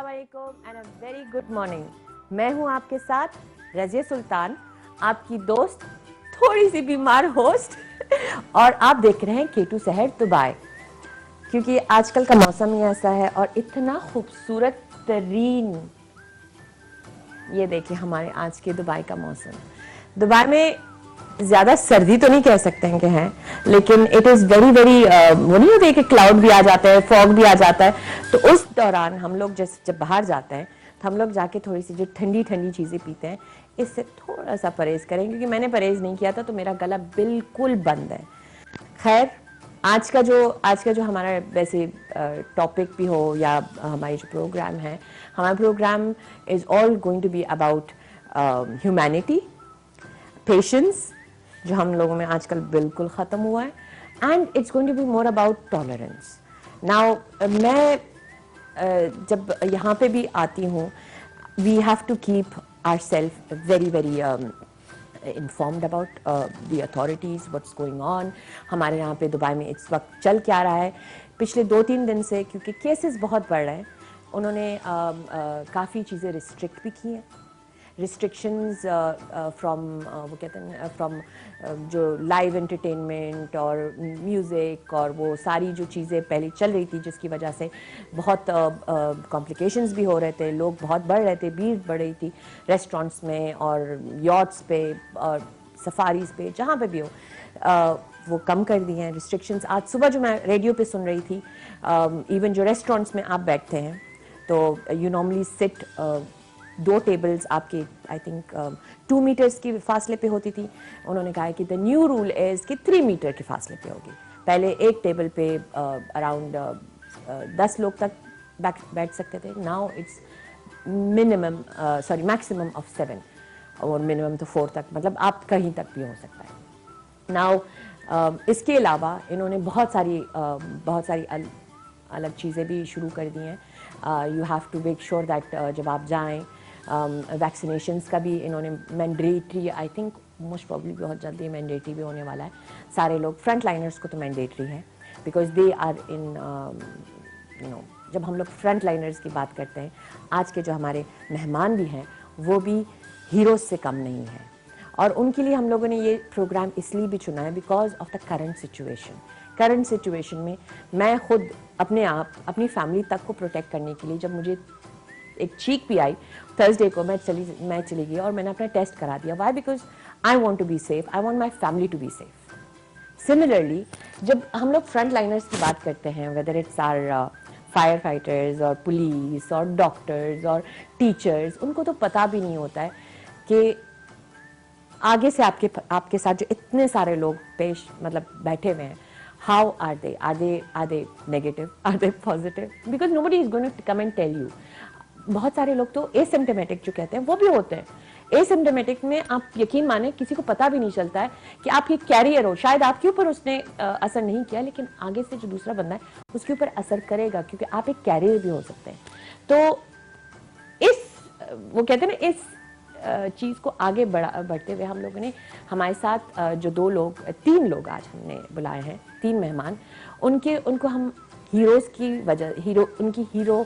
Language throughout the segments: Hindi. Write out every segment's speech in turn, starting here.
अस्सलाम वालेकुम and a very good morning. मैं हूं आपके साथ रज़िया सुल्तान, आपकी दोस्त, थोड़ी सी बीमार होस्ट और आप देख रहे हैं केटू शहर दुबई। क्योंकि आजकल का मौसम ही ऐसा है और इतना खूबसूरत तरीन, ये देखिए हमारे आज के दुबई का मौसम। दुबई में ज़्यादा सर्दी तो नहीं कह सकते हैं कि हैं, लेकिन इट इज़ वेरी वेरी वो नहीं होते कि क्लाउड भी आ जाता है, फॉग भी आ जाता है। तो उस दौरान हम लोग जब बाहर जाते हैं तो हम लोग जाके थोड़ी सी जो ठंडी ठंडी चीज़ें पीते हैं, इससे थोड़ा सा परहेज़ करें, क्योंकि मैंने परहेज़ नहीं किया था तो मेरा गला बिल्कुल बंद है। खैर, आज का जो हमारा वैसे टॉपिक भी हो या हमारी जो प्रोग्राम है, हमारा programme is all going to be about humanity, patience, जो हम लोगों में आजकल बिल्कुल ख़त्म हुआ है, and it's going to be more about tolerance. Now मैं जब यहाँ पे भी आती हूँ, we have to keep ourself very very informed about the authorities, what's going on। हमारे यहाँ पे दुबई में इस वक्त चल क्या रहा है पिछले 2-3 दिन से, क्योंकि केसेस बहुत बढ़ रहे हैं। उन्होंने काफ़ी चीज़ें रिस्ट्रिक्ट भी की हैं, रिस्ट्रिक्शंस फ्रॉम वो कहते हैं फ्रॉम जो लाइव एंटरटेनमेंट और म्यूज़िक और वो सारी जो चीज़ें पहले चल रही थी, जिसकी वजह से बहुत कॉम्प्लिकेशंस भी हो रहे थे, लोग बहुत बढ़ रहे थे, भीड़ बढ़ रही थी रेस्टोरेंट्स में और यॉट्स पे और सफारीज़ पे, जहाँ पे भी हो, वो कम कर दिए हैं रिस्ट्रिक्शंस। आज सुबह जो मैं रेडियो पे सुन रही थी, इवन जो रेस्टोरेंट्स में आप बैठते हैं तो यू नॉर्मली सिट 2 टेबल्स आपके आई थिंक 2 मीटर्स की फासले पे होती थी। उन्होंने कहा है कि द न्यू रूल इज़ कि 3 मीटर के फासले पे होगी। पहले एक टेबल पे अराउंड 10 लोग तक बैठ सकते थे। नाउ इट्स मैक्सिमम ऑफ 7 और मिनिमम तो 4 तक, मतलब आप कहीं तक भी हो सकता है। नाउ इसके अलावा इन्होंने बहुत सारी अलग चीज़ें भी शुरू कर दी हैं। You have to make sure that जब आप जाएं, वैक्सीनेशंस का भी इन्होंने mandatory, I think most probably बहुत जल्दी मैंडेटरी भी होने वाला है। सारे लोग, फ्रंट लाइनर्स को तो मैंडेटरी है, बिकॉज दे आर इन जब हम लोग फ्रंट लाइनर्स की बात करते हैं, आज के जो हमारे मेहमान भी हैं वो भी हीरोज़ से कम नहीं है। और उनके लिए हम लोगों ने ये प्रोग्राम इसलिए भी चुना है because of the current situation में मैं खुद अपनी फैमिली तक को प्रोटेक्ट करने के लिए, जब मुझे एक चीख भी आई थर्सडे को, मैं चली गई और मैंने अपना टेस्ट करा दिया। Why? Because I want to be safe, I want my family to be safe. Similarly, जब हम लोग फ्रंट लाइनर्स की बात करते हैं, whether it's our fire fighters और पुलिस और डॉक्टर्स और टीचर्स, उनको तो पता भी नहीं होता है कि आगे से आपके साथ जो इतने सारे लोग बैठे हुए हैं, how are they negative, are they positive, because nobody is going to come and tell you. बहुत सारे लोग तो एसिम्प्टोमेटिक जो कहते हैं वो भी होते हैं। एसिम्प्टोमेटिक में आप यकीन माने किसी को पता भी नहीं चलता है कि आप ये कैरियर हो। शायद आपके ऊपर उसने असर नहीं किया, लेकिन आगे से जो दूसरा बंदा है उसके ऊपर असर करेगा, क्योंकि आप एक कैरियर भी हो सकते हैं। तो वो कहते हैं ना, इस चीज़ को आगे बढ़ते हुए हम लोगों ने हमारे साथ जो 3 लोग आज हमने बुलाए हैं, 3 मेहमान, उनको हम हीरोज़ की वजह, उनकी hero,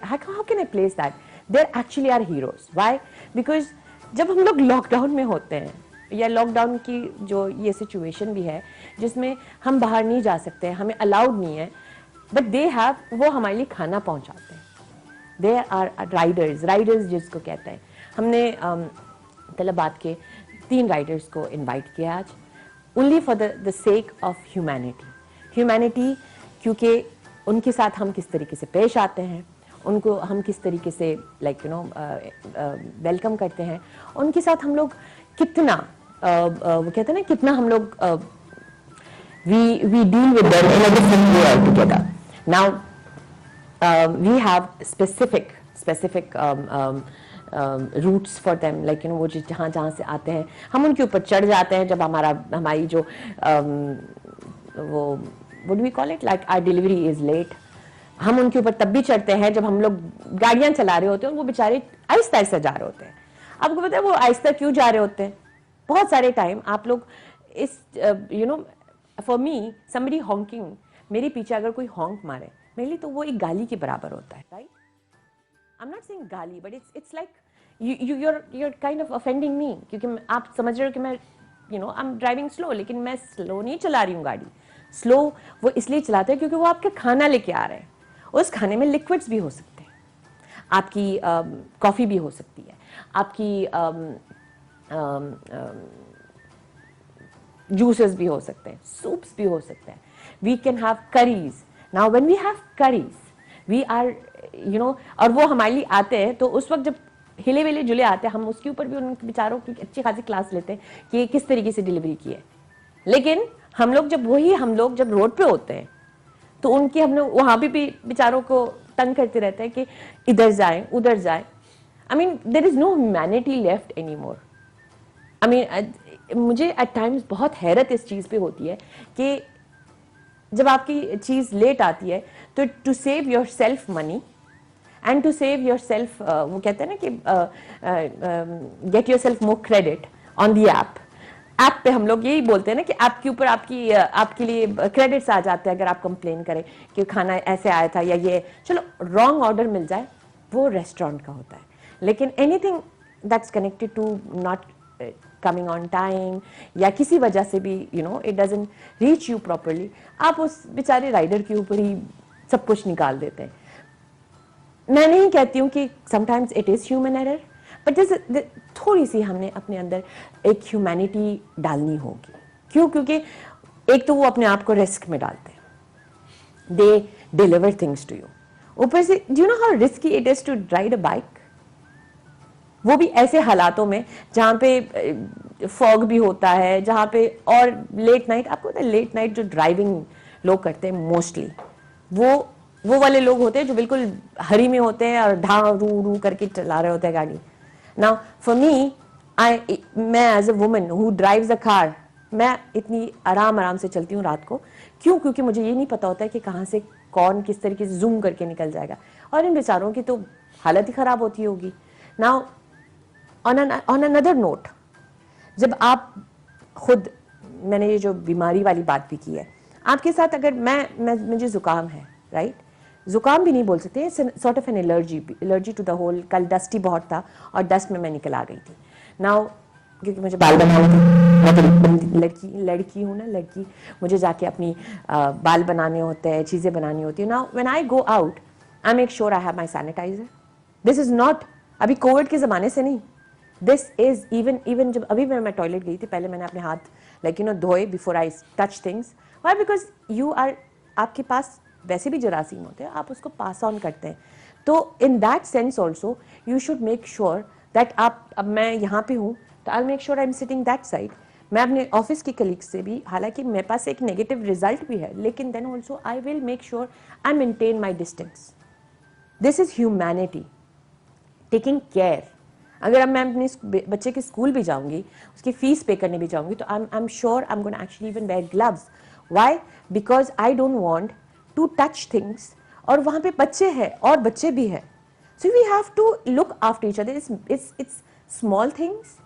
how can I place that? They actually are heroes. Why? Because जब हम लोग लॉकडाउन में होते हैं, या लॉकडाउन की जो ये सिचुएशन भी है जिसमें हम बाहर नहीं जा सकते हैं, हमें अलाउड नहीं है, बट वो हमारे लिए खाना पहुंचाते हैं। दे आर राइडर्स जिसको कहते हैं। हमने तलबात के 3 राइडर्स को इनवाइट किया आज, only for the sake of humanity, क्योंकि उनके साथ हम किस तरीके से पेश आते हैं, उनको हम किस तरीके से वेलकम करते हैं, उनके साथ हम लोग कितना वो कहते हैं ना, कितना हम लोग we deal with them in a different way altogether. Now we have specific routes for them, like वो जहाँ से आते हैं हम उनके ऊपर चढ़ जाते हैं। जब हमारी जो वो what do we call it, like our delivery is late, हम उनके ऊपर तब भी चढ़ते हैं जब हम लोग गाड़ियाँ चला रहे होते हैं और वो बेचारे आहिस्ता आहिस्ता जा रहे होते हैं। आपको पता है वो आहिस्ता क्यों जा रहे होते हैं? बहुत सारे टाइम आप लोग फॉर मी समबडी हॉन्किंग, मेरे पीछे अगर कोई हॉन्क मारे, मेरे लिए तो वो एक गाली के बराबर होता है, right? I am not saying गाली, but it's like you're kind of offending me, क्योंकि आप समझ रहे हो कि मैं आई एम ड्राइविंग स्लो, लेकिन मैं स्लो नहीं चला रही हूँ गाड़ी। स्लो वो इसलिए चलाते हैं क्योंकि वो आपका खाना लेके आ रहे हैं, उस खाने में लिक्विड्स भी हो सकते हैं, आपकी कॉफ़ी भी हो सकती है, आपकी जूसेस भी हो सकते हैं, सूप्स भी हो सकते हैं, we can have couriers. Now when we have couriers we are और वो हमारे लिए आते हैं, तो उस वक्त जब हिले वेले जुले आते हैं, हम उसके ऊपर भी उन बेचारों की अच्छी खासी क्लास लेते हैं कि किस तरीके से डिलीवरी की है। लेकिन हम लोग जब रोड पे होते हैं तो उनके हम लोग वहां भी बेचारों को तंग करते रहते हैं कि इधर जाएं उधर जाएं। I mean there is no humanity left any more. I mean मुझे एट टाइम्स बहुत हैरत इस चीज़ पे होती है कि जब आपकी चीज़ लेट आती है तो to save yourself money and to save yourself, वो कहते हैं ना कि get yourself more credit on the app पे हम लोग यही बोलते हैं ना कि ऐप के ऊपर आपके लिए क्रेडिट्स आ जाते हैं अगर आप कंप्लेन करें कि खाना ऐसे आया था या ये, चलो रॉन्ग ऑर्डर मिल जाए वो रेस्टोरेंट का होता है, लेकिन anything that's connected to not coming on time या किसी वजह से भी it doesn't reach you properly, आप उस बेचारे राइडर के ऊपर ही सब कुछ निकाल देते हैं। मैं नहीं कहती हूँ कि sometimes it is human error, but जैसे थोड़ी सी हमने अपने अंदर एक ह्यूमैनिटी डालनी होगी। क्यों? क्योंकि एक तो वो अपने आप को रिस्क में डालते हैं, they deliver things to you, ऊपर से do you know how risky it is to ride a bike, वो भी ऐसे हालातों में जहाँ पे फॉग भी होता है, जहाँ पे और लेट नाइट, आपको पता है लेट नाइट जो ड्राइविंग लोग करते हैं मोस्टली वो वाले लोग होते हैं जो बिल्कुल हरी में होते हैं और ढा रू रू करके चला रहे होते हैं गाड़ी। नाउ फॉर मी मैं as a woman who drives a car, मैं इतनी आराम से चलती हूँ रात को। क्यों? क्योंकि मुझे ये नहीं पता होता है कि कहाँ से कौन किस तरीके से जूम करके निकल जाएगा, और इन बेचारों की तो हालत ही खराब होती होगी। नाउ ऑन अनदर नोट, जब आप खुद, मैंने ये जो बीमारी वाली बात भी की है आपके साथ, अगर मुझे जुकाम है, राइट, जुकाम भी नहीं बोल सकते, sort of an allergy to the whole. कल डस्टी बहुत था और डस्ट में मैं निकल आ गई थी। नाउ क्योंकि मुझे बाल बनाने थे, मैं लड़की हूँ ना, लड़की, मुझे जाके अपनी बाल बनाने होते हैं, चीज़ें बनानी होती है। Now when I go out I make sure I have my sanitizer. This is not अभी कोविड के ज़माने से नहीं, दिस इज इवन जब अभी मैं टॉयलेट गई थी, पहले मैंने अपने हाथ धोए before I touch things. Why? Because आपके पास वैसे भी जरासीम होते हैं, आप उसको पास ऑन करते हैं। तो in that sense also you should make sure that अब मैं यहाँ पे हूँ तो आई make sure I am sitting that side. मैं अपने ऑफिस की कलीग से भी, हालांकि मेरे पास एक नेगेटिव रिजल्ट भी है, लेकिन then also I will make sure I maintain my distance. This is humanity, taking care. अगर अब मैं अपने बच्चे के स्कूल भी जाऊंगी, उसकी फीस पे करने भी जाऊंगी, तो I am sure I am gonna actually even wear gloves. Why? Because I don't want to touch things, और वहाँ पे बच्चे हैं और बच्चे भी हैं, so we have to look after each other. It's small things.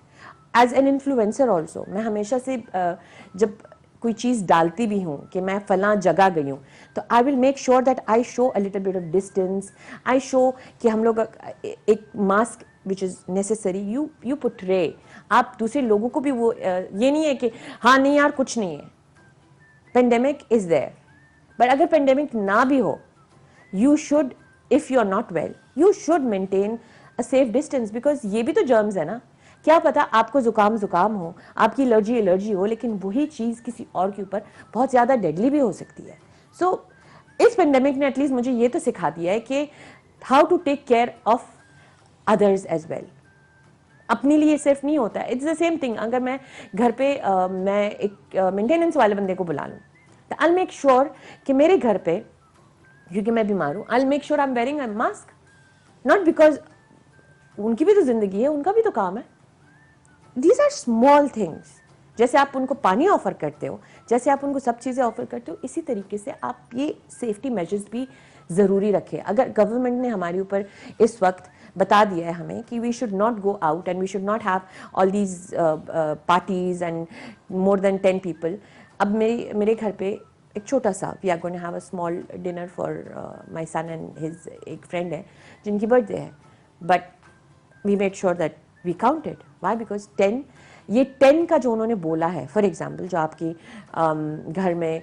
As an influencer also मैं हमेशा से जब कोई चीज़ डालती भी हूँ कि मैं फलां जगह गई हूँ, तो I will make sure that I show a little bit of distance, I show कि हम लोग एक mask which is necessary you put. आप दूसरे लोगों को भी वो ये नहीं है कि हाँ नहीं यार कुछ नहीं है, पेंडेमिक इज देयर, बट अगर पेंडेमिक ना भी हो, you should, if you are not well, you should maintain a safe distance, because ये भी तो जर्म्स है ना। क्या पता आपको जुकाम हो, आपकी एलर्जी हो, लेकिन वही चीज़ किसी और के ऊपर बहुत ज़्यादा डेडली भी हो सकती है। सो इस पेंडेमिक ने एटलीस्ट मुझे ये तो सिखा दिया है कि how to take care of others as well. अपने लिए सिर्फ नहीं होता है, इट्स द सेम थिंग। अगर मैं घर पे मैं एक मेंटेनेंस वाले बंदे को बुला लूँ, तो आई मेक श्योर कि मेरे घर पे, क्योंकि मैं बीमार हूँ, आई make sure I am wearing a mask, not because उनकी भी तो जिंदगी है, उनका भी तो काम है। These are small things. जैसे आप उनको पानी ऑफर करते हो, जैसे आप उनको सब चीज़ें ऑफर करते हो, इसी तरीके से आप ये सेफ्टी मेजर्स भी ज़रूरी रखें। अगर गवर्नमेंट ने हमारे ऊपर इस वक्त बता दिया है हमें कि we should not go out and we should not have all these parties and more than 10 people. अब मेरे घर पे एक छोटा सा, we are going to have a small dinner for my son and his एक फ्रेंड है जिनकी बर्थडे है, but we made sure that we counted. Why? Because 10, ये 10 का जो उन्होंने बोला है, फॉर एग्जाम्पल जो आपकी घर में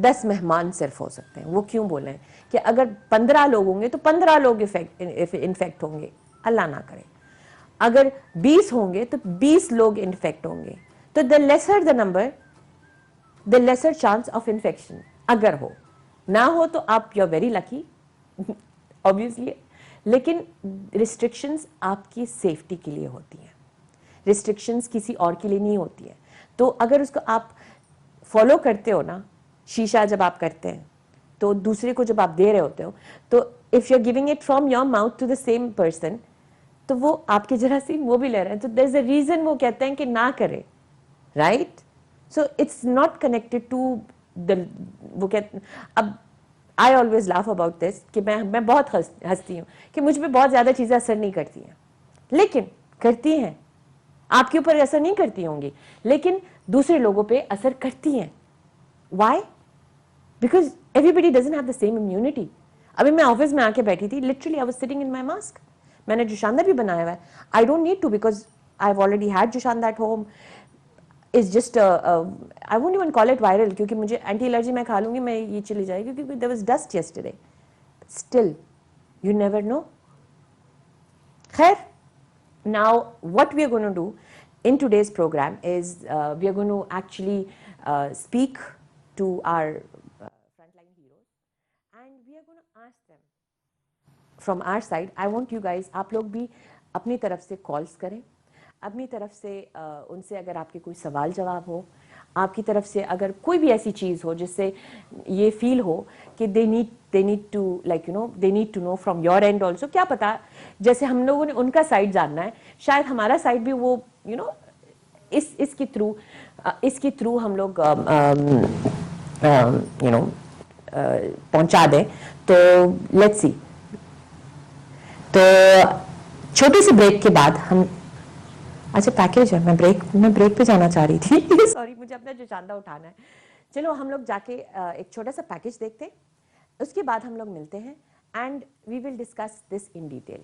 10 मेहमान सिर्फ हो सकते हैं, वो क्यों बोले हैं कि अगर 15 लोग होंगे तो 15 लोग इन्फेक्ट होंगे, अल्लाह ना करे. अगर 20 होंगे तो 20 लोग इन्फेक्ट होंगे. तो the lesser the number, the lesser chance of infection. अगर हो ना हो तो आप you are very lucky obviously. लेकिन रिस्ट्रिक्शंस आपकी सेफ्टी के लिए होती हैं, रिस्ट्रिक्शंस किसी और के लिए नहीं होती है. तो अगर उसको आप फॉलो करते हो ना, शीशा जब आप करते हैं तो दूसरे को जब आप दे रहे होते हो, तो if you are giving it from your mouth to the same person, तो वो आपके जरासीम वो भी ले रहे हैं. तो देयर इज अ रीजन वो कहते हैं कि ना करें, right? So it's not connected to the, वो कहते, अब I always laugh about this कि मैं बहुत हंसती हूँ कि मुझ में बहुत ज्यादा चीजें असर नहीं करती हैं, लेकिन करती हैं. आपके ऊपर असर नहीं करती होंगी, लेकिन दूसरे लोगों पे असर करती हैं. Why? Because everybody doesn't have the same immunity. अभी मैं ऑफिस में आके बैठी थी, literally I was sitting in my mask. मैंने जोशांदा भी बनाया हुआ है. I don't need to, because I have already had जोशांदा at home. Is just I won't even call it viral, क्योंकि मुझे एंटी एलर्जी, मैं खा लूंगी, मैं ये चली जाएगी, क्योंकि there was dust yesterday. Still you never know. खैर, now what we are going to do in today's program is we are going to actually speak to our frontline heroes, and we are going to ask them from our side. I want you guys, आप लोग भी अपनी तरफ से कॉल्स करें, अपनी तरफ से उनसे अगर आपके कोई सवाल जवाब हो, आपकी तरफ से अगर कोई भी ऐसी चीज़ हो जिससे ये फील हो कि they need to like you know, they need to know from your end also. क्या पता, जैसे हम लोगों ने उनका साइड जानना है, शायद हमारा साइड भी वो यू नो इसके थ्रू हम लोग यू नो पहुंचा दें. तो लेट्स सी. तो छोटी सी ब्रेक के बाद हम, अच्छा पैकेज है, मैं ब्रेक पे जाना चाह रही थी सॉरी, मुझे अपना जोशांदा उठाना है. चलो हम लोग जाके एक छोटा सा पैकेज देखते हैं, उसके बाद हम लोग मिलते हैं and we will discuss this in detail.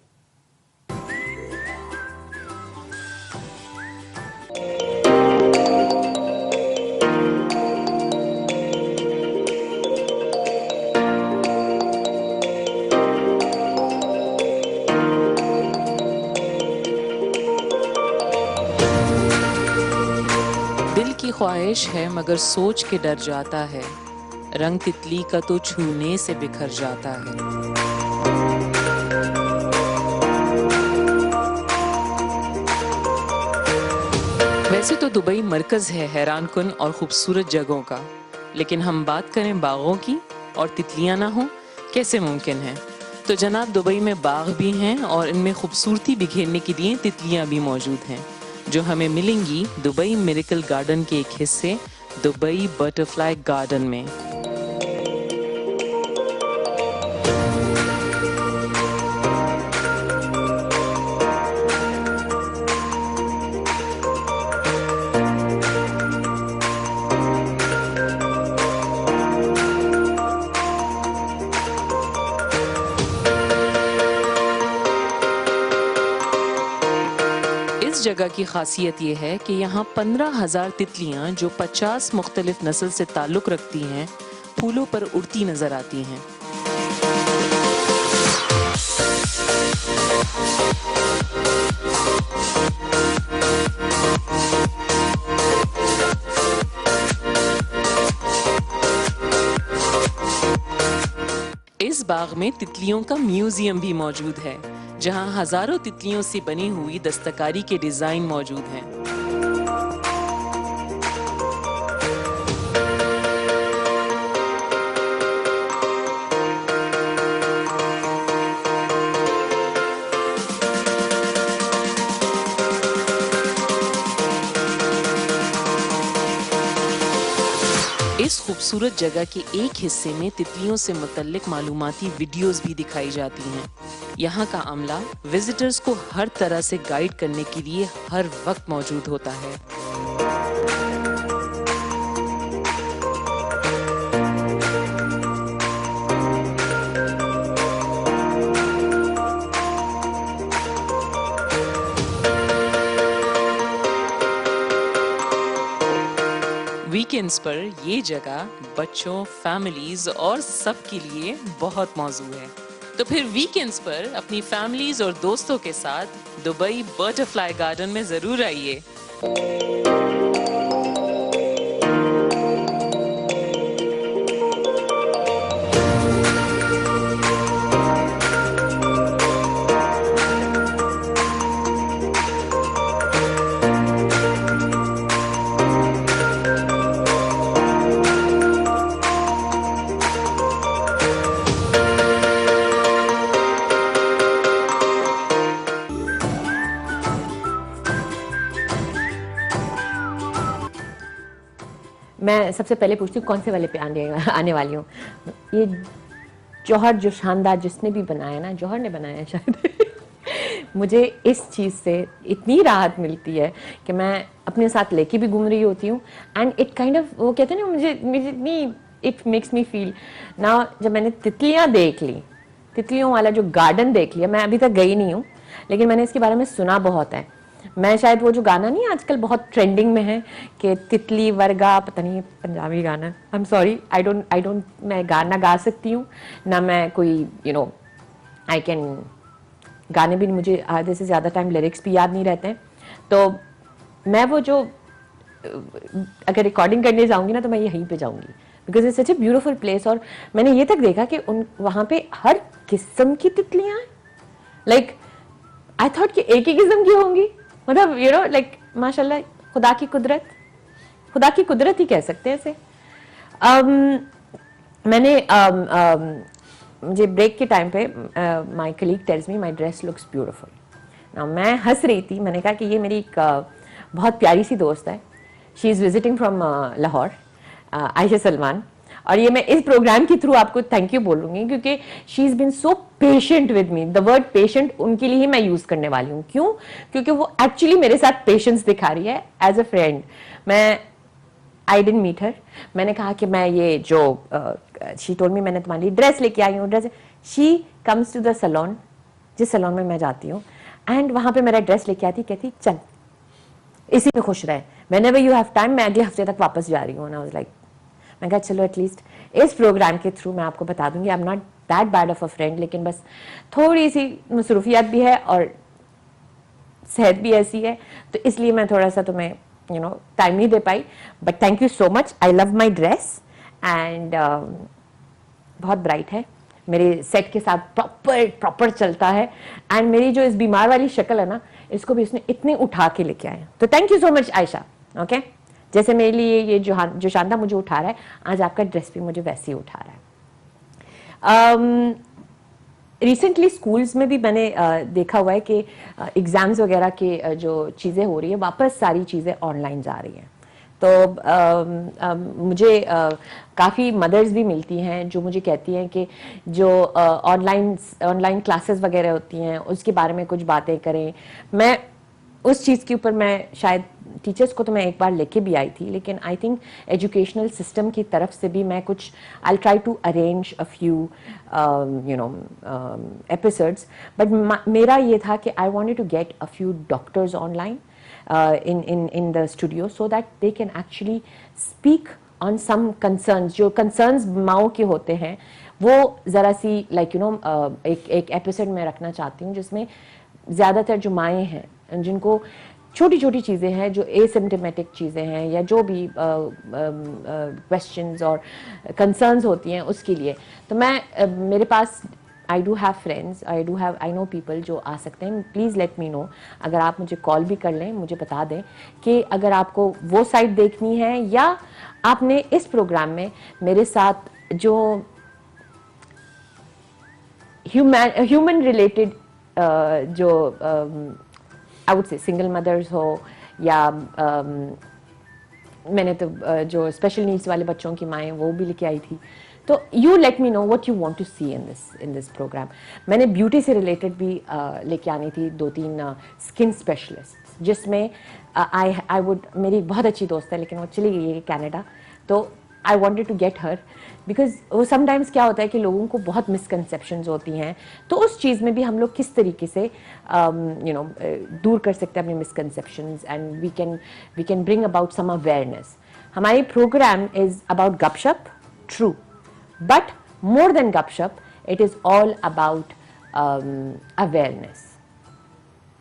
दिल की ख्वाहिश है मगर सोच के डर जाता है, रंग तितली का तो छूने से बिखर जाता है. वैसे तो दुबई मरकज है हैरान कुन और खूबसूरत जगहों का, लेकिन हम बात करें बागों की और तितलियां ना हो, कैसे मुमकिन है? तो जनाब, दुबई में बाग भी हैं और इनमें खूबसूरती बिखेरने के लिए तितलियां भी मौजूद हैं, जो हमें मिलेंगी दुबई मिरेकल गार्डन के एक हिस्से दुबई बटरफ्लाई गार्डन में. जगह की खासियत यह है कि यहाँ 15,000 तितलियां जो 50 मुख्तलिफ नस्ल से ताल्लुक रखती हैं, फूलों पर उड़ती नजर आती हैं. इस बाग में तितलियों का म्यूजियम भी मौजूद है, जहां हजारों तितलियों से बनी हुई दस्तकारी के डिजाइन मौजूद हैं. इस खूबसूरत जगह के एक हिस्से में तितलियों से मुतल्लिक मालूमाती वीडियोस भी दिखाई जाती हैं. यहाँ का अमला विजिटर्स को हर तरह से गाइड करने के लिए हर वक्त मौजूद होता है. वीकेंड्स पर ये जगह बच्चों, फैमिलीज और सबके लिए बहुत मौजू है। तो फिर वीकेंड्स पर अपनी फैमिलीज और दोस्तों के साथ दुबई बटरफ्लाई गार्डन में जरूर आइए। मैं सबसे पहले पूछती हूँ कौन से वाले पे आने वाली हूँ। ये जौहर जो शानदार जिसने भी बनाया ना, जौहर ने बनाया है शायद मुझे इस चीज़ से इतनी राहत मिलती है कि मैं अपने साथ लेके भी घूम रही होती हूँ। एंड इट काइंड ऑफ, वो कहते हैं ना, मुझे इतनी, इट मेक्स मी फील ना। जब मैंने तितलियाँ देख ली, तितलियों वाला जो गार्डन देख लिया, मैं अभी तक गई नहीं हूँ लेकिन मैंने इसके बारे में सुना बहुत है। मैं शायद वो जो गाना नहीं आजकल बहुत ट्रेंडिंग में है कि तितली वर्गा, पता नहीं पंजाबी गाना, I am sorry, I don't मैं गाना गा सकती हूँ ना, मैं कोई आई कैन, गाने भी मुझे आधे से ज़्यादा टाइम लिरिक्स भी याद नहीं रहते हैं। तो मैं वो जो अगर रिकॉर्डिंग करने जाऊँगी ना तो मैं यहीं पे जाऊँगी, because it's such a beautiful place. और मैंने ये तक देखा कि वहाँ पे हर किस्म की तितलियाँ हैं। लाइक आई थॉट कि एक ही किस्म की होंगी, मतलब लाइक माशाल्लाह, खुदा की कुदरत ही कह सकते हैं इसे। मैंने मुझे ब्रेक के टाइम पे my colleague tells me my dress looks beautiful. Now मैं हंस रही थी, मैंने कहा कि ये मेरी एक बहुत प्यारी सी दोस्त है, she is visiting from Lahore, Ayesha Salman. और ये मैं इस प्रोग्राम के थ्रू आपको थैंक यू बोलूंगी क्योंकि she is been so patient with me. The word patient उनके लिए ही मैं यूज़ करने वाली हूँ। क्यों? क्योंकि वो एक्चुअली मेरे साथ पेशेंस दिखा रही है as a friend. I didn't meet her, मैंने कहा कि मैं ये जो शी टोल्ड मी, मैंने तुम्हारी ड्रेस लेके आई हूँ, dress. She comes to the salon, जिस सैलून में मैं जाती हूँ, एंड वहाँ पे मेरा ड्रेस लेके आती, कहती चल इसी में खुश रहे, व्हेनेवर यू हैव टाइम, मैं अगले हफ्ते तक वापस जा रही हूँ। आई वाज लाइक, मैं कहा चलो एटलीस्ट इस प्रोग्राम के थ्रू मैं आपको बता दूंगी आई am not that bad of a friend, लेकिन बस थोड़ी सी मसरूफियात भी है और सेहत भी ऐसी है, तो इसलिए मैं थोड़ा सा तुम्हें टाइम नहीं दे पाई। But thank you so much, I love my dress and बहुत ब्राइट है, मेरे सेट के साथ प्रॉपर चलता है। एंड मेरी जो इस बीमार वाली शक्ल है ना, इसको भी उसने इतने उठा के लेके आए। तो thank you so much Ayesha. Okay, जैसे मेरे लिए ये जो शानदार मुझे उठा रहा है, आज आपका ड्रेस भी मुझे वैसे ही उठा रहा है। रिसेंटली स्कूल्स में भी मैंने देखा हुआ है कि एग्ज़ाम्स वगैरह के जो चीज़ें हो रही है, वापस सारी चीज़ें ऑनलाइन जा रही हैं। तो मुझे काफ़ी मदर्स भी मिलती हैं जो मुझे कहती हैं कि जो ऑनलाइन क्लासेस वगैरह होती हैं उसके बारे में कुछ बातें करें। मैं उस चीज़ के ऊपर मैं शायद टीचर्स को तो मैं एक बार लेके भी आई थी, लेकिन आई थिंक एजुकेशनल सिस्टम की तरफ से भी मैं कुछ I try to arrange a few episodes. But मेरा ये था कि I wanted to get a few doctors online in the studio so that they can actually speak on some concerns, जो concerns माओ के होते हैं, वो ज़रा सी एक एपिसोड में रखना चाहती हूँ जिसमें ज़्यादातर जो माएँ हैं जिनको छोटी छोटी चीज़ें हैं, जो एसिम्टोमेटिक चीज़ें हैं या जो भी क्वेश्चंस और कंसर्न्स होती हैं उसके लिए, तो मैं मेरे पास I do have friends, I know people जो आ सकते हैं। प्लीज़ लेट मी नो, अगर आप मुझे कॉल भी कर लें, मुझे बता दें कि अगर आपको वो साइड देखनी है या आपने इस प्रोग्राम में मेरे साथ जो ह्यूमन रिलेटेड जो I would say single mothers हो या मैंने तो जो स्पेशल नीड्स वाले बच्चों की माएँ वो भी लेके आई थी, तो you let me know what you want to see in this program. मैंने ब्यूटी से रिलेटेड भी लेके आनी थी 2-3 स्किन स्पेशलिस्ट, जिसमें आई वुड, मेरी बहुत अच्छी दोस्त है लेकिन वो चली गई है कनाडा, तो I wanted to get her because वो समटाइम्स क्या होता है कि लोगों को बहुत मिसकंसेप्शंस होती हैं, तो उस चीज़ में भी हम लोग किस तरीके से दूर कर सकते हैं अपने misconceptions and we can bring about some awareness. हमारी program is about gupshup, true, but more than gupshup it is all about awareness.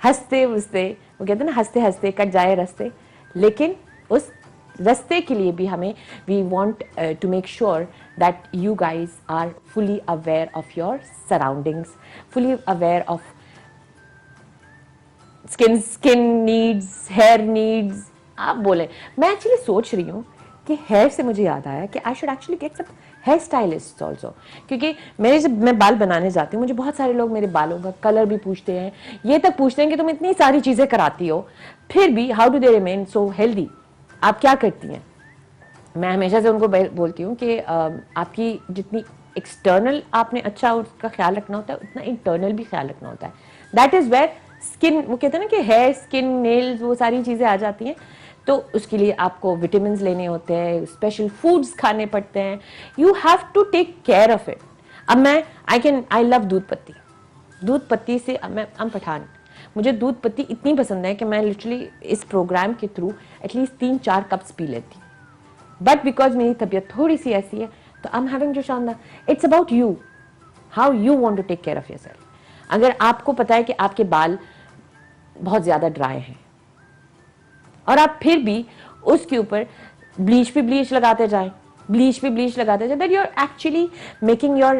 हंसते हंसते, वो कहते हैं ना हंसते हंसते कट जाए रास्ते, लेकिन उस रास्ते के लिए भी हमें we want to make sure that you guys are fully aware of your surroundings, fully aware of skin needs, hair needs. आप बोले, मैं एक्चुअली सोच रही हूँ कि हेयर से मुझे याद आया कि I should actually get some hair stylist also, क्योंकि मेरे जब मैं बाल बनाने जाती हूँ मुझे बहुत सारे लोग मेरे बालों का कलर भी पूछते हैं, ये तक पूछते हैं कि तुम इतनी सारी चीज़ें कराती हो फिर भी how do they remain so healthy, आप क्या करती हैं। मैं हमेशा से उनको बोलती हूँ कि आपकी जितनी एक्सटर्नल आपने अच्छा उसका ख्याल रखना होता है, उतना इंटरनल भी ख्याल रखना होता है। दैट इज़ वेयर स्किन, वो कहते हैं ना कि हेयर, स्किन, नेल्स, वो सारी चीज़ें आ जाती हैं। तो उसके लिए आपको विटामिन लेने होते हैं, स्पेशल फूड्स खाने पड़ते हैं, you have to take care of it. अब मैं आई लव दूध पत्ती। दूध पत्ती से I'm पठान, मुझे दूध पत्ती इतनी पसंद है कि मैं लिटरली इस प्रोग्राम के थ्रू एटलीस्ट 3-4 कप्स पी लेती। बट बिकॉज मेरी तबीयत थोड़ी सी ऐसी है तो आई एम हैविंग जो शानदार, it's about you, how you want to take care of yourself. अगर आपको पता है कि आपके बाल बहुत ज़्यादा ड्राई हैं और आप फिर भी उसके ऊपर ब्लीच पे ब्लीच लगाते जाएं, ब्लीच पे ब्लीच लगाते जाएं, that you are actually making your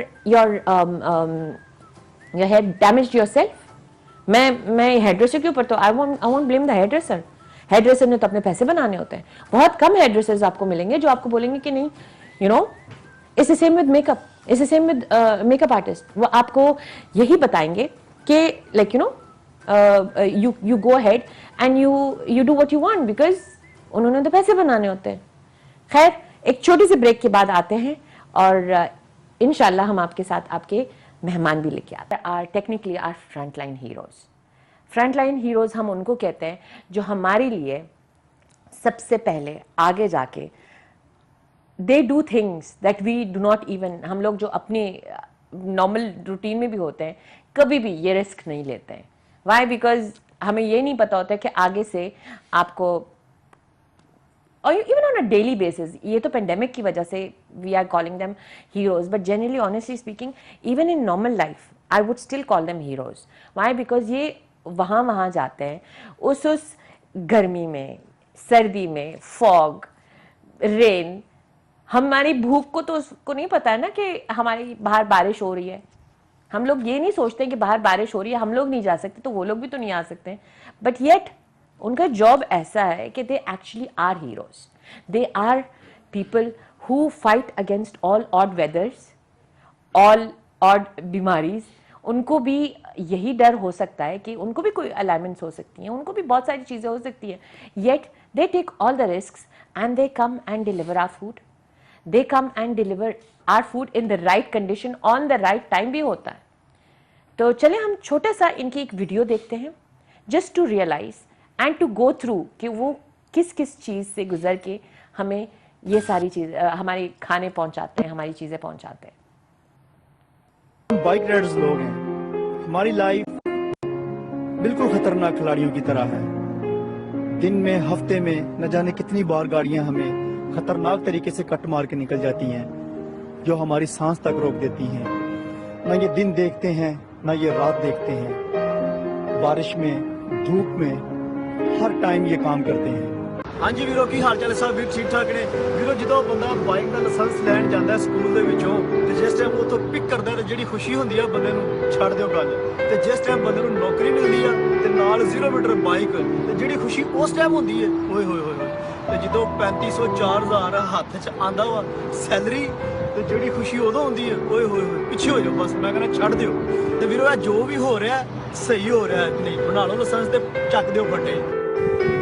hair damage yourself. मैं हेयर ड्रेसर के ऊपर तो I won't blame the hair dresser. Hair dresser ने तो अपने पैसे बनाने होते हैं। बहुत कम हेयर ड्रेसर्स आपको मिलेंगे जो आपको बोलेंगे कि नहीं, you know, it's the same with makeup, it's the same with makeup artist. वो आपको यही बताएंगे कि like you no you go ahead and you do what you want because उन्होंने तो पैसे बनाने होते हैं। खैर, एक छोटी सी ब्रेक के बाद आते हैं और इंशाल्लाह हम आपके साथ आपके मेहमान भी लेके आते हैं। Are technically our front line heroes. Front line heroes हम उनको कहते हैं जो हमारे लिए सबसे पहले आगे जाके they do things that we do not even, हम लोग जो अपने नॉर्मल रूटीन में भी होते हैं कभी भी ये रिस्क नहीं लेते हैं। वाई? बिकॉज हमें ये नहीं पता होता है कि आगे से आपको, और even on a daily basis, ये तो पेंडेमिक की वजह से we are calling them heroes, but generally honestly speaking even in normal life I would still call them heroes. Why? Because ये वहाँ जाते हैं उस गर्मी में, सर्दी में, फॉग, रेन, हमारी भूख को तो उसको नहीं पता है ना कि हमारी बाहर बारिश हो रही है। हम लोग ये नहीं सोचते कि बाहर बारिश हो रही है, हम लोग नहीं जा सकते तो वो लोग भी तो नहीं आ सकते। बट येट उनका जॉब ऐसा है कि they actually are heroes. They are people who fight against all odd weathers, all odd बीमारीज। उनको भी यही डर हो सकता है कि उनको भी कोई अलाइनमेंट्स हो सकती हैं, उनको भी बहुत सारी चीज़ें हो सकती हैं, yet they take all the risks and they come and deliver our food. They come and deliver our food in the right condition, on the right time भी होता है। तो चले हम छोटा सा इनकी एक वीडियो देखते हैं, just to realize and to go through कि वो किस किस चीज़ से गुजर के हमें ये सारी चीज़, हमारे खाने पहुंचाते हैं, हमारी चीज़ें पहुंचाते हैं। बाइक राइडर्स लोग हैं, हमारी लाइफ बिल्कुल खतरनाक खिलाड़ियों की तरह है। दिन में, हफ्ते में न जाने कितनी बार गाड़ियां हमें खतरनाक तरीके से कट मार के निकल जाती हैं, जो हमारी सांस तक रोक देती हैं। न ये दिन देखते हैं न ये रात देखते हैं, बारिश में, धूप में, हर टाइम ये काम करते हैं। हाँ जी वीरो, की हाल चाल है? सब वीर ठीक ठाक ने वीरो। जो बंदा बाइक का लाइसेंस लैन जाता है स्कूल के विचों, ते जिस टाइम वो तो पिक करता है, जी खुशी होती है बंदे नूं, छड़ दो गल। ते जिस टाइम बंदे नूं नौकरी मिलती है ते नाल 0 मीटर बाइक, ते जी खुशी उस टाइम होती है, ओए होए होए। ते जो 3500 4000 हाथ च आंदा वा सैलरी, ਤੇ ਜਿਹੜੀ ਖੁਸ਼ੀ ਉਦੋਂ ਹੁੰਦੀ ਹੈ, ਓਏ ਹੋਏ ਹੋਏ ਪਿੱਛੇ ਹੋ ਜਾਓ ਬਸ, ਮੈਂ ਕਹਿੰਦਾ ਛੱਡ ਦਿਓ। ਤੇ ਵੀਰੋ ਇਹ ਜੋ ਵੀ ਹੋ ਰਿਹਾ ਸਹੀ ਹੋ ਰਿਹਾ ਕਿ ਨਹੀਂ, ਬਣਾ ਲਓ ਲਾਇਸੈਂਸ ਤੇ ਚੱਕ ਦਿਓ ਫੱਟੇ।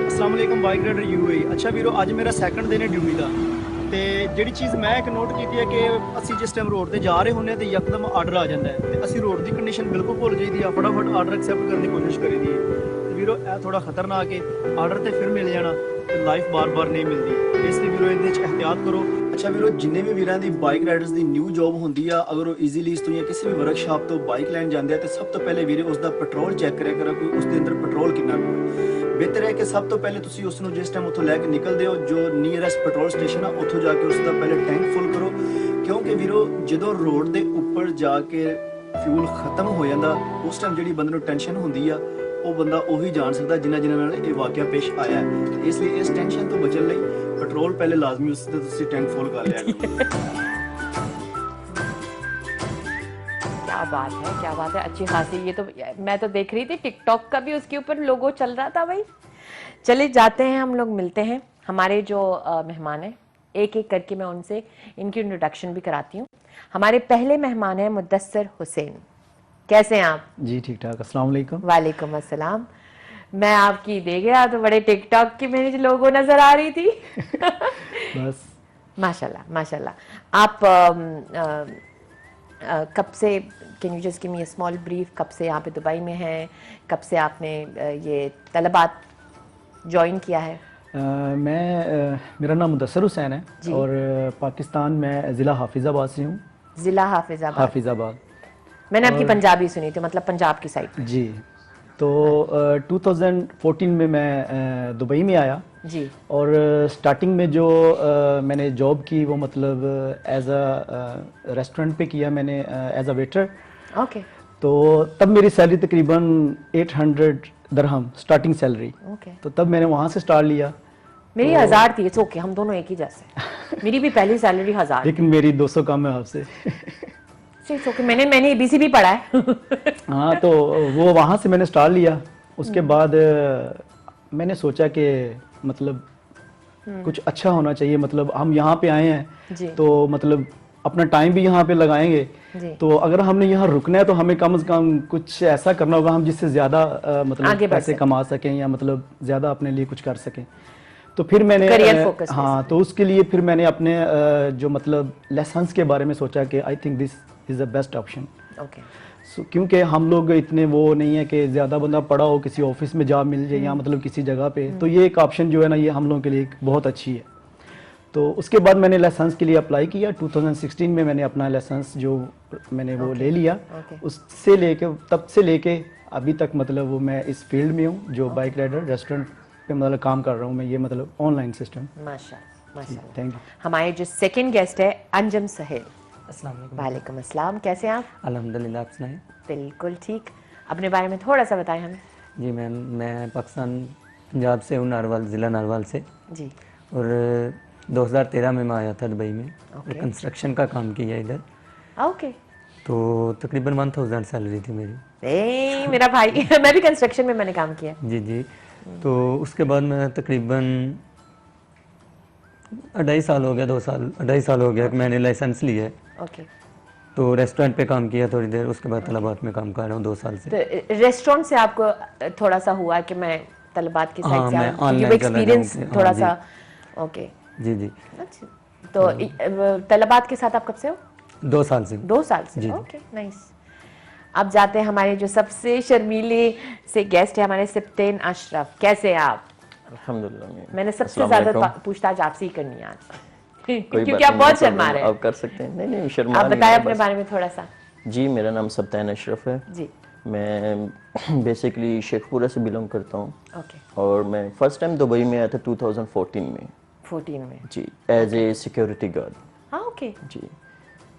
ਅਸਲਾਮ ਅਲੈਕਮ ਬਾਈਕ ਰਾਈਡਰ UAE। ਅੱਛਾ ਵੀਰੋ, ਅੱਜ ਮੇਰਾ ਸੈਕੰਡ ਦਿਨ ਹੈ ਡਿਊਟੀ ਦਾ, ਤੇ ਜਿਹੜੀ ਚੀਜ਼ ਮੈਂ ਇੱਕ ਨੋਟ ਕੀਤੀ ਹੈ ਕਿ ਅਸੀਂ ਜਿਸ ਟਾਈਮ ਰੋਡ ਤੇ ਜਾ ਰਹੇ ਹੁੰਦੇ ਤੇ ਯਕਦਮ ਆਰਡਰ ਆ ਜਾਂਦਾ ਹੈ, ਤੇ ਅਸੀਂ ਰੋਡ ਦੀ ਕੰਡੀਸ਼ਨ ਬਿਲਕੁਲ ਭੁੱਲ ਜਾਈਦੀ ਆ, ਫਟਾਫਟ ਆਰਡਰ ਐਕਸੈਪਟ ਕਰਨ ਦੀ ਕੋਸ਼ਿਸ਼ ਕਰੀਦੀ ਹੈ। ਤੇ ਵੀਰੋ ਇਹ ਥੋੜਾ ਖਤਰਨਾਕ ਹੈ, ਆਰਡਰ ਤੇ ਫਿਰ ਮਿਲ ਜਾਣਾ ਤੇ ਲਾਈਫ ਬਾਰ-ਬਾਰ ਨਹੀਂ ਮਿਲਦੀ, ਇਸ ਲਈ ਵੀਰੋ ਇਹਦੇ ਵਿੱਚ ਇਹਤਿਆਤ ਕਰੋ। ਅੱਛਾ ਵੀਰੋ, ਜਿੰਨੇ ਵੀ ਵੀਰਾਂ ਦੀ ਬਾਈਕ ਰਾਈਡਰਸ ਦੀ ਨਿਊ ਜੌਬ ਹੁੰਦੀ ਆ, ਅਗਰ ਉਹ ਈਜ਼ੀਲੀ ਤੋਂ ਜਾਂ ਕਿਸੇ ਵੀ ਵਰਕਸ਼ਾਪ ਤੋਂ ਬਾਈਕ ਲੈਣ ਜਾਂਦੇ ਆ ਤੇ ਸਭ ਤੋਂ ਪਹਿਲੇ ਵੀਰੇ ਉਸ ਦਾ ਪੈਟਰੋਲ ਚੈੱਕ ਕਰਿਆ ਕਰੋ ਕਿ ਉਸ ਦੇ ਅੰਦਰ ਪੈਟਰੋਲ ਕਿੰਨਾ ਕੁ ਹੈ। ਬਿਹਤਰ ਹੈ ਕਿ ਸਭ ਤੋਂ ਪਹਿਲੇ ਤੁਸੀਂ ਉਸ ਨੂੰ ਜਿਸ ਟਾਈਮ ਉੱਥੋਂ ਲੈ ਕੇ ਨਿਕਲਦੇ ਹੋ, ਜੋ ਨੀਅਰੈਸਟ ਪੈਟਰੋਲ ਸਟੇਸ਼ਨ ਆ ਉੱਥੋਂ ਜਾ ਕੇ ਉਸ ਦਾ ਪਹਿਲੇ ਟੈਂਕ ਫੁੱਲ ਕਰੋ, ਕਿਉਂਕਿ ਵੀਰੋ ਜਦੋਂ ਰੋਡ ਦੇ ਉੱਪਰ ਜਾ ਕੇ ਫਿਊਲ ਖਤਮ ਹੋ ਜਾਂਦਾ ਉਸ ਟਾਈਮ ਜਿਹੜੀ ਬੰਦੇ ਨੂੰ ਟੈਨਸ਼ਨ ਹੁੰਦੀ ਆ, ਉਹ ਬੰਦਾ ਉਹੀ ਜਾਣ ਸਕਦਾ ਜਿਨ੍ਹਾਂ ਨਾਲ ਇਹ ਵਾਕਿਆ ਪੇਸ਼ ਆਇਆ ਹੈ। ਤੇ ਇਸ ਲਈ ਇਸ ਟੈਨਸ਼ਨ ਤੋਂ ਬਚਣ ਲਈ ਪੈਟਰੋਲ ਪਹਿਲੇ ਲਾਜ਼ਮੀ ਉਸ ਤੇ ਤੁਸੀਂ ਟੈਂਕ ਫੁੱਲ ਕਰ ਲਿਆ ਕਰੋ। क्या बात है, क्या बात है, अच्छी खासी। ये तो मैं तो देख रही थी टिकटॉक का भी उसके ऊपर लोगो चल रहा था भाई। चले जाते हैं, हम लोग मिलते हैं हमारे जो मेहमान हैं, एक एक करके मैं उनसे इनकी इंट्रोडक्शन भी कराती हूँ। हमारे पहले मेहमान हैं मुद्दस्सर हुसैन। कैसे हैं आप? जी ठीक ठाक, अस्सलाम वालेकुम। वालेकुम अस्सलाम। मैं आपकी दे गया तो बड़े टिकटॉक की मेरी लोगो नजर आ रही थी। बस माशाल्लाह माशाल्लाह। आप कब से, can you just give me a small brief, कब से यहाँ पे दुबई में हैं, कब से आपने ये तलबात ज्वाइन किया है? मेरा नाम मुदस्सर हुसैन है जी। और पाकिस्तान में ज़िला हाफिज़ाबाद से हूँ। जिला हाफिजाबाद। हाफिज़ाबाद मैंने आपकी पंजाबी सुनी थी, मतलब पंजाब की साइड। जी। तो 2014 में मैं दुबई में आया जी। और स्टार्टिंग में जो मैंने जॉब की वो मतलब एज अ रेस्टोरेंट पे किया मैंने, एज अ वेटर। ओके तो तब मेरी सैलरी तकरीबन 800 दरहम स्टार्टिंग सैलरी। ओके। तो तब मैंने वहाँ से स्टार्ट लिया। मेरी 1000 थी। ओके, हम दोनों एक ही जैसे। मेरी भी पहली सैलरी 1000। लेकिन मेरी 200 कम है आपसे। ओके, मैंने एबीसी भी पढ़ा है। हाँ, तो वो वहाँ से मैंने स्टार्ट लिया। उसके बाद मैंने सोचा कि मतलब कुछ अच्छा होना चाहिए, मतलब हम यहाँ पे आए हैं जी। तो मतलब अपना टाइम भी यहाँ पे लगाएंगे। जी। तो अगर हमने यहाँ रुकना है तो हमें कम से कम कुछ ऐसा करना होगा हम जिससे ज़्यादा मतलब आगे बढ़ पैसे सकें। कमा सकें या मतलब ज़्यादा अपने लिए कुछ कर सकें। तो फिर मैंने करियर फोकस पे हाँ, तो उसके लिए फिर मैंने अपने जो मतलब लेसन्स के बारे में सोचा कि I think this is the best option. Okay. क्योंकि हम लोग इतने वो नहीं है कि ज़्यादा बंदा पढ़ा हो, किसी ऑफिस में जॉब मिल जाए या मतलब किसी जगह पे, तो ये एक ऑप्शन जो है ना, ये हम लोगों के लिए बहुत अच्छी है। तो उसके बाद मैंने लाइसेंस के लिए अप्लाई किया। 2016 में मैंने अपना लाइसेंस जो मैंने वो ले लिया। ओके। उससे लेके तब से लेके अभी तक मतलब वो मैं इस फील्ड में हूँ जो बाइक राइडर रेस्टोरेंट पे मतलब काम कर रहा हूँ मैं, ये मतलब ऑनलाइन सिस्टम। माशाल्लाह माशाल्लाह। Thank you. हमारे जो सेकंड गेस्ट है अंजम सहेल। अस्सलाम वालेकुम। वालेकुम अस्सलाम। कैसे हैं आप? अल्हम्दुलिल्लाह, आप सुनाएं। बिल्कुल ठीक। अपने बारे में थोड़ा सा बताएं हमें। जी मैम, मैं पाकिस्तान पंजाब से हूँ, नारवाल, ज़िला नारवाल से। जी। और 2013 में मैं आया था दुबई में। ओके। कंस्ट्रक्शन का काम किया इधर। ओके। तो तकरीबन 1000 सैलरी थी मेरी। ए मेरा भाई। मैं भी कंस्ट्रक्शन में मैंने काम किया। जी जी। तो उसके बाद मैं तकरीबन 2.5 साल हो गया, 2 साल 2.5 साल हो गया कि मैंने लाइसेंस लिया है। ओके। तो रेस्टोरेंट पे काम किया थोड़ी देर, उसके बाद तलबात में काम कर रहा हूँ 2 साल से। तो रेस्टोरेंट से आपको थोड़ा सा हुआ कि मैं तलबात की साइड हाँ, से मैं आऊं? online ये चला एक्सपीरियंस जाऊं कि- थोड़ा हाँ, सा। ओके। जी जी। अच्छा, तो तलबात के साथ आप कब से हो? 2 साल से। 2 साल से। जी। Okay, nice. अब जाते हैं हमारे जो सबसे शर्मीले से गेस्ट है, हमारे सिप्तेन अशरफ। कैसे हैं आप? अल्हम्दुलिल्लाह। मैंने सबसे अस्सलाम ज्यादा वालेकुम। पूछताछ आपसे ही करनी है आज। कोई क्योंकि बात आप नहीं, बहुत no problem, शर्मा रहे हैं। आप कर सकते हैं। नहीं शर्मा आप नहीं बताएं है, अपने बस। बारे में थोड़ा सा। जी, मेरा नाम सब्तैन अशरफ है। जी। मैं बेसिकली शेखपुरा से बिलोंग करता हूँ ओके। और मैं फर्स्ट टाइम दुबई में आया था 2014 में। 14 में। जी, एज ए सिक्योरिटी गार्ड। हाँ, ओके। जी।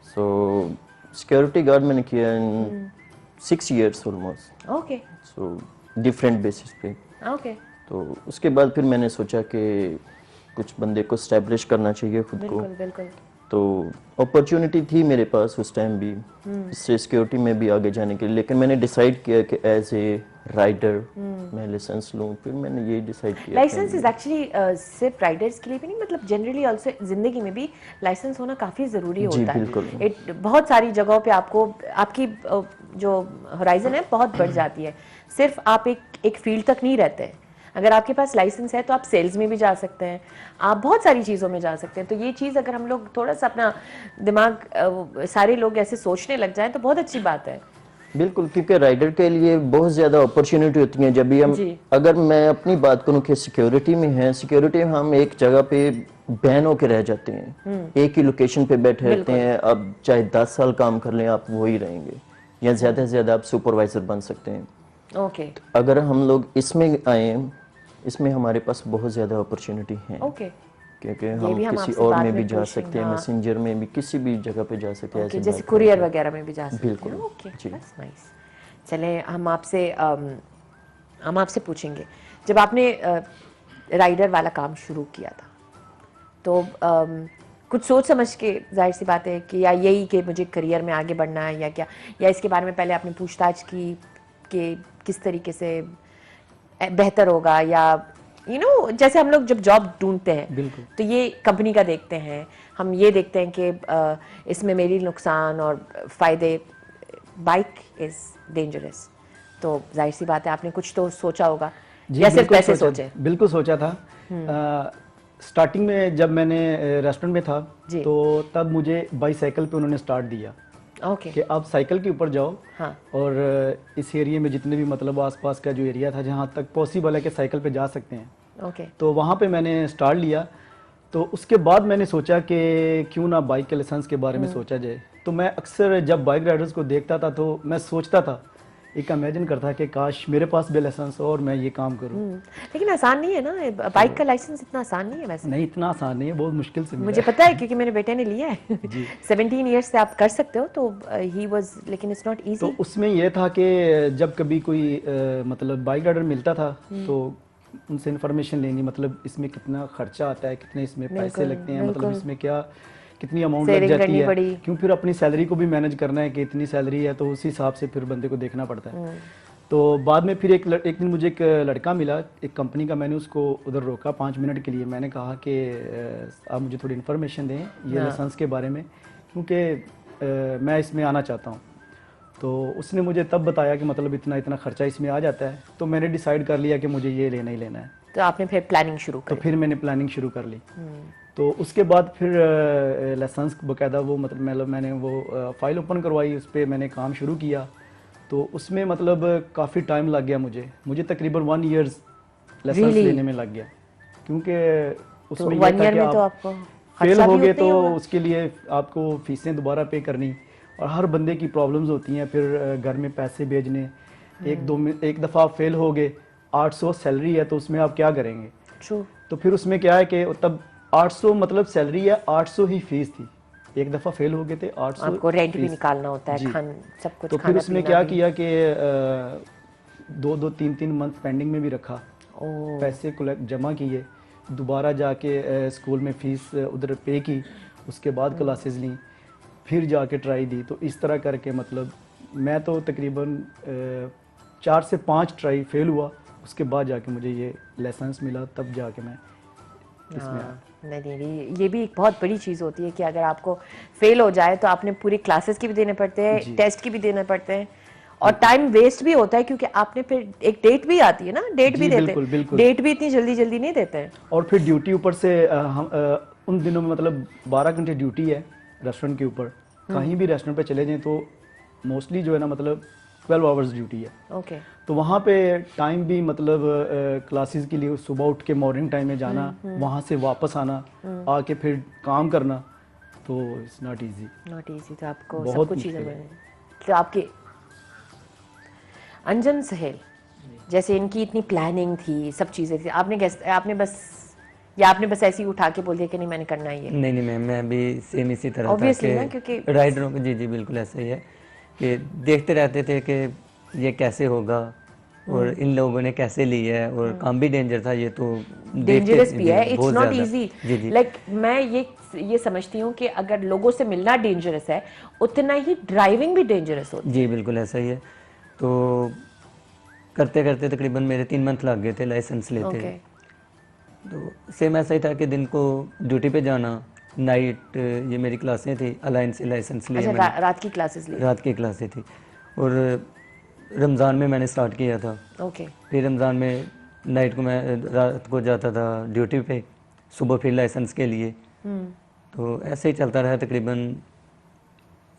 सो सिक्योरिटी गार्ड मैंने किया इन 6 years almost. Okay. So different basis पे। ओके। तो उसके बाद फिर मैंने सोचा कि कुछ बंदे को स्टैब्लिश करना चाहिए खुद को। बिल्कुल बिल्कुल। तो अपॉर्चुनिटी थी मेरे पास उस टाइम भी इससे सिक्योरिटी में भी आगे जाने के लिए, लेकिन मैंने डिसाइड किया कि एज ए राइडर मैं लाइसेंस लूँ। फिर मैंने यही डिसाइड किया। लाइसेंस इज एक्चुअली सिर्फ राइडर्स के लिए भी नहीं, मतलब जनरली ऑल्सो जिंदगी में भी लाइसेंस होना काफ़ी ज़रूरी जी, होता है। बिल्कुल। बहुत सारी जगहों पे आपको आपकी जो होराइजन है बहुत बढ़ जाती है। सिर्फ आप एक फील्ड तक नहीं रहते हैं। अगर आपके पास लाइसेंस है तो आप सेल्स में भी जा सकते हैं, आप बहुत सारी चीज़ों में जा सकते हैं। तो ये चीज़ अगर हम लोग थोड़ा सा अपना दिमाग सारे लोग ऐसे सोचने लग जाएं तो बहुत अच्छी बात है। बिल्कुल, क्योंकि राइडर के लिए बहुत ज़्यादा अपॉर्चुनिटी होती हैं। जब भी हम, जी। अगर मैं अपनी बात करूं कि सिक्योरिटी में है, सिक्योरिटी हम एक जगह पे बैन होके रह जाते हैं, एक ही लोकेशन पे बैठे रहते हैं। अब चाहे 10 साल काम कर लें आप वही रहेंगे, या ज़्यादा से ज़्यादा आप सुपरवाइज़र बन सकते हैं। ओके अगर हम लोग इसमें आए, इसमें हमारे पास बहुत ज़्यादा अपॉर्चुनिटी है, ओके क्योंकि भी हम हम किसी आपसे और बाद में में भी जा पूछेंगे, सकते हैं, हाँ। मैसेंजर में भी, किसी भी जगह पे जा सकते हैं। ओके, ऐसे जैसे बात कुरियर करके। वगैरह में भी जा सकते बिल्कुल, हैं। ओके, जी। That's nice. चलें हम आपसे पूछेंगे, जब आपने राइडर वाला काम शुरू किया था तो कुछ सोच समझ के, जाहिर सी बात है कि या यही कि मुझे करियर में आगे बढ़ना है या क्या, या इसके बारे में पहले आपने पूछताछ की कि किस तरीके से बेहतर होगा, या जैसे हम लोग जब जॉब ढूंढते हैं बिल्कुल। तो ये कंपनी का देखते हैं, हम ये देखते हैं कि इसमें मेरी नुकसान और फ़ायदे, बाइक इज़ डेंजरस, तो जाहिर सी बात है आपने कुछ तो सोचा होगा या सिर्फ पैसे सोचे? बिल्कुल सोचा था। स्टार्टिंग में जब मैंने रेस्टोरेंट में था जी। तो तब मुझे बाईसाइकिल पे उन्होंने स्टार्ट दिया ओके कि आप साइकिल के ऊपर जाओ, हाँ और इस एरिया में जितने भी मतलब आसपास का जो एरिया था जहाँ तक पॉसिबल है कि साइकिल पे जा सकते हैं, ओके तो वहाँ पे मैंने स्टार्ट लिया। तो उसके बाद मैंने सोचा कि क्यों ना बाइक के लाइसेंस के बारे में सोचा जाए। तो मैं अक्सर जब बाइक राइडर्स को देखता था तो मैं सोचता था, एक इमेजिन करता कि काश मेरे पास भी लाइसेंस हो और मैं ये काम करूं। लेकिन आसान नहीं है ना, बाइक का लाइसेंस इतना आसान नहीं है वैसे। नहीं, इतना आसान नहीं है, बहुत मुश्किल से मिला मुझे है। पता है क्योंकि मेरे बेटे ने लिया है। 17 ईयर्स से आप कर सकते हो, तो ही वाज, लेकिन इट्स नॉट तो इजी। उसमें यह था कि जब कभी कोई मतलब बाइक राइडर मिलता था तो उनसे इन्फॉर्मेशन लेनी, मतलब इसमें कितना खर्चा आता है, कितने इसमें पैसे बिल्कुल, लगते हैं, मतलब बिल्कुल। इसमें क्या कितनी अमाउंट लग सेविंग जाती करनी है, पड़ी। क्यों फिर अपनी सैलरी को भी मैनेज करना है कि इतनी सैलरी है तो उस हिसाब से फिर बंदे को देखना पड़ता है। तो बाद में फिर एक दिन मुझे एक लड़का मिला एक कंपनी का, मैंने उसको उधर रोका 5 मिनट के लिए। मैंने कहा कि आप मुझे थोड़ी इन्फॉर्मेशन दें ये लाइसेंस के बारे में, क्योंकि मैं इसमें आना चाहता हूँ। तो उसने मुझे तब बताया कि मतलब इतना इतना खर्चा इसमें आ जाता है। तो मैंने डिसाइड कर लिया कि मुझे ये लेना ही लेना है। तो आपने फिर प्लानिंग शुरू तो करी? फिर मैंने प्लानिंग शुरू कर ली। तो उसके बाद फिर लाइसेंस बाकायदा वो मतलब मैंने वो फाइल ओपन करवाई, उस पर मैंने काम शुरू किया। तो उसमें मतलब काफ़ी टाइम लग गया मुझे तकरीबन 1 ईयर्स लाइसेंस लेने में लग गया, क्योंकि उसमें तो ये 1 था ईयर कि में तो आप आपको फेल खर्चा भी हो गए उतना ही तो होगा। उसके लिए आपको फीसें दोबारा पे करनी, और हर बंदे की प्रॉब्लम्स होती हैं, फिर घर में पैसे भेजने। एक दफ़ा आप फेल हो गए, 800 सैलरी है तो उसमें आप क्या करेंगे? ट्रू। तो फिर उसमें क्या है कि तब 800 मतलब सैलरी है, 800 ही फीस थी। एक दफ़ा फेल हो गए थे, 800 आपको रेंट भी फीस। निकालना होता है, जी। सब कुछ तो फिर खाना उसने पीना क्या भी। किया कि 2-2 3-3 मंथ पेंडिंग में भी रखा, ओह, पैसे कलेक्ट जमा किए, दोबारा जाके स्कूल में फ़ीस उधर पे की, उसके बाद क्लासेस ली, फिर जाके ट्राई दी। तो इस तरह करके मतलब मैं तो तकरीबन 4 से 5 ट्राई फेल हुआ, उसके बाद जाके मुझे ये लाइसेंस मिला, तब जाके मैं इसमें आया। नहीं, ये भी एक बहुत बड़ी चीज़ होती है कि अगर आपको फेल हो जाए तो आपने पूरी क्लासेस की भी देने पड़ते हैं, टेस्ट की भी देने पड़ते हैं, और टाइम वेस्ट भी होता है, क्योंकि आपने फिर एक डेट भी आती है ना, डेट भी जी, देते बिल्कुल, हैं, बिल्कुल। डेट भी इतनी जल्दी जल्दी नहीं देते हैं। और फिर ड्यूटी ऊपर से उन दिनों में मतलब 12 घंटे ड्यूटी है रेस्टोरेंट के ऊपर। कहीं भी रेस्टोरेंट पे चले जाएं तो मोस्टली जो है ना मतलब 12 आवर्स ड्यूटी है। ओके तो वहाँ पे टाइम भी मतलब क्लासेस के लिए सुबह उठ के मॉर्निंग टाइम में जाना, वहाँ से वापस आना, आके फिर काम करना, तो it's not easy. Not easy. तो आपको सब बहुत कुछ मुश्किल चीज़ें है। मिलें। तो आपकी अंजन सहेल, जैसे इनकी इतनी प्लानिंग थी, सब चीज़ें थी, आपने बस ऐसे ही उठा के बोल दिया कि नहीं मैंने करना ही है? नहीं मैम, मैं भी सेम इसी तरह था Obviously कि ना, क्योंकि राइडरों को, जी बिल्कुल ऐसा ही है कि देखते रहते थे कि ये कैसे होगा और इन लोगों ने कैसे लिया है, और काम भी डेंजर था ये तो डेंजरस भी जी, है, इट्स बहुत नॉट ज़्यादा। इजी। जी जी लाइक मैं ये समझती हूँ कि अगर लोगों से मिलना डेंजरस है, उतना ही ड्राइविंग भी डेंजरस होती जी बिल्कुल ऐसा ही है। तो करते करते तकरीबन मेरे 3 मंथ लग गए थे लाइसेंस है। लेते। ओके तो सेम ऐसा ही था कि दिन को ड्यूटी पे जाना, नाइट ये मेरी क्लासें थी, अलायंस से लाइसेंस लिया अच्छा, मैंने, रात की क्लासेस ली? रात की क्लासें थी। और रमज़ान में मैंने स्टार्ट किया था। ओके फिर रमज़ान में नाइट को मैं रात को जाता था ड्यूटी पे, सुबह फिर लाइसेंस के लिए। तो ऐसे ही चलता रहा तकरीबन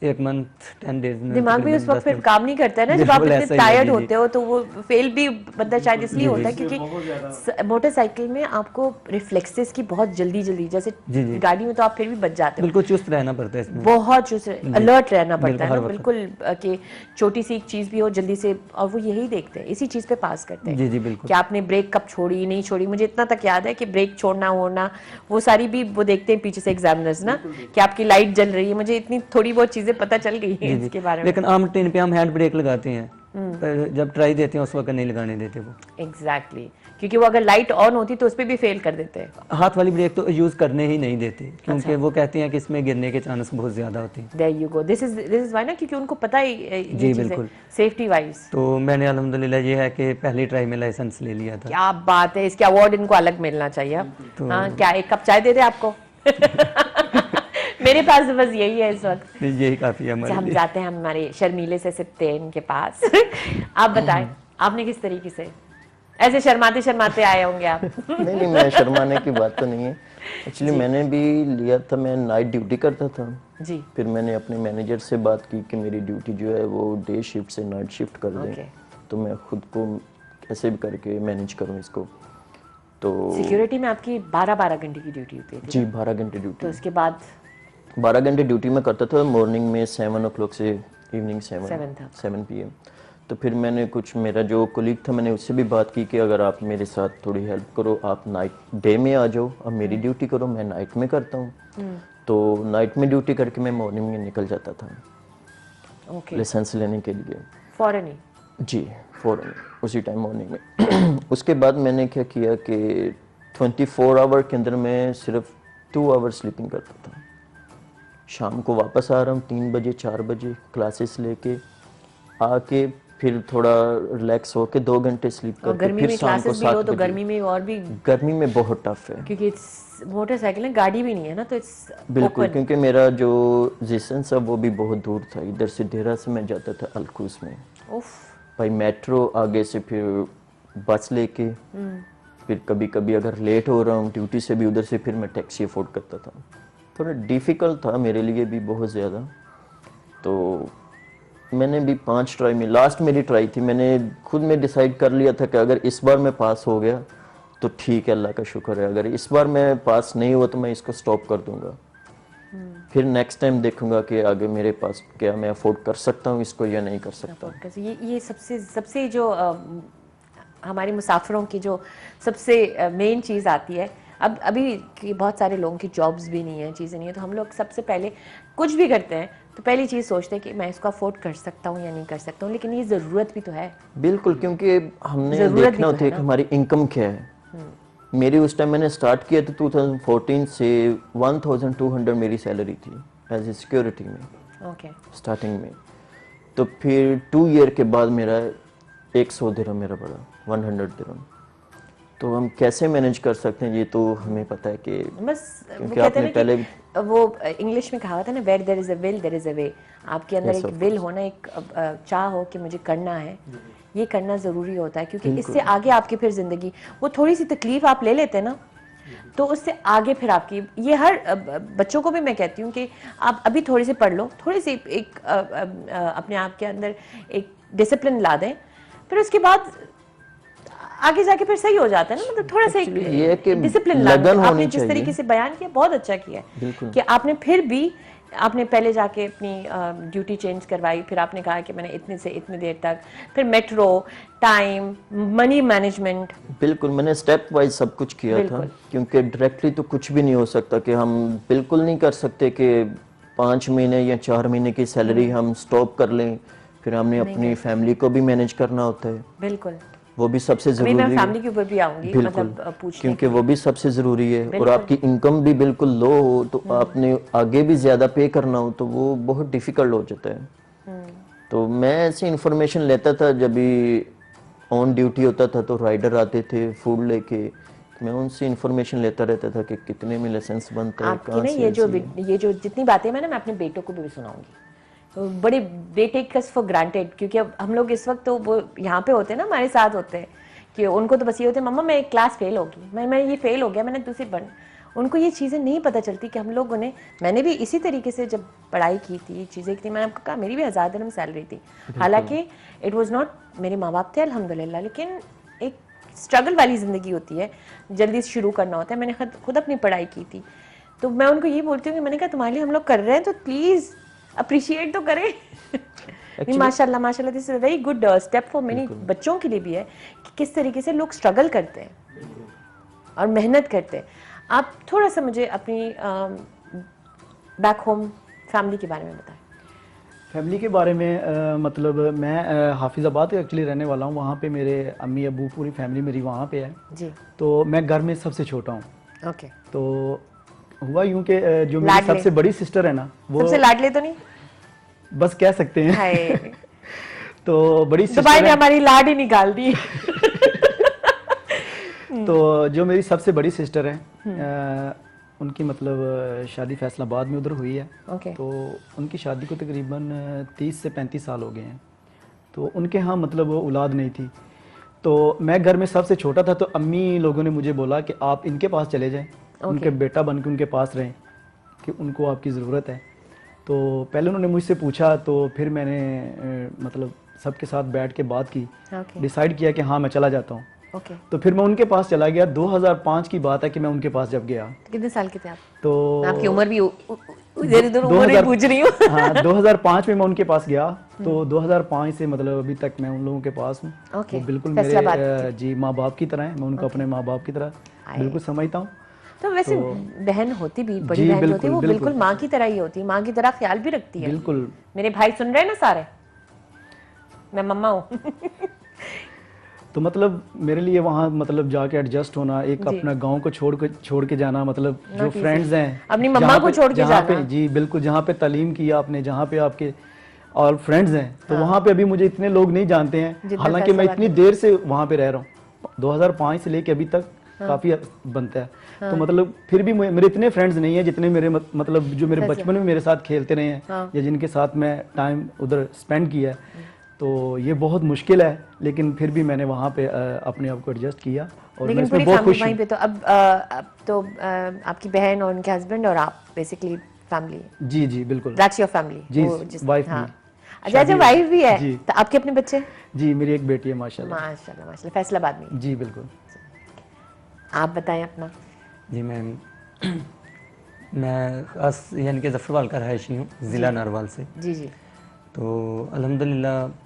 1 मंथ 10 डेज में दिमाग भी उस वक्त फिर काम नहीं करता है ना, जब आप बिल्कुल इतने ऐसा ही है, टायर्ड जी, जी। होते हो, तो वो फेल भी बंदा शायद इसलिए होता है क्योंकि मोटरसाइकिल में आपको रिफ्लेक्सेस की बहुत जल्दी जल्दी, जैसे जी, जी। गाड़ी में तो आप फिर भी बच जाते हो, बिल्कुल चुस्त रहना पड़ता है इसमें। बहुत चुस्त अलर्ट रहना पड़ता है हर ना, वक्त। बिल्कुल कि छोटी सी एक चीज़ भी हो जल्दी से, और वो यही देखते हैं, इसी चीज़ पे पास करते हैं जी, जी, बिल्कुल। कि आपने ब्रेक कब छोड़ी नहीं छोड़ी। मुझे इतना तक याद है कि ब्रेक छोड़ना वोड़ना वो सारी भी वो देखते हैं पीछे से एग्जामिनर्स ना, कि आपकी लाइट जल रही है। मुझे इतनी थोड़ी बहुत चीज़ें पता चल गई हैं जी, जी। इसके बारे में। लेकिन आम ट्रेन पे हम हैंड ब्रेक लगाते हैं, पर जब ट्राई देते हैं उस वक्त नहीं लगाने देते वो। एग्जैक्टली क्योंकि वो अगर लाइट ऑन होती तो उस पर भी फेल कर देते हैं। हाथ वाली ब्रेक तो यूज़ करने ही नहीं देते, क्योंकि अच्छा। वो कहते हैं कि इसमें गिरने के चांस बहुत ज़्यादा होते हैं। There you go, this is why ना, क्योंकि उनको पता है ये जी, चीज़ें बिल्कुल। Safety wise. तो मैंने अल्हम्दुलिल्लाह ये है कि पहली ट्राई में लाइसेंस ले लिया था। क्या बात है, इसके अवार्ड इनको अलग मिलना चाहिए अब। हाँ, क्या एक कप चाय दे दे आपको? मेरे पास तो बस यही है इस वक्त। यही काफ़ी है अच्छा, हमारे हम लिए। जाते हैं हमारे शर्मीले से सिपते हैं इनके पास। आप बताएं, आपने किस तरीके से, ऐसे शर्माते शर्माते आए होंगे आप? नहीं नहीं, मैं शर्माने की बात तो नहीं है। एक्चुअली मैंने भी लिया था, मैं नाइट ड्यूटी करता था। जी। फिर मैंने अपने मैनेजर से बात की कि मेरी ड्यूटी जो है वो डे शिफ्ट से नाइट शिफ्ट कर दें। Okay. तो मैं खुद को कैसे भी करके मैनेज करूं इसको। तो सिक्योरिटी में आपकी 12-12 घंटे की ड्यूटी होती है? जी 12 घंटे तो ड्यूटी। उसके बाद 12 घंटे ड्यूटी में करता था, मॉर्निंग में 7 o'clock से इवनिंग 7 PM। तो फिर मैंने कुछ, मेरा जो कोलीग था, मैंने उससे भी बात की कि अगर आप मेरे साथ थोड़ी हेल्प करो, आप नाइट डे में आ जाओ, अब मेरी ड्यूटी करो, मैं नाइट में करता हूँ। तो नाइट में ड्यूटी करके मैं मॉर्निंग में निकल जाता था ओके, लाइसेंस लेने के लिए। फॉरन ही? जी फ़ौरन उसी टाइम मॉर्निंग में। उसके बाद मैंने क्या किया कि 24 आवर के अंदर मैं सिर्फ 2 आवर स्लीपिंग करता था। शाम को वापस आ रहा हूँ 3 बजे 4 बजे क्लासेस लेके आके, फिर थोड़ा रिलैक्स होके 2 घंटे स्लीप और करके गर्मी फिर में शाम को क्लासेस भी लो 7 तो बजे। गर्मी में और भी, गर्मी में बहुत टफ है। क्योंकि इट्स मोटरसाइकिल है, गाड़ी भी नहीं है ना, तो इट्स बिल्कुल, ओपन। क्योंकि मेरा जो डिस्टेंस है वो भी बहुत दूर था। इधर से देहरा से मैं जाता था अलखूस में, उफ, भाई मेट्रो, आगे से फिर बस लेके, फिर कभी कभी अगर लेट हो रहा हूँ ड्यूटी से भी, उधर से फिर मैं टैक्सी अफोर्ड करता था। थोड़ा डिफ़िकल्ट था मेरे लिए भी बहुत ज़्यादा। तो मैंने भी 5 ट्राई में, लास्ट मेरी ट्राई थी, मैंने खुद में डिसाइड कर लिया था कि अगर इस बार मैं पास हो गया तो ठीक है, अल्लाह का शुक्र है। अगर इस बार मैं पास नहीं हुआ तो मैं इसको स्टॉप कर दूंगा। फिर नेक्स्ट टाइम देखूंगा कि आगे मेरे पास क्या मैं अफोर्ड कर सकता हूँ इसको या नहीं कर सकता। ये सबसे सबसे जो हमारे मुसाफिरों की जो सबसे मेन चीज़ आती है, अब अभी कि बहुत सारे लोगों की जॉब्स भी नहीं है, चीज़ें नहीं है, तो हम लोग सबसे पहले कुछ भी करते हैं तो पहली चीज़ सोचते हैं कि मैं इसको अफोर्ड कर सकता हूँ या नहीं कर सकता हूँ, लेकिन ये ज़रूरत भी तो है। बिल्कुल, क्योंकि हमने ज़रूरत भी देखना तो होता है है कि ना। हमारी इनकम क्या है। मेरी उस टाइम मैंने स्टार्ट किया था 2014 से 1200 मेरी सैलरी थी एज ए सिक्योरिटी में ओके, स्टार्टिंग में। तो फिर 2 ईयर के बाद मेरा 100 दिरहम मेरा बढ़ा, 100 दिरहम। तो हम कैसे मैनेज कर सकते हैं ये तो हमें पता है कि बस वो क्योंकि कहते आपने हैं पहले ना कि वो इंग्लिश में कहावत है ना, where there is a will there is a way. आपके अंदर Yes, एक of विल होना, एक चाह हो कि मुझे करना है, ये करना ज़रूरी होता है, क्योंकि इससे आगे आपकी फिर ज़िंदगी, वो थोड़ी सी तकलीफ आप ले लेते हैं ना, तो उससे आगे फिर आपकी, ये हर बच्चों को भी मैं कहती हूँ कि आप अभी थोड़ी सी पढ़ लो, थोड़ी सी एक अपने आप के अंदर एक डिसिप्लिन ला दें, फिर उसके बाद आगे जाके फिर सही हो जाता है ना। मतलब थोड़ा सा Actually ये है कि एक डिसिप्लिन लगन आपने होनी जिस चाहिए। तरीके से बयान किया बहुत अच्छा किया है बिल्कुल। कि आपने फिर भी आपने पहले जाके अपनी ड्यूटी चेंज करवाई, फिर आपने कहा कि मैंने इतने से इतने देर तक, फिर मेट्रो, टाइम, मनी मैनेजमेंट। बिल्कुल मैंने स्टेप वाइज सब कुछ किया था, बिल्कुल। क्योंकि डायरेक्टली तो कुछ भी नहीं हो सकता कि हम बिल्कुल नहीं कर सकते कि 5 महीने या 4 महीने की सैलरी हम स्टॉप कर लें। फिर हमने अपनी फैमिली को भी मैनेज करना होता है, बिल्कुल, वो भी सबसे अभी ज़रूरी मैं है। फैमिली के ऊपर भी आऊंगी, बिल्कुल, मतलब पूछने क्योंकि के वो लिए। भी सबसे ज़रूरी है। और बिल्कुल। आपकी इनकम भी बिल्कुल लो हो तो आपने आगे भी ज़्यादा पे करना हो तो वो बहुत डिफ़िकल्ट हो जाता है। तो मैं ऐसी इन्फॉर्मेशन लेता था, जब भी ऑन ड्यूटी होता था तो राइडर आते थे फूड लेके, तो मैं उनसे इन्फॉर्मेशन लेता रहता था कि कितने में लाइसेंस बनता है, आपकी कहाँ ना से ये जो जितनी बातें मैं अपने बेटों को भी सुनाऊंगी, तो बड़े they take us for granted, क्योंकि अब हम लोग इस वक्त तो वो यहाँ पे होते हैं ना, हमारे साथ होते हैं, कि उनको तो बस ये होते हैं, मम्मा मैं एक क्लास फेल होगी, मैं ये फेल हो गया, मैंने दूसरी बन, उनको ये चीज़ें नहीं पता चलती कि हम लोगों ने, मैंने भी इसी तरीके से जब पढ़ाई की थी, चीज़ें की थी, मैंने आपको कहा मेरी भी 1000 दिरहम सैलरी थी, हालांकि इट वाज नॉट, मेरे माँ बाप थे अल्हम्दुलिल्लाह, लेकिन एक स्ट्रगल वाली ज़िंदगी होती है, जल्दी से शुरू करना होता है। मैंने खुद अपनी पढ़ाई की थी, तो मैं उनको ये बोलती हूँ कि मैंने कहा तुम्हारे लिए हम लोग कर रहे हैं तो प्लीज़ अप्रिशिएट तो करें। माशाल्लाह माशाल्लाह, this is a very good step for many बच्चों के लिए भी है कि किस तरीके से लोग स्ट्रगल करते हैं और मेहनत करते हैं। आप थोड़ा सा मुझे अपनी बैक होम फैमिली के बारे में बताएं। फैमिली के बारे में मतलब मैं हाफिज़ाबाद एक्चुअली रहने वाला हूँ। वहाँ पे मेरे अम्मी अबू पूरी फैमिली मेरी वहाँ पे है जी। तो मैं घर में सबसे छोटा हूँ। ओके। तो हुआ यूँ कि जो मेरी सबसे बड़ी सिस्टर है ना, वो सबसे लाडले तो नहीं, बस कह सकते हैं। हाय। तो बड़ी दुबई सिस्टर ने हमारी लाड ही निकाल दी। तो जो मेरी सबसे बड़ी सिस्टर है उनकी मतलब शादी फैसलाबाद में उधर हुई है। ओके। तो उनकी शादी को तकरीबन 30 से 35 साल हो गए हैं। तो उनके यहाँ मतलब औलाद नहीं थी, तो मैं घर में सबसे छोटा था। तो अम्मी लोगों ने मुझे बोला कि आप इनके पास चले जाएं, उनके बेटा बन के उनके पास रहें कि उनको आपकी ज़रूरत है। तो पहले उन्होंने मुझसे पूछा, तो फिर मैंने मतलब सबके साथ बैठ के बात की, डिसाइड किया कि हाँ मैं चला जाता हूँ। ओके। तो फिर मैं उनके पास चला गया। 2005 की बात है कि मैं उनके पास जब गया। तो कितने साल के थे आप? तो आपकी उम्र भी इधर उम्र ही पूछ रही हूँ। हाँ 2005 में मैं उनके पास गया। तो 2005 से मतलब अभी तक मैं उन लोगों के पास हूँ। ओके। वो बिल्कुल मेरे जी माँ बाप की तरह है। मैं उनको अपने माँ बाप की तरह बिल्कुल समझता हूँ। तो वैसे बहन होती भी, बड़ी बहन होती है, वो बिल्कुल माँ की तरह ही होती है, माँ की तरह ख्याल भी रखती है। बिल्कुल। मेरे भाई सुन रहे हैं ना सारे, मैं मम्मा हूँ। तो मतलब मेरे लिए वहाँ मतलब जाके एडजस्ट होना, एक अपना गांव को छोड़ के जाना, मतलब जो फ्रेंड्स हैं, अपनी मम्मा को छोड़ के जहाँ जाना। पे जी बिल्कुल, जहाँ पे तालीम किया आपने, जहाँ पे आपके और फ्रेंड्स हैं, तो वहाँ पे अभी मुझे इतने लोग नहीं जानते हैं। हालांकि मैं इतनी देर से वहाँ पे रह रहा हूँ, 2005 से लेके अभी तक काफी बनता है। तो मतलब फिर भी मेरे इतने फ्रेंड्स नहीं है जितने मेरे मतलब जो मेरे बचपन में मेरे साथ खेलते रहे हैं या जिनके साथ मैं टाइम उधर स्पेंड किया है। तो ये बहुत मुश्किल है, लेकिन फिर भी मैंने वहाँ पे अपने आप को एडजस्ट किया और मैं इसमें बहुत खुश हूँ। पे तो अब तो आपकी बहन और उनके हस्बैंड और आप बेसिकली फैमिली। जी जी बिल्कुल, दैट्स योर फैमिली। जी वाइफ भी। अच्छा अच्छा, वाइफ भी है। तो आपके अपने बच्चे? जी मेरी एक बेटी है माशाल्लाह। माशाल्लाह माशाल्लाह, फैसलाबाद में। जी बिल्कुल। आप बताएं अपना। जी मैम, मैं खास यानी कि जफरवाल का रहायशी हूँ, ज़िला नारवाल से। जी जी। तो अल्हम्दुलिल्लाह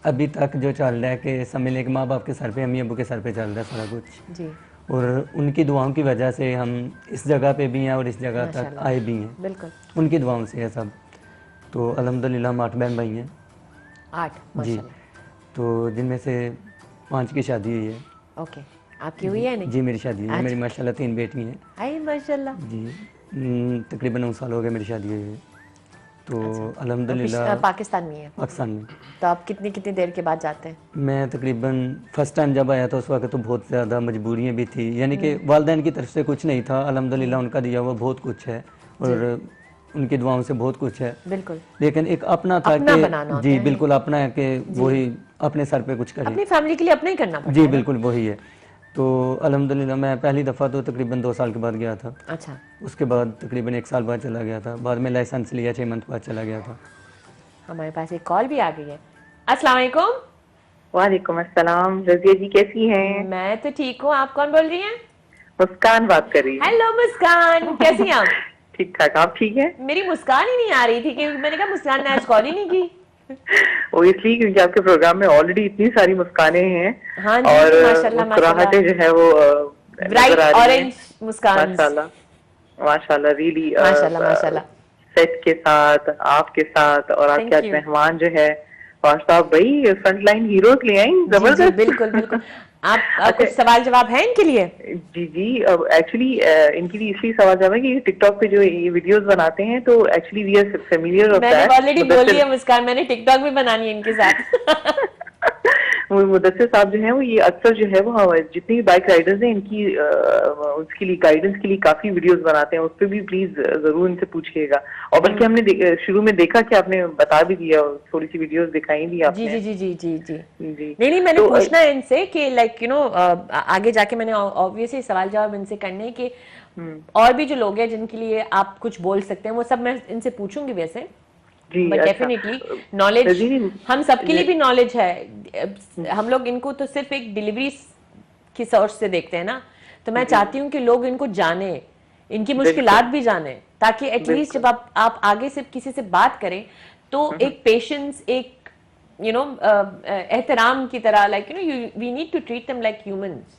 अभी तक जो चल रहा है कि समझ लें कि माँ बाप के सर पे, अम्मी अबू के सर पे चल रहा है सारा कुछ जी। और उनकी दुआओं की वजह से हम इस जगह पे भी हैं और इस जगह तक आए भी हैं। बिल्कुल, उनकी दुआओं से है सब। तो अल्हम्दुलिल्लाह हम 8 बहन भाई हैं। 8 जी। तो जिनमें से 5 की शादी हुई है। ओके। आपकी हुई है नहीं? जी मेरी शादी हुई है। मेरी माशाल्लाह 3 बेटी हैं। हाय माशाल्लाह। जी तकरीबन 9 साल हो गए मेरी शादी हुई है। तो अल्हम्दुलिल्लाह पाकिस्तान में है। पाकिस्तान में। तो आप कितनी देर के बाद जाते हैं? मैं तकरीबन फर्स्ट टाइम जब आया था उस वक्त तो बहुत ज़्यादा मजबूरियाँ भी थी, यानी कि वालिदैन की तरफ से कुछ नहीं था। अल्हम्दुलिल्लाह उनका दिया हुआ बहुत कुछ है और उनकी दुआओं से बहुत कुछ है। बिल्कुल। लेकिन एक अपना था कि जी बिल्कुल अपना है कि वही अपने सर पे कुछ करें, अपनी फैमिली के लिए अपना ही करना पड़ता है। जी बिल्कुल वही है। तो अल्हम्दुलिल्लाह मैं पहली दफ़ा तो तकरीबन 2 साल के बाद गया था। अच्छा। उसके बाद तकरीबन 1 साल बाद चला गया था। बाद में लाइसेंस लिया, 6 मंथ बाद चला गया था। हमारे पास एक कॉल भी आ गई है। अस्सलाम वालेकुम। वालेकुम अस्सलाम। रज़िया जी कैसी हैं? मैं तो ठीक हूँ, आप कौन बोल रही हैं? मुस्कान बात कर रही है। हेलो मुस्कान, कैसी हैं आप? ठीक ठाक, आप ठीक हैं? मेरी मुस्कान ही नहीं आ रही थी कि मैंने कहा मुस्कान ने आज कॉल ही नहीं की। वो इसलिए क्योंकि आपके प्रोग्राम में ऑलरेडी इतनी सारी मुस्कानें हैं। हाँ जी, और माशाल्लाह मुस्कुराहटें जो है वो ब्राइट ऑरेंज मुस्कान। माशाल्लाह माशाल्लाह, रियली माशाल्लाह माशाल्लाह। सेट के साथ, आपके साथ और आपके आज मेहमान जो है वास्तव भाई फ्रंटलाइन हीरोज ले आई, जबरदस्त। बिल्कुल बिल्कुल। आप कुछ सवाल जवाब है इनके लिए? जी जी, एक्चुअली इनके लिए इसलिए सवाल जवाब है कि टिकटॉक पे जो ये वीडियोस बनाते हैं तो actually we are familiar of that. मैंने ऑलरेडी बोल दिया मुस्कान, मैंने टिकटॉक भी बनानी है इनके साथ। वो मुदस्सिर साहब जो है वो ये अक्सर जो है वो जितने भी बाइक राइडर्स हैं इनकी उसके लिए गाइडेंस के लिए काफी वीडियोस बनाते हैं, उस पर भी प्लीज जरूर इनसे पूछिएगा। और बल्कि हमने शुरू में देखा कि आपने बता भी दिया, थोड़ी सी वीडियोस दिखाई दी आपने। जी जी जी जी जी जी जी। नहीं मैंने तो, पूछना है इनसे कि लाइक यू नो आगे जाके मैंने ऑब्वियसली सवाल जवाब इनसे करने हैं कि और भी जो लोग हैं जिनके लिए आप कुछ बोल सकते हैं वो सब मैं इनसे पूछूंगी वैसे। जी बट अच्छा। डेफिनेटली नॉलेज जी, हम सबके लिए भी नॉलेज है। हम लोग इनको तो सिर्फ एक डिलीवरी की सोर्स से देखते हैं ना, तो मैं चाहती हूँ कि लोग इनको जाने, इनकी मुश्किलात भी जाने, ताकि एटलीस्ट जब आप आगे से किसी से बात करें तो एक पेशेंस, एक यू नो एहतराम की तरह, like you know we need to treat them like humans,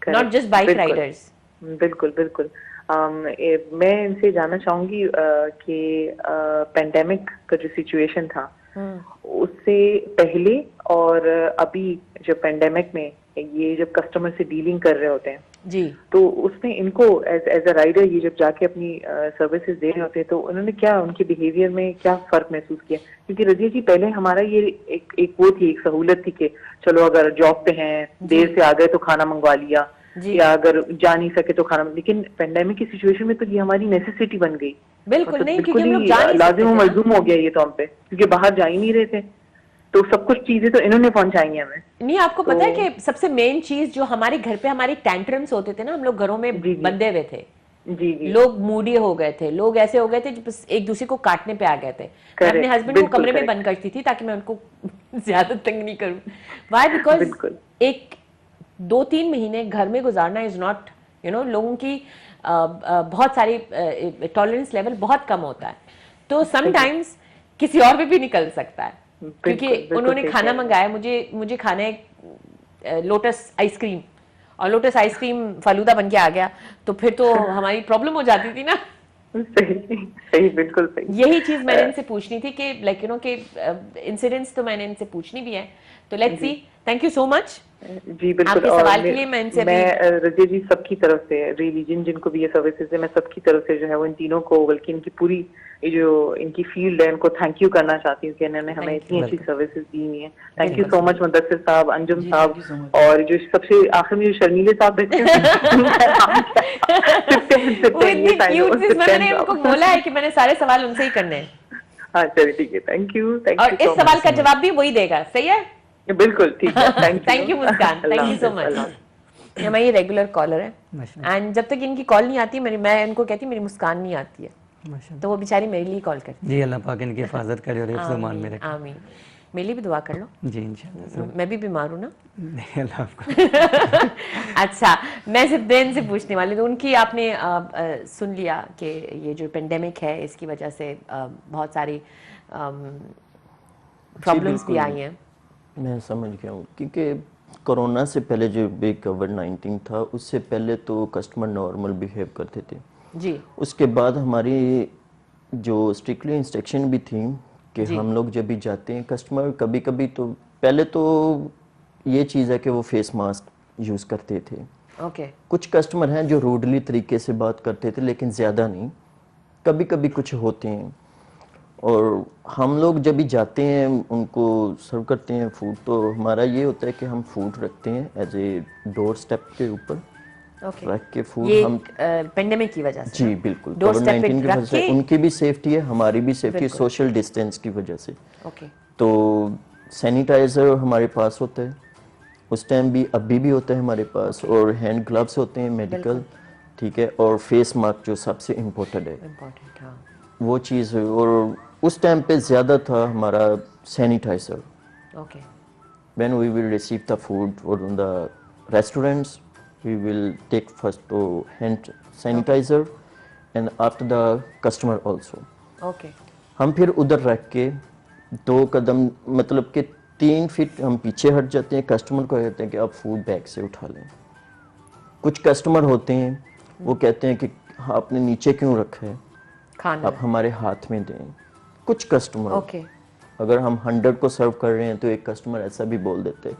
not just bike riders. बिल्कुल बिल्कुल। मैं इनसे जानना चाहूंगी कि पेंडेमिक का जो सिचुएशन था उससे पहले और अभी जब पेंडेमिक में ये जब कस्टमर से डीलिंग कर रहे होते हैं जी, तो उसमें इनको एज अ राइडर ये जब जाके अपनी सर्विसेज दे रहे होते हैं तो उन्होंने क्या उनके बिहेवियर में क्या फर्क महसूस किया? क्योंकि रजिया जी पहले हमारा ये एक वो थी, एक सहूलत थी कि चलो अगर जॉब पे हैं देर से आ गए तो खाना मंगवा लिया, या अगर जा नहीं सके तो खाना, लेकिन पेंडेमिक की सिचुएशन में तो ये हमारी नेसेसिटी बन गई। बिल्कुल नहीं, बिल्कुल क्योंकि हम लोग ही जा नहीं सकते लाजिम थे ना। मलजूम हो गया ये तो हम पे, क्योंकि बाहर जा ही नहीं रहे थे, तो सब कुछ चीजें तो इन्होंने पहुंचाई हैं हमें। नहीं, आपको पता है कि सबसे मेन चीज जो हमारे घर पे हमारे टैंट्रम्स होते थे ना, हम लोग घरों में बंधे हुए थे, जी जी, लोग मूडी हो गए थे, लोग ऐसे हो गए थे जो बस एक दूसरे को काटने पे आ गए थे। मैं अपने हस्बैंड को कमरे में बंद करती थी ताकि मैं उनको ज्यादा तंग नहीं करूं। व्हाई? बिकॉज एक 2-3 महीने घर में गुजारना इज नॉट यू नो, लोगों की बहुत सारी टॉलरेंस लेवल बहुत कम होता है, तो समटाइम्स किसी और पे भी निकल सकता है। क्योंकि उन्होंने खाना मंगाया, मुझे खाना है लोटस आइसक्रीम, और लोटस आइसक्रीम फालूदा बन के आ गया, तो फिर तो हमारी प्रॉब्लम हो जाती थी ना। सही बिल्कुल सही। यही चीज मैंने इनसे पूछनी थी कि लाइक यू नो कि इंसिडेंट्स तो मैंने इनसे पूछनी भी है, तो let's see. Thank you so much जी बिल्कुल। आपके सवाल के लिए। मैं इनसे रजिया जी सबकी तरफ से रिलीजन जिनको भी ये सर्विसेज है, मैं सबकी तरफ से जो है वो इन तीनों को, बल्कि इनकी पूरी ये जो इनकी फील्ड है इनको थैंक यू करना चाहती हूँ कि इन्होंने हमें इतनी अच्छी सर्विसेज दी हुई है। Thank you so much Mudassir साहब, अंजुम साहब, और जो सबसे आखिर में जो शर्मीले साहब बैठे मैंने उनको बोला है कि मैंने सारे सवाल उनसे ही करने हैं। हाँ चलिए ठीक है, थैंक यू। और इस सवाल का जवाब भी वही देगा, सही है? बिल्कुल ठीक है। Thank you Muskan, thank you so much. हमारी रेगुलर कॉलर है, एंड जब तक इनकी कॉल नहीं आती मैं इनको कहती मेरी मुस्कान नहीं आती है, तो वो बेचारी मेरे लिए कॉल करती है। जी, अल्लाह पाक इनकी हिफाजत करे और हिफ्ज़ मान में रखे। आमीन। मेरे लिए भी दुआ कर लो। जी इंशाल्लाह। मैं भी बीमार हूँ ना। नहीं, अल्लाह आपको। अच्छा, मैं सिर्फ देन से पूछने वाली थी, उनकी आपने सुन लिया कि ये जो पेंडेमिक है इसकी वजह से बहुत सारी प्रॉब्लम्स भी आई हैं। मैं समझ गया हूँ, क्योंकि कोरोना से पहले जो भी कोविड-19 था उससे पहले तो कस्टमर नॉर्मल बिहेव करते थे जी। उसके बाद हमारी जो स्ट्रिक्टली इंस्ट्रक्शन भी थी कि हम लोग जब भी जाते हैं कस्टमर, कभी कभी तो पहले तो ये चीज़ है कि वो फेस मास्क यूज़ करते थे। ओके। कुछ कस्टमर हैं जो रूडली तरीके से बात करते थे, लेकिन ज़्यादा नहीं, कभी कभी कुछ होते हैं। और हम लोग जब भी जाते हैं उनको सर्व करते हैं फूड, तो हमारा ये होता है कि हम फूड रखते हैं एज ए डोर स्टेप के ऊपर रख के फूड। ये हम पेंडेमिक की वजह से? जी बिल्कुल, डोर स्टेप पे कोविड-19 की वजह से उनकी भी सेफ्टी है, हमारी भी सेफ्टी है, सोशल डिस्टेंस की वजह से। ओके। तो सैनिटाइजर हमारे पास होता है, उस टाइम भी अभी भी होता है हमारे पास, और हैंड ग्लव्स होते हैं मेडिकल, ठीक है, और फेस मास्क जो सबसे इम्पोर्टेंट है, हाँ। वो चीज़। और उस टाइम पे ज़्यादा था हमारा sanitizer. Okay. When we will receive the food or in the restaurants, we will take first to hand sanitizer and after the customer also. Okay. हम फिर उधर रख के 2 कदम मतलब कि 3 फीट हम पीछे हट जाते हैं, कस्टमर को कहते हैं कि आप फूड बैग से उठा लें। कुछ कस्टमर होते हैं वो कहते हैं कि आपने नीचे क्यों रखा है, खाना आप हमारे हाथ में दें। कुछ कस्टमर ओके। अगर हम 100 को सर्व कर रहे हैं तो एक कस्टमर ऐसा भी बोल देते हैं,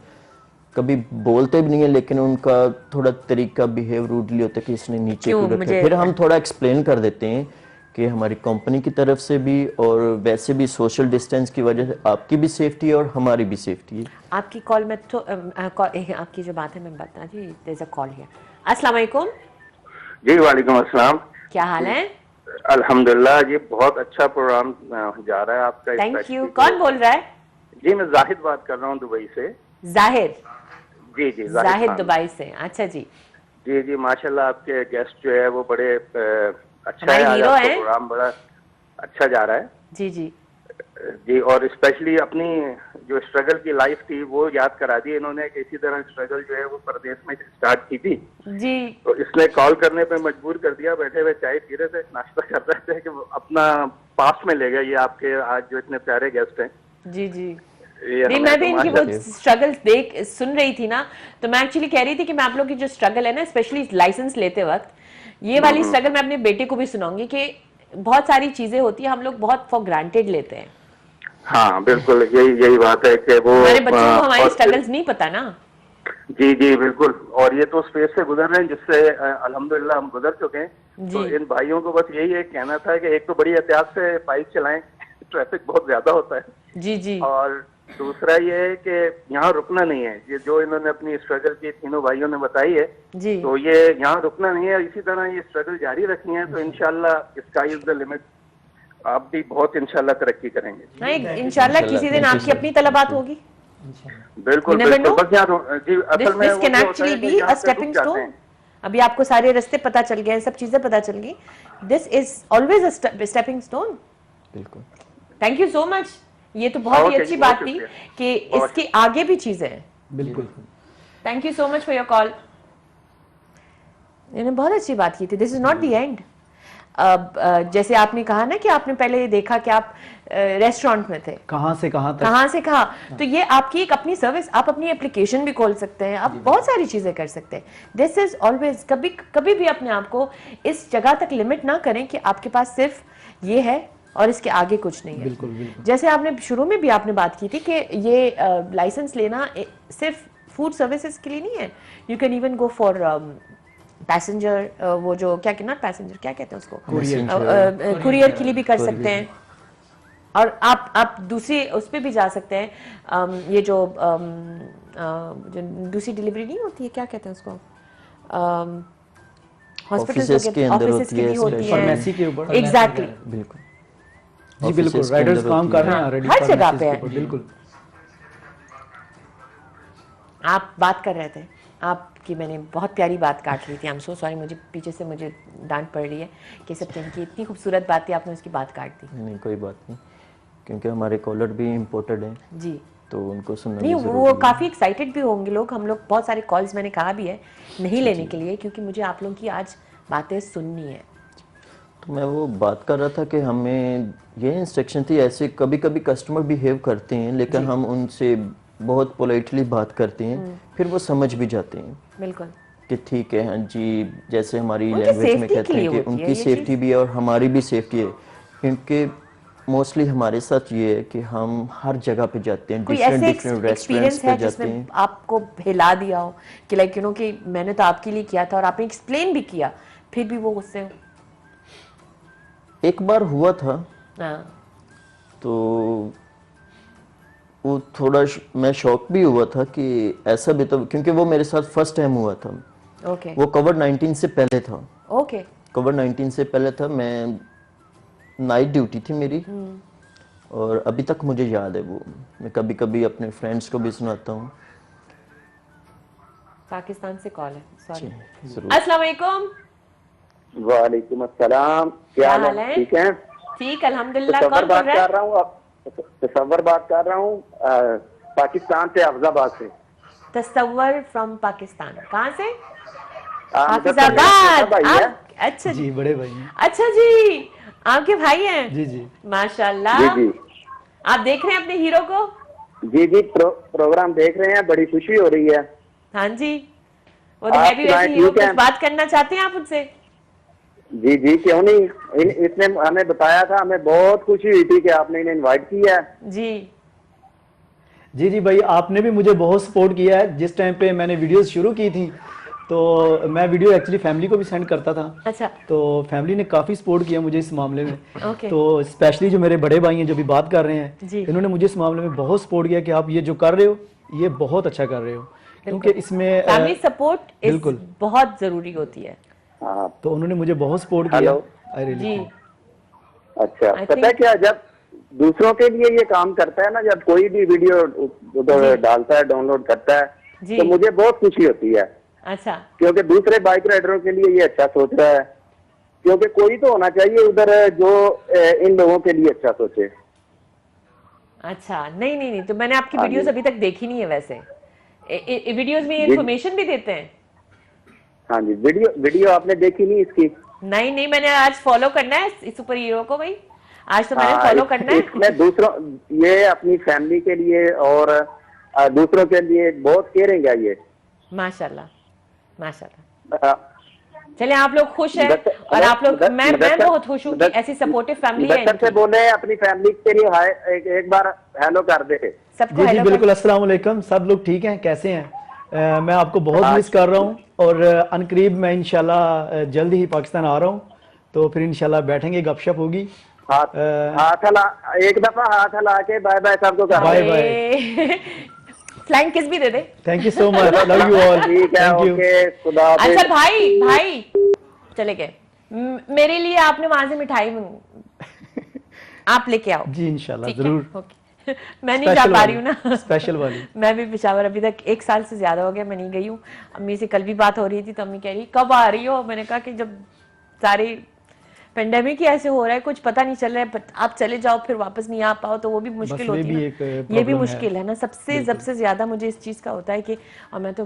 कभी बोलते भी नहीं है लेकिन उनका थोड़ा तरीका बिहेव रूडली होता है कि इसने नीचे क्यों रखा है। फिर हम थोड़ा एक्सप्लेन कर देते हैं कि हमारी कंपनी की तरफ से भी और वैसे भी सोशल डिस्टेंस की वजह से आपकी भी सेफ्टी है और हमारी भी सेफ्टी है। आपकी कॉल में तो आपकी जो बात है मैं बता जी, there is a call here. अस्सलाम वालेकुम। जी वालेकुम अस्सलाम। क्या हाल है? अल्हम्दुलिल्लाह जी, बहुत अच्छा प्रोग्राम जा रहा है आपका। Thank you. कौन बोल रहा है? जी मैं जाहिद बात कर रहा हूँ दुबई से। जाहिर? जी जी जाहिद खान। दुबई से, अच्छा जी। जी जी माशाल्लाह, आपके गेस्ट जो है वो बड़े अच्छा हमारे है। आज हीरो आपका हैं। प्रोग्राम बड़ा अच्छा जा रहा है जी जी जी। और स्पेशली अपनी जो स्ट्रगल की लाइफ थी वो याद करा दी इन्होंने कि इसी तरह स्ट्रगल जो है वो परदेश में स्टार्ट की थी। जी। तो इसने कॉल करने पे मजबूर कर दिया। बैठे हुए चाय पी रहे थे, नाश्ता कर रहे थे कि वो अपना पास में ले गया। ये आपके आज जो इतने प्यारे गेस्ट हैं। जी जी। ये नहीं, हमें मैं तो भी इनकी वो माशाल्लाह- स्ट्रगल देख सुन रही थी ना, तो मैं एक्चुअली कह रही थी कि मैं आप लोग की जो स्ट्रगल है ना, स्पेशली लाइसेंस लेते वक्त, ये वाली स्ट्रगल मैं अपने बेटे को भी सुनाऊंगी कि बहुत सारी चीजें होती है हम लोग बहुत फॉर ग्रांटेड लेते हैं। हाँ बिल्कुल, यही बात है कि वो हमारे बच्चों को हमारी और स्ट्रगल्स नहीं पता ना। जी जी बिल्कुल। और ये तो स्पेस से गुजर रहे हैं जिससे अल्हम्दुलिल्लाह हम गुजर चुके हैं। तो जी। इन भाइयों को बस यही एक कहना था कि एक तो बड़ी एहतियात से बाइक चलाएं, ट्रैफिक बहुत ज्यादा होता है। जी जी और दूसरा ये है कि यहाँ रुकना नहीं है। ये जो इन्होंने अपनी स्ट्रगल की तीनों भाइयों ने बताई है, जी। तो ये यहाँ रुकना नहीं है। इसी तरह ये स्ट्रगल जारी रखनी है तो इंशाल्लाह स्काई इज द लिमिट। आप भी बहुत इंशाल्लाह तरक्की करेंगे। नहीं, इंशाल्लाह किसी दिन आपकी अपनी तलबात होगी। बिल्कुल You never बिल्कुल। know. बस यहाँ जी असल में दिस वो कैन जो होता है एक्चुअली कि बी यहाँ अ पे स्टेपिंग रुक जाते स्टोन। हैं। अभी आपको सारे रास्ते पता चल गए हैं, सब चीजें पता चल गई। This is always a stepping stone. बिल्कुल। Thank you so much. ये तो बहुत ही Okay, अच्छी बहुत बात थी शुक्रिया। कि इसके आगे भी चीजें हैं। बिल्कुल। Thank you so much for your call. इन्होंने बहुत अच्छी बात की थी। This is not the end. जैसे आपने कहा ना कि आपने पहले देखा कि आप रेस्टोरेंट में थे, कहाँ से कहाँ तक। कहाँ से कहाँ, तो ये आपकी एक अपनी सर्विस, आप अपनी एप्लीकेशन भी खोल सकते हैं, आप बहुत सारी चीजें कर सकते हैं। दिस इज ऑलवेज, कभी कभी भी अपने आप को इस जगह तक लिमिट ना करें कि आपके पास सिर्फ ये है और इसके आगे कुछ नहीं है। बिल्कुल बिल्कुल। जैसे आपने शुरू में भी आपने बात की थी कि ये लाइसेंस लेना सिर्फ फूड सर्विसेज के लिए नहीं है। You can even go for passenger, वो जो क्या कहना, पैसेंजर क्या कहते हैं उसको, कुरियर के लिए भी कर सकते हैं। और आप दूसरी उस पर भी जा सकते हैं। ये जो दूसरी डिलीवरी नहीं होती है, क्या कहते हैं उसको, Offices के अंदर होती है, फार्मेसी के ऊपर। एग्जैक्टली। बिल्कुल जी बिल्कुल। Offices के राइडर्स अंदर काम होती कर है। रहे हैं ऑलरेडी हर जगह पे है। बिल्कुल। आप बात कर रहे थे, आपकी मैंने बहुत प्यारी बात काट ली थी। आई एम सो सॉरी, मुझे पीछे से मुझे डांट पड़ रही है कि सब की इतनी खूबसूरत बात थी, आपने उसकी बात काट दी। नहीं कोई बात नहीं, क्योंकि हमारे कॉलर भी इम्पोर्टेड हैं जी। तो उनको सुनना नहीं, भी वो जरूरी है। काफी एक्साइटेड भी होंगे लोग। हम लोग बहुत सारे कॉल्स मैंने कहा भी है नहीं लेने के लिए, क्योंकि मुझे आप लोगों की आज बातें सुननी है। तो मैं वो बात कर रहा था कि हमें ये इंस्ट्रक्शन थी, ऐसे कभी कभी कस्टमर बिहेव करते हैं लेकिन हम उनसे बहुत पोलाइटली बात करते हैं, फिर वो समझ भी जाते हैं बिल्कुल। कि ठीक है हाँ जी, जैसे हमारी उनकी लैंग्वेज में safety कहते के हैं लिए कि होती है उनकी ये सेफ्टी चीज़। भी है और हमारी भी सेफ्टी है। क्योंकि मोस्टली हमारे साथ ये है कि हम हर जगह पे जाते हैं, कोई डिफरेंट ऐसे डिफरेंट रेस्टोरेंट्स एक्सपीरियंस पे है जाते जिसमें हैं। आपको हिला दिया हो कि लाइक यू नो कि मैंने तो आपके लिए किया था और आपने एक्सप्लेन भी किया, फिर भी वो गुस्से हो? एक बार हुआ था हाँ। तो वो थोड़ा मैं शॉक भी हुआ था कि ऐसा भी, तो क्योंकि वो मेरे साथ फर्स्ट टाइम हुआ था। ओके वो कोविड-19 से पहले था। ओके। कोविड-19 से पहले था, मैं नाइट ड्यूटी थी मेरी और अभी तक मुझे याद है वो। मैं कभी कभी अपने फ्रेंड्स को भी सुनाता हूँ। पाकिस्तान से कॉल है, सॉरी। जरूर। अस्सलाम वालेकुम। वालेकुम अस्सलाम। क्या हाल है? ठीक है। ठीक, अल्हम्दुलिल्लाह। तसव्वुर कौन बोल बात रहा है? कर रहा हूँ। तसव्वुर बात कर रहा हूँ पाकिस्तान से, अफजाबाद से। तसव्वुर फ्रॉम पाकिस्तान। कहाँ से? मतलब मेरा छोटा हाफिजाबाद। भाई है। अच्छा जी। जी बड़े भाई हैं। अच्छा जी, आपके भाई हैं? जी जी। माशाल्लाह। जी जी आप देख रहे हैं अपने हीरो को? जी जी प्रोग्राम देख रहे हैं, बड़ी खुशी हो रही है। हाँ जी, वो तो आप है भी वैसे सुनाएं, हीरो। ठीक है? कुछ बात करना चाहते हैं आप उनसे? जी जी क्यों नहीं। इसने हमें बताया था, हमें बहुत खुशी हुई थी कि आपने इन्हें इनवाइट किया है। जी जी जी भाई, आपने भी मुझे बहुत सपोर्ट किया है। जिस टाइम पे मैंने वीडियोस शुरू की थी तो मैं वीडियो एक्चुअली फैमिली को भी सेंड करता था। अच्छा। तो फैमिली ने काफ़ी सपोर्ट किया मुझे इस मामले में। ओके। तो स्पेशली जो मेरे बड़े भाई हैं जो भी बात कर रहे हैं, जी। इन्होंने मुझे इस मामले में बहुत सपोर्ट किया कि आप ये जो कर रहे हो ये बहुत अच्छा कर रहे हो, क्योंकि इसमें फैमिली सपोर्ट बिल्कुल बहुत जरूरी होती है। तो उन्होंने मुझे बहुत सपोर्ट किया। हेलो। I really जी। think। अच्छा, I पता है think- क्या, जब दूसरों के लिए ये काम करता है ना, जब कोई भी वीडियो उधर डालता है, डाउनलोड करता है, जी। तो मुझे बहुत खुशी होती है, अच्छा। क्योंकि दूसरे बाइक राइडरों के लिए ये अच्छा सोच रहा है। क्योंकि कोई तो होना चाहिए उधर जो इन लोगों के लिए अच्छा सोचे। अच्छा, नहीं नहीं नहीं, तो मैंने आपकी हाँ वीडियोस जी। अभी तक देखी नहीं है वैसे। वीडियोस में इंफॉर्मेशन भी देते हैं? हाँ जी, वीडियो आपने देखी नहीं इसकी? नहीं नहीं, मैंने आज फॉलो करना है इस सुपर हीरो को भाई, आज तो मैंने हाँ, फॉलो करना है। इसमें दूसरों, ये अपनी फैमिली के लिए और दूसरों के लिए बहुत केयरिंग है ये। माशाल्लाह माशाल्लाह। चलिए, आप लोग खुश हैं मुदस्सिर- और आप लोग, मैं मुदस्सिर- बहुत खुश हूँ कि ऐसी सपोर्टिव फैमिली है मुदस्सिर से इनकी। बोले अपनी फैमिली के लिए हाय, एक बार हेलो कर दे। सबको जी जी हेलो बिल्कुल। अस्सलाम वालेकुम, सब लोग ठीक हैं, कैसे हैं? मैं आपको बहुत मिस कर रहा हूँ और अनकरीब मैं इंशाल्लाह जल्द ही पाकिस्तान आ रहा हूँ, तो फिर इंशाल्लाह बैठेंगे, गपशप होगी। हाथ हला, एक दफा हाथ हला के बाय बाय सबको कर बाय दे। बाय। फ्लाइंग किस भी दे दे। Thank you so much, love you all. ठीक है, थैंक यू। ओके, खुदा हाफिज। अच्छा भाई चले गए। मेरे लिए आपने वहां से मिठाई आप लेके आओ। जी इंशाल्लाह ठीक है? जरूर। ओके। मैं नहीं जा पा रही हूँ ना, स्पेशल वाली। मैं भी पेशावर अभी तक 1 साल से ज्यादा हो गया मैं नहीं गई हूँ। अम्मी से कल भी बात हो रही थी तो अम्मी कह रही कब आ रही हो, मैंने कहा कि जब सारे पेंडेमिक ही ऐसे हो रहा है, कुछ पता नहीं चल रहा है, आप चले जाओ फिर वापस नहीं आ पाओ तो वो भी मुश्किल बस ये होती भी है एक ना। ये भी प्रॉब्लम मुश्किल है ना, सबसे ज्यादा मुझे इस चीज का होता है कि, और मैं तो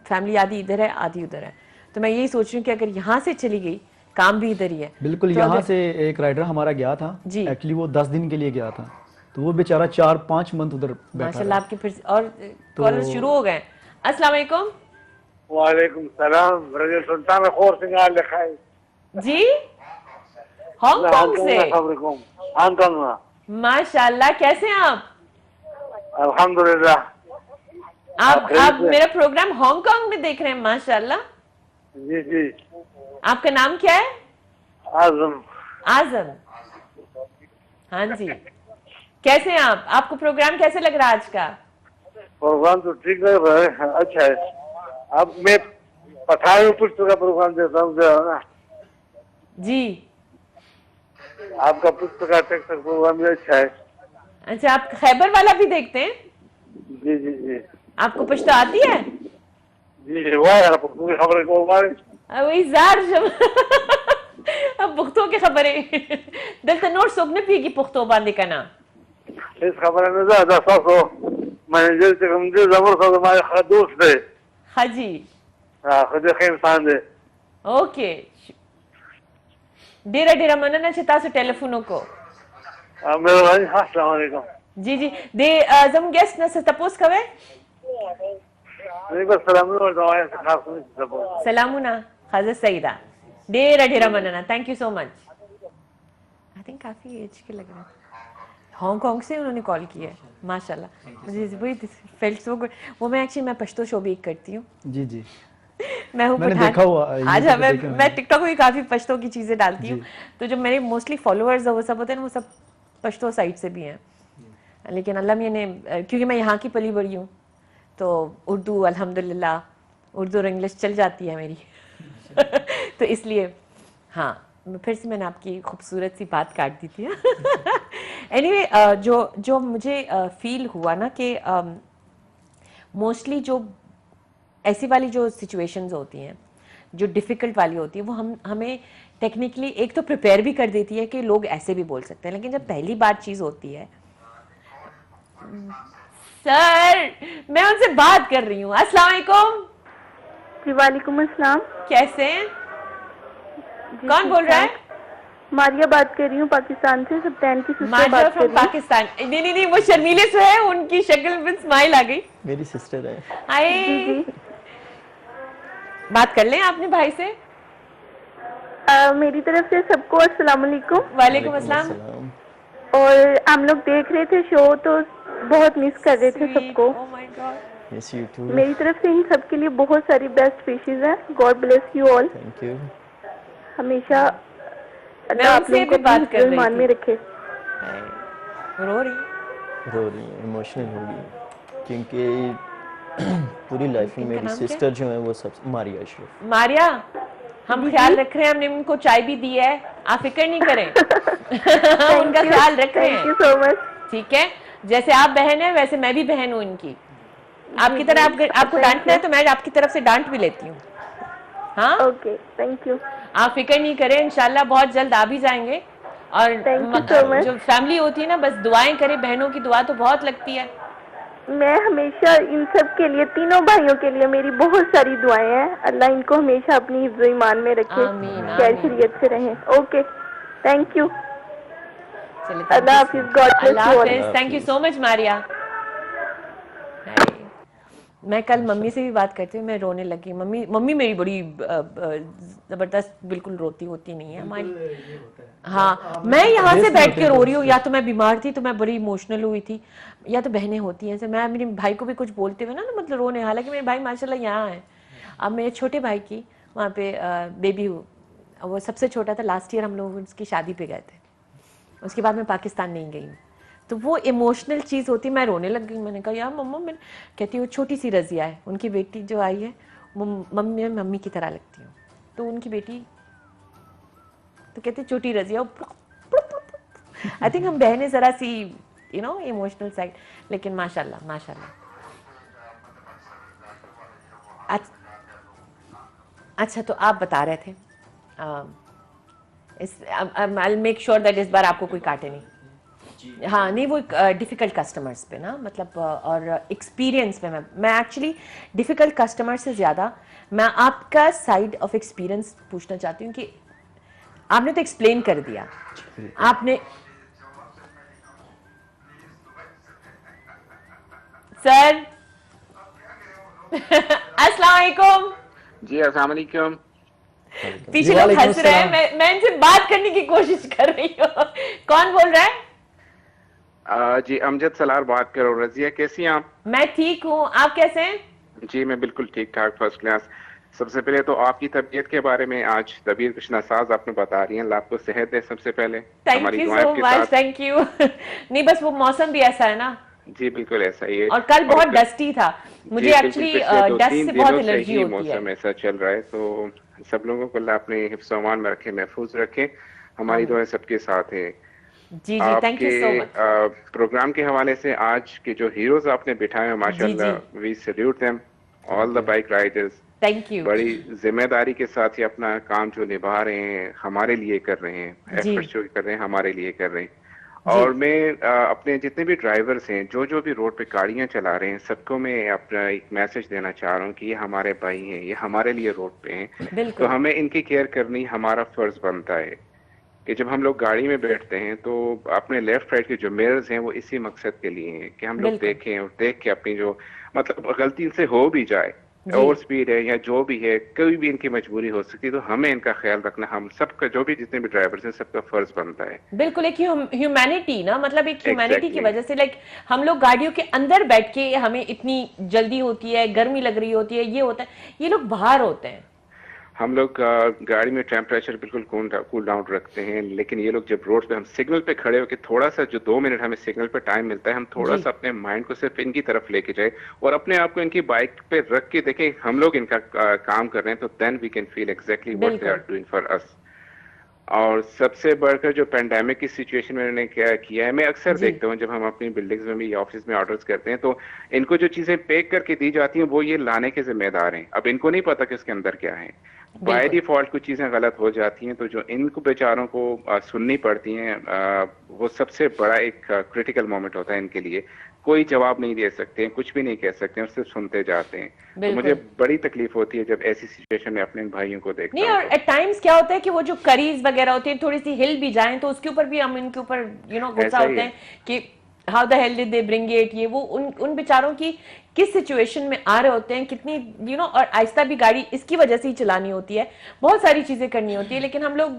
फैमिली आधी इधर है आधी उधर है, तो मैं यही सोच रही हूँ कि अगर यहाँ से चली गई, काम भी इधर ही है। बिल्कुल। तो यहाँ अगर- से एक राइडर हमारा गया था जी। एक्चुअली, वो 10 दिन के लिए गया था, तो वो बेचारा 4-5 मंथ उधर बैठा माशाल्लाह रहा। आपके फिर और कॉलर शुरू हो गए। अस्सलाम वालेकुम। वालेकुम सलाम। रजल सुल्तान खोर सिंह आल लिखाई जी, हांगकांग से। हांगकांग में। माशाल्लाह, कैसे हैं आप? अल्हम्दुलिल्लाह। आप मेरा प्रोग्राम हांगकांग में देख रहे हैं? माशाल्लाह। जी जी। आपका नाम क्या है? आजम। आजम। हाँ जी, कैसे हैं आप? आपको प्रोग्राम कैसे लग रहा है आज का? प्रोग्राम तो ठीक लग रहा है, अच्छा है। अब मैं 18 पुस्तक का प्रोग्राम देता हूँ जो है ना, जी। आपका पुस्तक का टेक्स्ट का प्रोग्राम भी अच्छा है। अच्छा, आप खैबर वाला भी देखते हैं? जी जी जी आपको पश्तो आती है? जी। वाह, पूरी खबर को वही जार अब पुख्तो की खबरें दलता नोट सोबने पीगी पुख्तो बांधे का ना इस खबर में ज्यादा सो मैंने जल से कम दिल जबर सो हमारे खदूस दे। हाँ जी। हाँ, खुद के इंसान दे। ओके। डेरा डेरा मनना चता से टेलीफोनों को। मेरे भाई, अस्सलाम वालेकुम। जी जी, दे जम गेस्ट न से तपोस कवे। नहीं, बस सलाम और दुआएं से खास नहीं सब। सलामुना खाजा सईदा। डेरा डेरा मनना, thank you so much. I think काफी एज के लग रहे हैं। हांगकांग से उन्होंने कॉल किया है, माशाल्लाह। मुझे वही फेल्ट सो गुड। वो मैं एक्चुअली मैं पश्तो शो भी एक करती हूँ। जी जी। मैं हूँ मैंने पठान। देखा हुआ है, आज YouTube पे मैं देखा मैं मैंने। टिकटॉक में भी काफी पश्तो की चीजें डालती हूँ, जी। तो जो मेरे मोस्टली फॉलोअर्स है वो सब होते हैं ना, वो सब पश्तो साइड से भी हैं। लेकिन अल्लाह मियां ने, क्योंकि मैं यहाँ की पली बड़ी हूँ, तो उर्दू अल्हम्दुलिल्लाह, उर्दू और इंग्लिश चल जाती है मेरी तो इसलिए हाँ, फिर से मैंने आपकी खूबसूरत सी बात काट दी थी एनीवे, जो मुझे फील हुआ ना कि मोस्टली जो ऐसी वाली जो सिचुएशंस होती हैं, जो डिफ़िकल्ट वाली होती है, वो हमें टेक्निकली एक तो प्रिपेयर भी कर देती है कि लोग ऐसे भी बोल सकते हैं, लेकिन जब पहली बार चीज़ होती है, सर मैं उनसे बात कर रही हूँ। अस्सलाम वालेकुम। जी वालेकुम अस्सलाम। कैसे हैं? जी, कौन बोल रहा है? मारिया बात कर रही हूँ पाकिस्तान से, सप्तान की सिस्टर मारिया बात कर फ्रॉम रही हूँ। पाकिस्तान। नहीं नहीं नहीं, वो शर्मीले से है, उनकी शक्ल में स्माइल आ गई। मेरी सिस्टर है। आए जी जी। बात कर लें आपने भाई से। मेरी तरफ से सबको अस्सलाम वालेकुम। वालेकुम अस्सलाम। और हम लोग देख रहे थे शो, तो बहुत मिस कर रहे थे सबको। Oh my God. Yes, you too. मेरी तरफ से इन सब के लिए बहुत सारी बेस्ट विशेस हैं। God bless you all. Thank you. हमेशा मैं अल्लाह आप उनसे लोगों को भी बात अपने कर रही ईमान थी। में रखे। रो रही रो रही है, इमोशनल होगी क्योंकि पूरी लाइफ में इनका मेरी नाम क्या सिस्टर जो है वो सब मारिया अशरफ। मारिया, हम ख्याल रख रहे हैं, हमने उनको चाय भी दी है, आप फिक्र नहीं करें। उनका ख्याल रख रहे थैंक यू हैं, सो मच। ठीक है? जैसे आप बहन है वैसे मैं भी बहन हूँ इनकी। आपकी तरह आपको डांटना है तो मैं आपकी तरफ से डांट भी लेती हूँ। हाँ, ओके, थैंक यू। आप फिक्र नहीं करें, इंशाल्लाह बहुत जल्द आ भी जाएंगे। और Thank you so much. जो फैमिली होती है ना, बस दुआएं करें, बहनों की दुआ तो बहुत लगती है। मैं हमेशा इन सब के लिए, तीनों भाइयों के लिए मेरी बहुत सारी दुआएं हैं। अल्लाह इनको हमेशा अपनी हिफ्ज़ ईमान में रखे, आमीन, खैर आमीन। खैरियत से रहें। Okay, thank you. चलिए, अल्लाह हाफिज। गॉड ब्लेस अल्लाह यू ऑल। हाफिज। Thank you so much Maria. मैं कल मम्मी से भी बात करती हूँ, मैं रोने लगी। मम्मी मेरी बड़ी जबरदस्त, बिल्कुल रोती होती नहीं है हमारी। हाँ, मैं यहाँ से बैठ के रो रही हूँ, या तो मैं बीमार थी तो मैं बड़ी इमोशनल हुई थी, या तो बहनें होती हैं। मैं मेरे भाई को भी कुछ बोलते हुए ना मतलब रोने, हालांकि मेरे भाई माशाल्लाह यहाँ है। अब मेरे छोटे भाई की वहाँ पे बेबी, वो सबसे छोटा था, लास्ट ईयर हम लोग उसकी शादी पे गए थे, उसके बाद मैं पाकिस्तान नहीं गई। तो वो इमोशनल चीज़ होती, मैं रोने लग गई। मैंने कहा यार मम्मा, मैं कहती हूँ छोटी सी रज़िया है, उनकी बेटी जो आई है वो मम्मी की तरह लगती हूँ, तो उनकी बेटी तो कहती छोटी रज़िया। आई थिंक हम बहनें ज़रा सी इमोशनल साइड, लेकिन माशाल्लाह माशाल्लाह। अच्छा, तो आप बता रहे थे I'll make sure that इस बार आपको कोई काटे नहीं। हाँ, नहीं, वो डिफ़िकल्ट कस्टमर्स पे ना, मतलब और एक्सपीरियंस पे मैं एक्चुअली डिफ़िकल्ट कस्टमर से ज़्यादा मैं आपका साइड ऑफ एक्सपीरियंस पूछना चाहती हूँ कि आपने तो एक्सप्लेन कर दिया, आपने सर अस्सलाम वालेकुम जी, अस्सलाम वालेकुम। पीछे लोग हंस रहे हैं, मैं इनसे बात करने की कोशिश कर रही हूँ। कौन बोल रहा है? जी, अमजद सलार बात कर रहा हूँ। रजिया कैसी हैं आप? मैं ठीक हूँ, आप कैसे हैं? जी, मैं बिल्कुल ठीक ठाक, फर्स्ट क्लास। सबसे पहले तो आपकी तबीयत के बारे में, आज तबीयत कुछ नासाज आपने बता रही हैं, अल्लाह आपको सेहत दे सबसे पहले। Thank you so much, thank you. नहीं, बस वो मौसम भी ऐसा है ना। जी बिल्कुल ऐसा ही है। और कल बहुत डस्टी था, मुझे एक्चुअली डस्ट से बहुत एलर्जी होती है। मौसम ऐसा चल रहा है, तो सब लोगों को अल्लाह अपने हिफ्ज़-ओ-अमान में रखे, महफूज रखे। हमारी दुआएं सबके साथ है। जी जी, thank you so much. Programme के हवाले से आज के जो हीरोज आपने बिठाए हैं, माशाल्लाह, we salute them, all the bike riders. Thank you. बड़ी जिम्मेदारी के साथ ये अपना काम जो निभा रहे हैं, हमारे लिए कर रहे हैं, एफर्ट्स जो कर रहे हैं हमारे लिए कर रहे हैं। और मैं अपने जितने भी ड्राइवर्स हैं, जो भी रोड पे गाड़ियां चला रहे हैं, सबको मैं अपना एक मैसेज देना चाह रहा हूँ कि ये हमारे भाई हैं, ये हमारे लिए रोड पे हैं, तो हमें इनकी केयर करनी हमारा फर्ज बनता है। कि जब हम लोग गाड़ी में बैठते हैं तो अपने लेफ्ट राइट के जो मिरर्स हैं वो इसी मकसद के लिए हैं कि हम लोग देखें, और देख के अपनी जो मतलब गलती से हो भी जाए, ओवर स्पीड है या जो भी है, कोई भी इनकी मजबूरी हो सकती है, तो हमें इनका ख्याल रखना हम सबका, जो भी जितने भी ड्राइवर्स हैं, सबका फर्ज बनता है। बिल्कुल, एक ह्यूमैनिटी ना, मतलब एक ह्यूमैनिटी की वजह से, लाइक हम लोग गाड़ियों के अंदर बैठ के हमें इतनी जल्दी होती है, गर्मी लग रही होती है, ये होता है, ये लोग बाहर होते हैं। हम लोग गाड़ी में टेम्परेचर बिल्कुल कूल डाउन रखते हैं, लेकिन ये लोग जब रोड पे हम सिग्नल पे खड़े होकर थोड़ा सा जो 2 मिनट हमें सिग्नल पे टाइम मिलता है, हम थोड़ा सा अपने माइंड को सिर्फ इनकी तरफ लेके जाए और अपने आप को इनकी बाइक पे रख के देखें हम लोग इनका काम कर रहे हैं, तो then we can feel exactly what they are doing for us. और सबसे बढ़कर जो पेंडेमिक की सिचुएशन में इन्होंने क्या किया है, मैं अक्सर देखता हूँ जब हम अपनी बिल्डिंग्स में भी ऑफिस में ऑर्डर्स करते हैं, तो इनको जो चीजें पैक करके दी जाती हैं वो ये लाने के जिम्मेदार हैं। अब इनको नहीं पता कि उसके अंदर क्या है, बाय डिफॉल्ट कुछ चीजें गलत हो जाती हैं, तो जो इनको बेचारों को सुननी पड़ती हैं, वो सबसे बड़ा एक क्रिटिकल मोमेंट होता है इनके लिए। कोई जवाब नहीं दे सकते, कुछ भी नहीं कह सकते, और सिर्फ सुनते जाते हैं। तो मुझे बड़ी तकलीफ होती है जब ऐसी सिचुएशन में अपने भाइयों को देखता हूं। नहीं, और एट टाइम्स क्या होता है कि वो जो करीज वगैरह होती है, थोड़ी सी हिल भी जाएं तो उसके ऊपर भी हम इनके ऊपर गुस्सा होते हैं कि how the hell did they bring it, ये वो उन बेचारों की किस सिचुएशन में आ रहे होते हैं, कितनी और आहिस्ता भी गाड़ी इसकी वजह से ही चलानी होती है, बहुत सारी चीजें करनी होती है, लेकिन हम लोग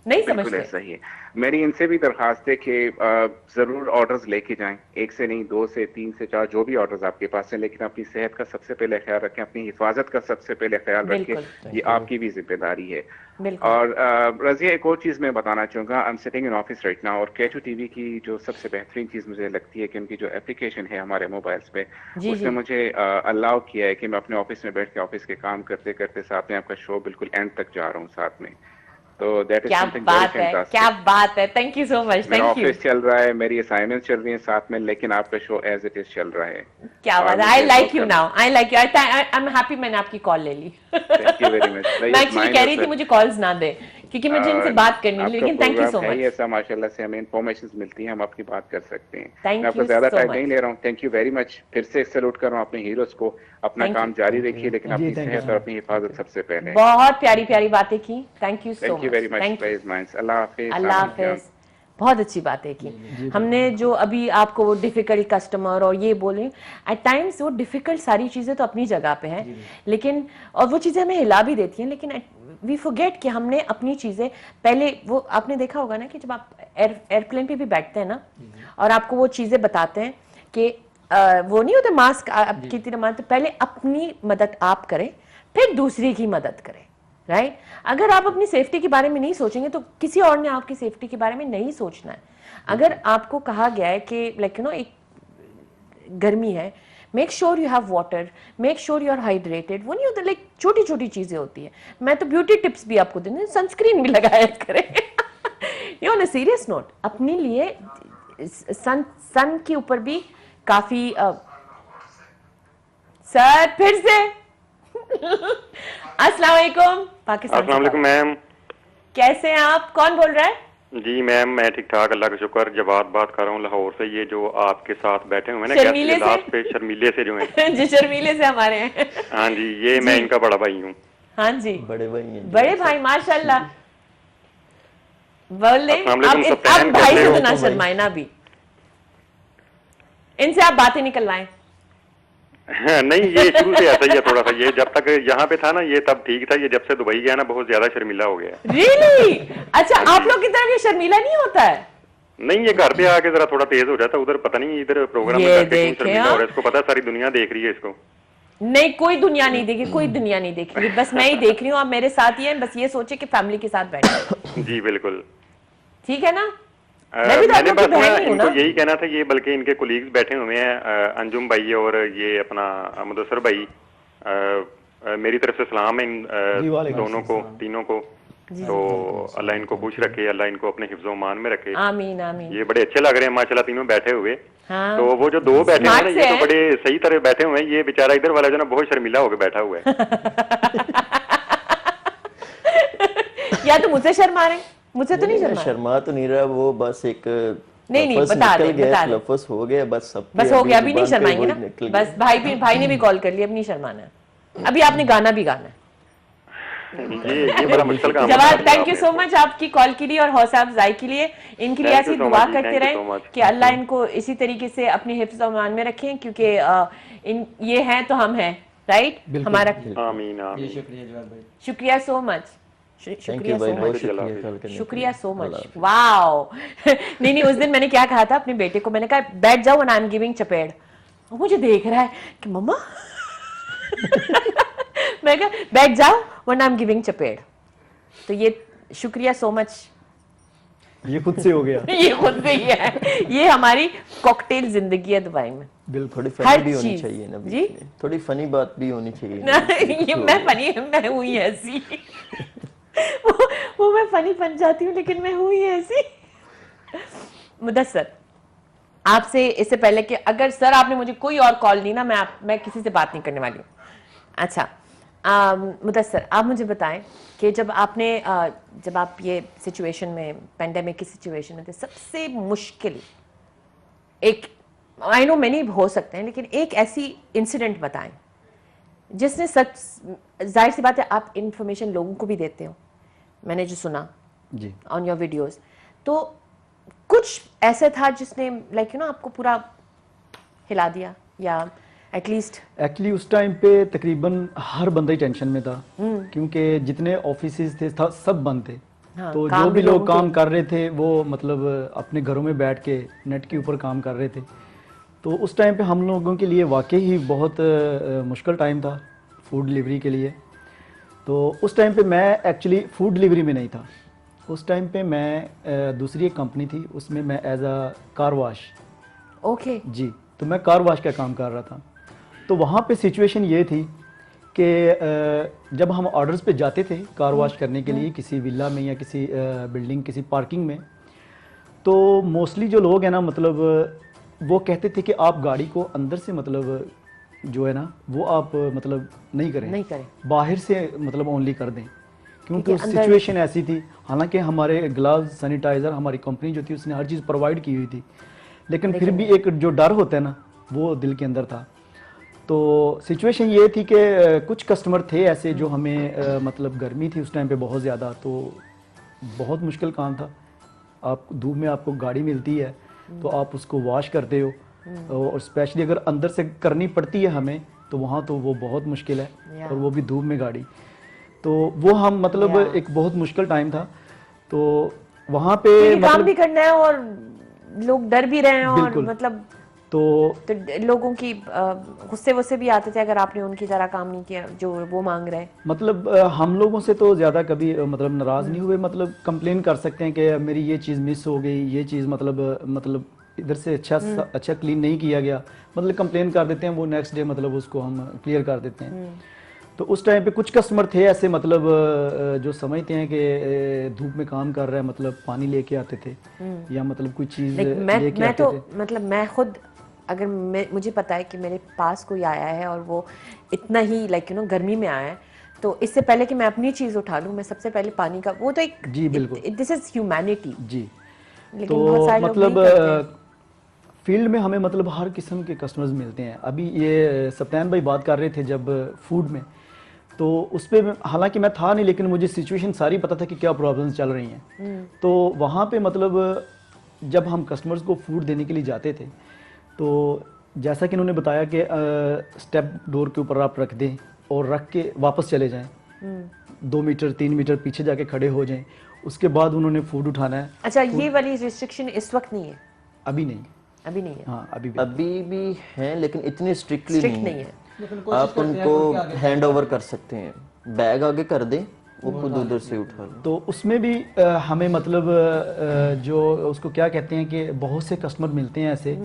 नहीं बिल्कुल समझते। ऐसा ही है। मेरी इनसे भी दरखास्त है कि जरूर ऑर्डर्स लेके जाएं, एक से नहीं, 2 से 3 से 4 जो भी ऑर्डर्स आपके पास हैं, लेकिन अपनी सेहत का सबसे पहले ख्याल रखें, अपनी हिफाजत का सबसे पहले ख्याल रखें, बिल्कुल। ये आपकी भी जिम्मेदारी है। बिल्कुल। और रजिया, एक और चीज मैं बताना चाहूंगा, I am sitting in office right now, और K2 TV की जो सबसे बेहतरीन चीज मुझे लगती है कि उनकी जो एप्लीकेशन है हमारे मोबाइल्स पे, जी, उसने जी। मुझे अलाउ किया है कि मैं अपने ऑफिस में बैठ के ऑफिस के काम करते करते साथ में आपका शो बिल्कुल एंड तक जा रहा हूँ साथ में। तो दैट इज क्या समथिंग वेरी बात है, फैंटास्टिक। क्या बात है, थैंक यू सो मच, मेरा थैंक यू। ऑफिस चल रहा है, मेरी असाइनमेंट चल रही है साथ में, लेकिन आपका शो एज इट इज चल रहा है। क्या बात है, I like you now, I like you, I am happy मैंने आपकी कॉल ले ली। Thank you very much. मैं एक्चुअली कह रही थी मुझे कॉल्स ना दे क्योंकि मुझे इनसे बात करनी है, लेकिन थैंक यू सो मच। ऐसा माशाल्लाह से हमें इन्फॉर्मेशन मिलती है, हम आपकी बात कर सकते हैं। Thank मैं आपका you ज्यादा so टाइम much. नहीं ले रहा हूँ। Thank you very much. फिर से सैल्यूट कर रहा हूँ अपने हीरोज को, अपना Thank काम जारी रखिए, लेकिन अपनी thank you सेहत so और much. अपनी हिफाजत सबसे पहले। बहुत प्यारी प्यारी बातें की, thank you so thank you much, very much. Thank you. Please minds, अल्लाह हाफिज। अल्लाह हाफिज। बहुत अच्छी बातें की हमने, जो अभी आपको वो डिफिकल्ट कस्टमर और ये बोले, एट टाइम्स वो डिफिकल्ट सारी चीज़ें तो अपनी जगह पे हैं, लेकिन और वो चीज़ें हमें हिला भी देती हैं, लेकिन वी फॉरगेट कि हमने अपनी चीज़ें पहले, वो आपने देखा होगा ना कि जब आप एयरप्लेन पे भी बैठते हैं ना और आपको वो चीज़ें बताते हैं कि वो नहीं होते मास्क आपकी तरह मारते, पहले अपनी मदद आप करें फिर दूसरी की मदद करें, राइट? अगर आप अपनी सेफ्टी के बारे में नहीं सोचेंगे तो किसी और ने आपकी सेफ्टी के बारे में नहीं सोचना है। अगर आपको कहा गया है कि लाइक यू नो एक गर्मी है, make sure you have water, make sure you are hydrated, वो नहीं होता, लाइक छोटी छोटी चीजें होती है। मैं तो ब्यूटी टिप्स भी आपको देती हूँ, सनस्क्रीन भी लगाया करें। ये ऑन अ सीरियस नोट, अपने लिए सन के ऊपर भी काफी सर फिर से अस्सलाम वालेकुम पाकिस्तान। अस्सलाम वालेकुम मैम, कैसे हैं आप? कौन बोल रहा है? जी मैम मैं ठीक ठाक, अल्लाह का शुक्र। जवाद बात कर रहा हूँ लाहौर से। ये जो आपके साथ बैठे हुए हैं ना शर्मीले से? लास्ट पे, शर्मीले से जो हैं। जी शर्मीले से हमारे हैं। हाँ जी, ये मैं इनका बड़ा भाई हूँ। हाँ जी, बड़े भाई हैं। बड़े भाई माशाल्लाह। बोले अस्सलाम वालेकुम, अब सफेद भाई कैसे से हो? तो ना शर्माए ना भी, इनसे आप बातें निकलवाएं। हाँ, नहीं ये शुरू से ऐसा ही है थोड़ा सा। ये जब तक यहाँ पे था ना ये तब ठीक था, ये जब से दुबई गया ना बहुत ज्यादा शर्मिला हो गया। रियली? अच्छा, आप लोग की तरह ये शर्मीला नहीं होता है? नहीं, ये घर पे आके जरा थोड़ा तेज हो जाता, उधर पता नहीं इधर प्रोग्राम में ये जाके क्यों देखे शर्मिला हो आप। रहा है। इसको पता है सारी दुनिया देख रही है इसको। नहीं, कोई दुनिया नहीं देखी, कोई दुनिया नहीं देख रही, बस मैं ही देख रही हूँ। आप मेरे साथ ही हैं, बस ये सोचे कि फैमिली के साथ बैठे। जी बिल्कुल, ठीक है ना? मैं भी तो आप मैंने लोग की बस बहन ही हूँ इनको ना। यही कहना था, ये बल्कि इनके कोलीग्स बैठे हुए हैं, अंजुम भाई और ये अपना मुदस्सर भाई, मेरी तरफ से सलाम है इन जी, वालेकुम दोनों को, तीनों को। तो अल्लाह इनको खुश रखे, अल्लाह इनको अपने हिफ्ज़ो मान में रखे। आमीन आमीन। ये बड़े अच्छे लग रहे हैं माशाल्लाह तीनों बैठे हुए। हाँ। तो वो जो दो बैठे हैं स्मार्ट ना, से ये हैं। तो बड़े सही तरह बैठे हुए हैं। ये बेचारा इधर वाला जो ना बहुत शर्मिला होकर बैठा हुआ है। या तो मुझसे शर्मा रहे, मुझसे तो नहीं शर्मा। शर्मा तो नहीं रहा, वो बस एक नहीं, लफ्ज़ बता निकल दे, गया, बता दे। लफ्ज़ हो गया, बस सब बस हो गया, अभी नहीं जुबान पे शर्माएंगे वही निकल ना। बस गया। भाई ने भी कॉल कर लिया, अब नहीं शर्माना है। अभी आपने गाना भी गाना है। ये बड़ा मुश्किल काम जवाब, है। थैंक यू सो मच आपकी कॉल के लिए और हौसला अफजाई के लिए। इनके लिए Thank you ऐसी so दुआ much, करते thank you रहें so much. कि अल्लाह इनको इसी तरीके से अपने हिफ्ज़ और मान में रखें, क्योंकि इन ये हैं तो हम हैं, राइट? हमारा आमीन आमीन। शुक्रिया जवाद भाई, शुक्रिया सो मच, थैंक शुक्रिया यू भाई, सो बहुत मच, शुक्रिया कॉल करने के शुक्रिया लिए। So much. अल्लाह हाफ़िज़। वाओ। नहीं, उस दिन मैंने क्या कहा था अपने बेटे को, मैंने कहा बैठ जाओ व्हेन आई एम गिविंग चपेट। वो मुझे देख रहा है कि मम्मा। मैं कहा बैठ जाओ व्हेन आई एम गिविंग चपेट। तो ये शुक्रिया सो मच, ये खुद से हो गया। ये खुद से ही है, ये हमारी कॉकटेल जिंदगी है दुबई में। बिल्कुल। थोड़ी हर फनी भी होनी चीज़। चाहिए ना बीच जी? में। थोड़ी फनी बात भी होनी चाहिए ना। ये मैं फनी, मैं हुई ऐसी। वो मैं फनी बन जाती हूँ, लेकिन मैं हुई ऐसी। मुदस्सर, आपसे इससे पहले कि अगर सर आपने मुझे कोई और कॉल दी ना, मैं किसी से बात नहीं करने वाली हूँ। अच्छा, मुदस्सर आप मुझे बताएं कि जब आप ये सिचुएशन में, पेंडेमिक की सिचुएशन में थे, सबसे मुश्किल एक, आई नो मैनी हो सकते हैं, लेकिन एक ऐसी इंसिडेंट बताएं जिसने सच, जाहिर सी बात है आप इंफॉर्मेशन लोगों को भी देते हो, मैंने जो सुना जी, ऑन योर वीडियोस, तो कुछ ऐसा था जिसने लाइक यू नो आपको पूरा हिला दिया, या एटलीस्ट? एक्चुअली उस टाइम पे तकरीबन हर बंदा ही टेंशन में था, क्योंकि जितने ऑफिसेज थे सब बंद थे। हाँ, तो काम जो भी भी लोगों लोग काम के- कर रहे थे वो मतलब अपने घरों में बैठ के नेट के ऊपर काम कर रहे थे। तो उस टाइम पे हम लोगों के लिए वाकई ही बहुत मुश्किल टाइम था फूड डिलीवरी के लिए। तो उस टाइम पे मैं एक्चुअली फूड डिलीवरी में नहीं था। उस टाइम पे मैं दूसरी एक कंपनी थी, उसमें मैं as a car wash, okay जी, तो मैं कार वॉश का काम कर रहा था। तो वहाँ पे सिचुएशन ये थी कि जब हम ऑर्डर्स पे जाते थे कार वॉश करने के लिए किसी विला में या किसी बिल्डिंग किसी पार्किंग में, तो मोस्टली जो लोग हैं ना मतलब वो कहते थे कि आप गाड़ी को अंदर से मतलब जो है ना वो आप मतलब नहीं नहीं करें, करें। बाहर से मतलब ओनली कर दें, क्योंकि क्योंकि उस अंदर- सिचुएशन ऐसी थी। हालांकि हमारे ग्लव्स सैनिटाइज़र हमारी कंपनी जो थी उसने हर चीज़ प्रोवाइड की हुई थी, लेकिन फिर भी एक जो डर होता है ना वो दिल के अंदर था। तो सिचुएशन ये थी कि कुछ कस्टमर थे ऐसे जो हमें मतलब गर्मी थी उस टाइम पे बहुत ज़्यादा, तो बहुत मुश्किल काम था। आप धूप में आपको गाड़ी मिलती है तो आप उसको वॉश करते हो, और स्पेशली अगर अंदर से करनी पड़ती है हमें तो वहाँ तो वो बहुत मुश्किल है, और वो भी धूप में गाड़ी। तो वो हम मतलब एक बहुत मुश्किल टाइम था। तो वहाँ पे क्योंकि काम मतलब भी करना है और लोग डर भी रहे हैं, और बिल्कुल। मतलब तो लोगों की गुस्से वुस्से भी आते थे अगर आपने उनकी तरह काम नहीं किया जो वो मांग रहे हैं। मतलब हम लोगों से तो ज़्यादा कभी मतलब नाराज़ नहीं हुए, मतलब कंप्लेन कर सकते हैं कि मेरी ये चीज़ मिस हो गई, ये चीज़ मतलब इधर से अच्छा क्लीन नहीं किया गया, मतलब कंप्लेन कर देते हैं। वो नेक्स्ट डे मतलब उसको हम क्लियर कर देते हैं। तो उस टाइम पे कुछ कस्टमर थे ऐसे मतलब जो समझते हैं कि धूप में काम कर रहा है, मतलब पानी लेके आते थे या मतलब कोई चीज़ लेके मैं आते तो थे। मतलब मैं खुद अगर मुझे पता है कि मेरे पास कोई आया है और वो इतना ही लाइक गर्मी में आया है, तो इससे पहले कि मैं अपनी चीज़ उठा लूँ मैं सबसे पहले पानी का, वो तो एक जी बिल्कुल, दिस इज ह्यूमैनिटी। जी। लेकिन तो बहुत सारे लोग मतलब नहीं करते। फील्ड में हमें मतलब हर किस्म के कस्टमर्स मिलते हैं। अभी ये सत्यान भाई बात कर रहे थे जब फूड में, तो उस पर हालांकि मैं था नहीं, लेकिन मुझे सिचुएशन सारी पता था कि क्या प्रॉब्लम्स चल रही हैं। तो वहाँ पे मतलब जब हम कस्टमर्स को फूड देने के लिए जाते थे, तो जैसा कि उन्होंने बताया कि स्टेप डोर के ऊपर आप रख दें और रख के वापस चले जाएं, 2 मीटर 3 मीटर पीछे जाके खड़े हो जाएं, उसके बाद उन्होंने फूड उठाना है। अच्छा, ये वाली रिस्ट्रिक्शन इस वक्त नहीं है? अभी नहीं, अभी नहीं है। हाँ अभी भी हैं, लेकिन इतनी स्ट्रिक्टली स्ट्रिक्ट नहीं नहीं है। है। आप उनको हैंड ओवर कर सकते हैं, बैग आगे कर दें, वो खुद उधर से उठा लें। तो उसमें भी हमें मतलब जो उसको क्या कहते हैं कि बहुत से कस्टमर मिलते हैं ऐसे,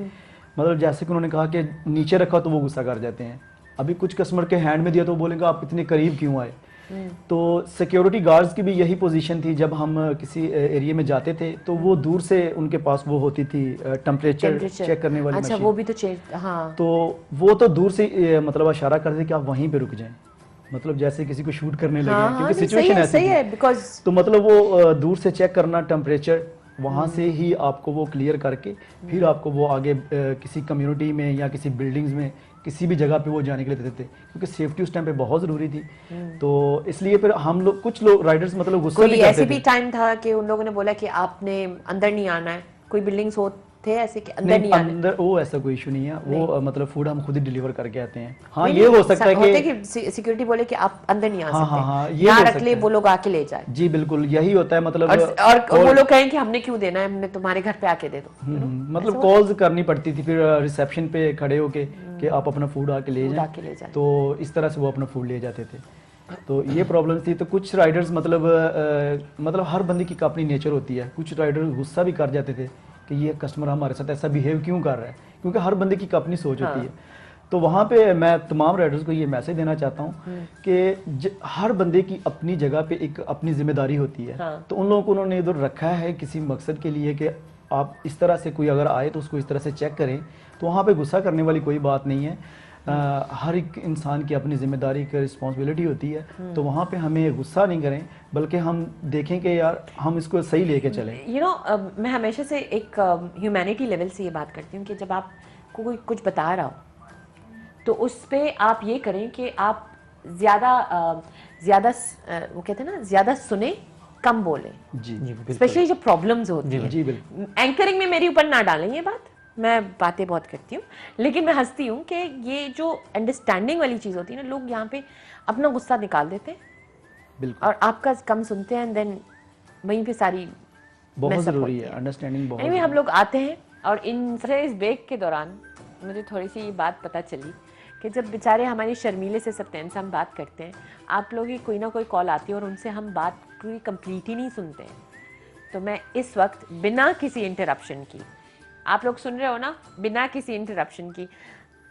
मतलब जैसे कि उन्होंने कहा कि नीचे रखा तो वो गुस्सा कर जाते हैं। अभी कुछ कस्टमर के हैंड में दिया तो वो बोलेंगे आप इतने करीब क्यों आए। तो सिक्योरिटी गार्ड्स की भी यही पोजीशन थी। जब हम किसी एरिया में जाते थे तो वो दूर से उनके पास वो होती थी टेम्परेचर चेक करने वाली अच्छा, मशीन। वो भी तो चेक, हाँ। तो वो तो दूर से मतलब इशारा करते थे कि आप वहीं पे रुक जाएं, मतलब जैसे किसी को शूट करने लगे हाँ, क्योंकि नहीं, सिचुएशन ऐसी सही थी। है बिकॉज तो मतलब वो दूर से चेक करना टेम्परेचर, वहाँ से ही आपको वो क्लियर करके फिर आपको वो आगे किसी कम्युनिटी में या किसी बिल्डिंग्स में किसी भी जगह पे वो जाने के लिए देते थे, क्योंकि सेफ्टी उस टाइम पे बहुत ज़रूरी थी। तो इसलिए फिर हम लोग कुछ लोग राइडर्स मतलब गुस्सा कोई भी करते ऐसे थे। भी टाइम था कि उन लोगों ने बोला कि आपने अंदर नहीं आना है? कोई बिल्डिंग्स हो थे ऐसे कि अंदर नहीं आना है? अंदर वो ऐसा कोई इशू नहीं है, वो मतलब फूड हम खुद ही डिलीवर करके आते हैं। हाँ नहीं, ये नहीं, हो सकता है होते कि कि सिक्योरिटी बोले कि आप अंदर नहीं आ हाँ, सकते, हाँ, ये यहाँ हो रख सकता ले, है। वो लोग आके ले जाए। जी बिल्कुल यही होता है मतलब। और वो लोग कहें कि हमने क्यों देना है, हमने तुम्हारे घर पे आके दे दो। मतलब कॉल्स करनी पड़ती थी फिर रिसेप्शन पे खड़े होके कि आप अपना फूड आके ले फूड आके ले जाएं, जाएं। तो इस तरह से वो अपना फूड ले जाते थे। तो ये प्रॉब्लम थी। तो कुछ राइडर्स मतलब हर बंदे की अपनी नेचर होती है। कुछ राइडर्स गुस्सा भी कर जाते थे कि ये कस्टमर हमारे साथ ऐसा बिहेव क्यों कर रहा है, क्योंकि हर बंदे की अपनी सोच होती है। तो वहाँ पे मैं तमाम राइडर्स को ये मैसेज देना चाहता हूँ कि हर बंदे की अपनी जगह पे एक अपनी जिम्मेदारी होती है। तो उन लोगों को उन्होंने इधर रखा है किसी मकसद के लिए कि आप इस तरह से कोई अगर आए तो उसको इस तरह से चेक करें। तो वहाँ पे गुस्सा करने वाली कोई बात नहीं है। हर एक इंसान की अपनी जिम्मेदारी की रिस्पॉन्सिबिलिटी होती है। तो वहाँ पे हमें गुस्सा नहीं करें, बल्कि हम देखें कि यार हम इसको सही लेके चलें। मैं हमेशा से एक ह्यूमैनिटी लेवल से ये बात करती हूँ कि जब आपको कोई कुछ बता रहा हो तो उस पे आप ये करें कि आप ज़्यादा वो कहते हैं ना, ज़्यादा सुने कम बोले। जी स्पेशली जब प्रॉब्लम्स होती हैं। जी बिल्कुल। एंकरिंग में मेरे ऊपर ना डालें ये बात, मैं बातें बहुत करती हूँ, लेकिन मैं हंसती हूँ कि ये जो अंडरस्टैंडिंग वाली चीज़ होती है ना, लोग यहाँ पे अपना गुस्सा निकाल देते हैं बिल्कुल। और आपका कम सुनते हैं, देन वहीं पे सारी बहुत mess up ज़रूरी होती है, अंडरस्टैंडिंग बहुत Anyway, हम लोग आते हैं और इन इस ब्रेक के दौरान मुझे थोड़ी सी ये बात पता चली कि जब बेचारे हमारी शर्मीले से सत्येंद्र से हम बात करते हैं, आप लोगों की कोई ना कोई कॉल आती है और उनसे हम बात पूरी कंप्लीट ही नहीं सुनते हैं। तो मैं इस वक्त बिना किसी इंटरप्शन की, आप लोग सुन रहे हो ना, बिना किसी इंटरप्शन की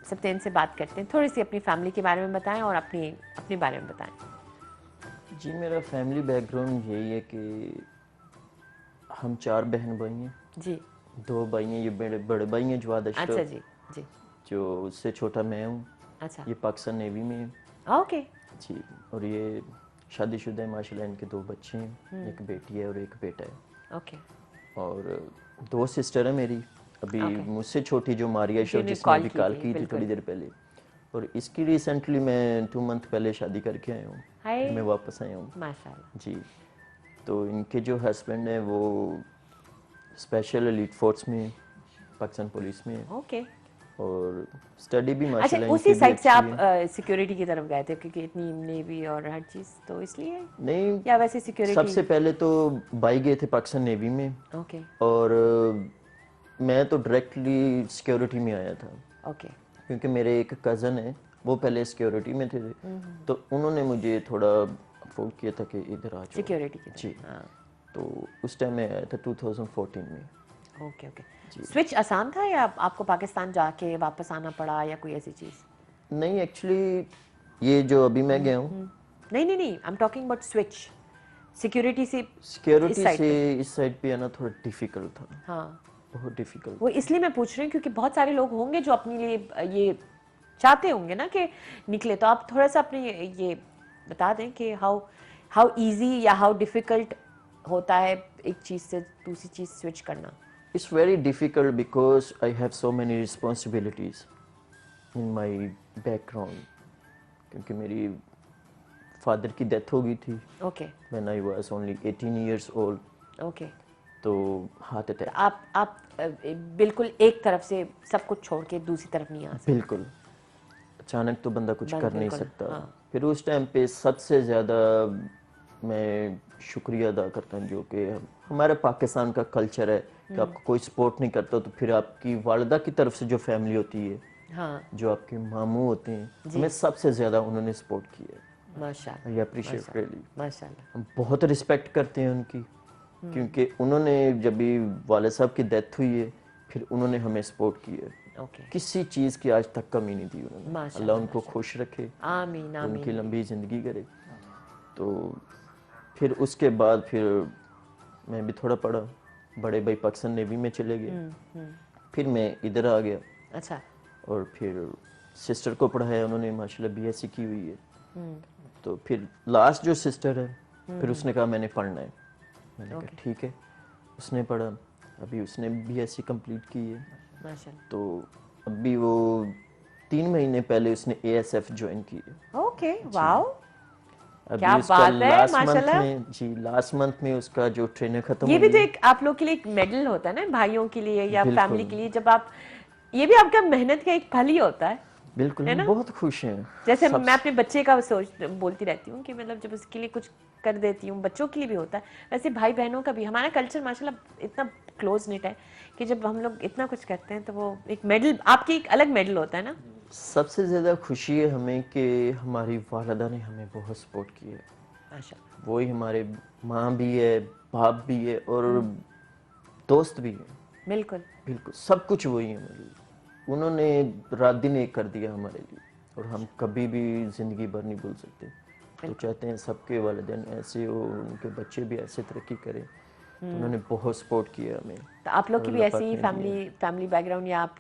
सत्येंद्र से बात करते हैं। थोड़ी सी अपनी फैमिली के बारे में बताएं और अपने बारे में बताएं। जी, मेरा फैमिली बैकग्राउंड यही है कि हम 4 बहन भाई हैं जी। 2 भाई हैं, ये बड़े भाई हैं जवाद अशरफ। अच्छा जी जी। जो उससे छोटा मैं हूँ। अच्छा। ये पाकिस्तान नेवी में है। ओके जी। और ये शादीशुदा है माशाल्लाह, इनके 2 बच्चे हैं, एक बेटी है और एक बेटा है। ओके। और 2 सिस्टर है मेरी, अभी मुझसे छोटी जो मारिया शो, जिसने कॉल अभी कॉल की थी थोड़ी देर पहले, और इसकी रिसेंटली मैं 2 मंथ पहले शादी करके आया हूँ, मैं वापस आया हूँ माशाल्लाह जी। तो इनके जो हस्बैंड है वो स्पेशल एलीट फोर्स में, पाकिस्तान पुलिस में है। ओके। और स्टडी भी अच्छा, माशाल्लाह उसी साइड से आप सिक्योरिटी की तरफ गए थे क्योंकि इतनी नेवी और हर चीज़, तो इसलिए नहीं, या वैसे सिक्योरिटी? सबसे पहले तो भाई गए थे पाकिस्तान नेवी में। ओके। और मैं तो डायरेक्टली सिक्योरिटी में आया था। ओके। क्योंकि मेरे एक कज़न है, वो पहले सिक्योरिटी में थे, तो उन्होंने मुझे थोड़ा अफोर्ड किया था कि इधर आ जाओ सिक्योरिटी की जी। हाँ। तो उस टाइम मैं आया था 2014 में। Okay okay. स्विच आसान था या आपको पाकिस्तान जाके वापस आना पड़ा या कोई ऐसी चीज़? नहीं, एक्चुअली ये जो अभी मैं गया हूँ, नहीं, I am talking about switch security से इस साइड पे आना थोड़ा डिफिकल्ट था। हाँ, बहुत डिफिकल्ट। वो इसलिए मैं पूछ रही हूँ क्योंकि बहुत सारे लोग होंगे जो अपने लिए ये चाहते होंगे ना कि निकले, तो आप थोड़ा सा अपने ये बता दें कि हाउ इजी या हाउ डिफिकल्ट होता है एक चीज़ से दूसरी चीज़ स्विच करना। It's very difficult because I have so many responsibilities in my background. क्योंकि मेरी फादर की डेथ हो गई थी okay when I was only 18 years old. Okay. तो हार्ट अटैक। आप बिल्कुल एक तरफ से सब कुछ छोड़ के दूसरी तरफ नहीं आ सकते। बिल्कुल, अचानक तो बंदा कुछ कर नहीं सकता। हाँ। फिर उस टाइम पे सबसे ज़्यादा मैं शुक्रिया अदा करता हूँ जो कि हमारे पाकिस्तान का कल्चर है कि आपको कोई सपोर्ट नहीं करता, तो फिर आपकी वालिदा की तरफ से जो फैमिली होती है, हाँ। जो आपके मामू होते हैं, हमें सबसे ज़्यादा उन्होंने सपोर्ट किया है। माशाल्लाह। I appreciate really. माशाल्लाह। हम बहुत रिस्पेक्ट करते हैं उनकी, क्योंकि उन्होंने जब भी वाले साहब की डेथ हुई है, फिर उन्होंने हमें सपोर्ट किया है। ओके। किसी चीज़ की आज तक कमी नहीं दी उन्होंने। अल्लाह उनको खुश रखे, आमीन आमीन। उनकी लंबी ज़िंदगी करे। तो फिर उसके बाद फिर मैं भी थोड़ा पढ़ा, बड़े भाई पाकिस्तान नेवी में चले गए, फिर मैं इधर आ गया। अच्छा। और फिर सिस्टर को पढ़ाया, उन्होंने माशाल्लाह बीएससी की हुई है। तो फिर लास्ट जो सिस्टर है, फिर उसने कहा मैंने पढ़ना है। मैंने कहा ठीक है, उसने पढ़ा, अभी उसने बीएससी कंप्लीट की है। माशाल्लाह। तो अभी वो 3 महीने पहले उसने एएसएफ ज्वाइन की है। ओके, वाओ, अभी क्या उसका बात है, लास्ट माशाल्लाह। मंथ में जी, लास्ट मंथ में उसका जो ट्रेनर खत्म ये हो भी तो गई। एक आप लोग के लिए एक मेडल होता है ना, भाइयों के लिए या बिल्कुल। फैमिली के लिए, जब आप, ये भी आपका मेहनत का एक फल ही होता है। बिल्कुल, हम बहुत खुश हैं। जैसे मैं अपने बच्चे का बोलती रहती हूँ कि मतलब जब उसके लिए कुछ कर देती हूँ, बच्चों के लिए भी होता है, वैसे भाई बहनों का भी। हमारा कल्चर माशाल्लाह इतना क्लोज निट है कि जब हम लोग इतना कुछ करते हैं तो वो एक मेडल, आपकी एक अलग मेडल होता है ना। सबसे ज़्यादा खुशी है हमें कि हमारी वालिदा ने हमें बहुत सपोर्ट किया है। माशाल्लाह। वही हमारे माँ भी है, बाप भी है और दोस्त भी है। बिल्कुल बिल्कुल, सब कुछ वही है मेरे लिए। उन्होंने रात दिन एक कर दिया हमारे लिए, और हम कभी भी ज़िंदगी भर नहीं भूल सकते। तो चाहते हैं सबके वालिदैन ऐसे हो, उनके बच्चे भी ऐसे तरक्की करें। तो उन्होंने बहुत सपोर्ट किया हमें। तो आप लोग की भी अल्लाह ऐसी ही पाक ने दिया। फैमिली बैकग्राउंड, या आप,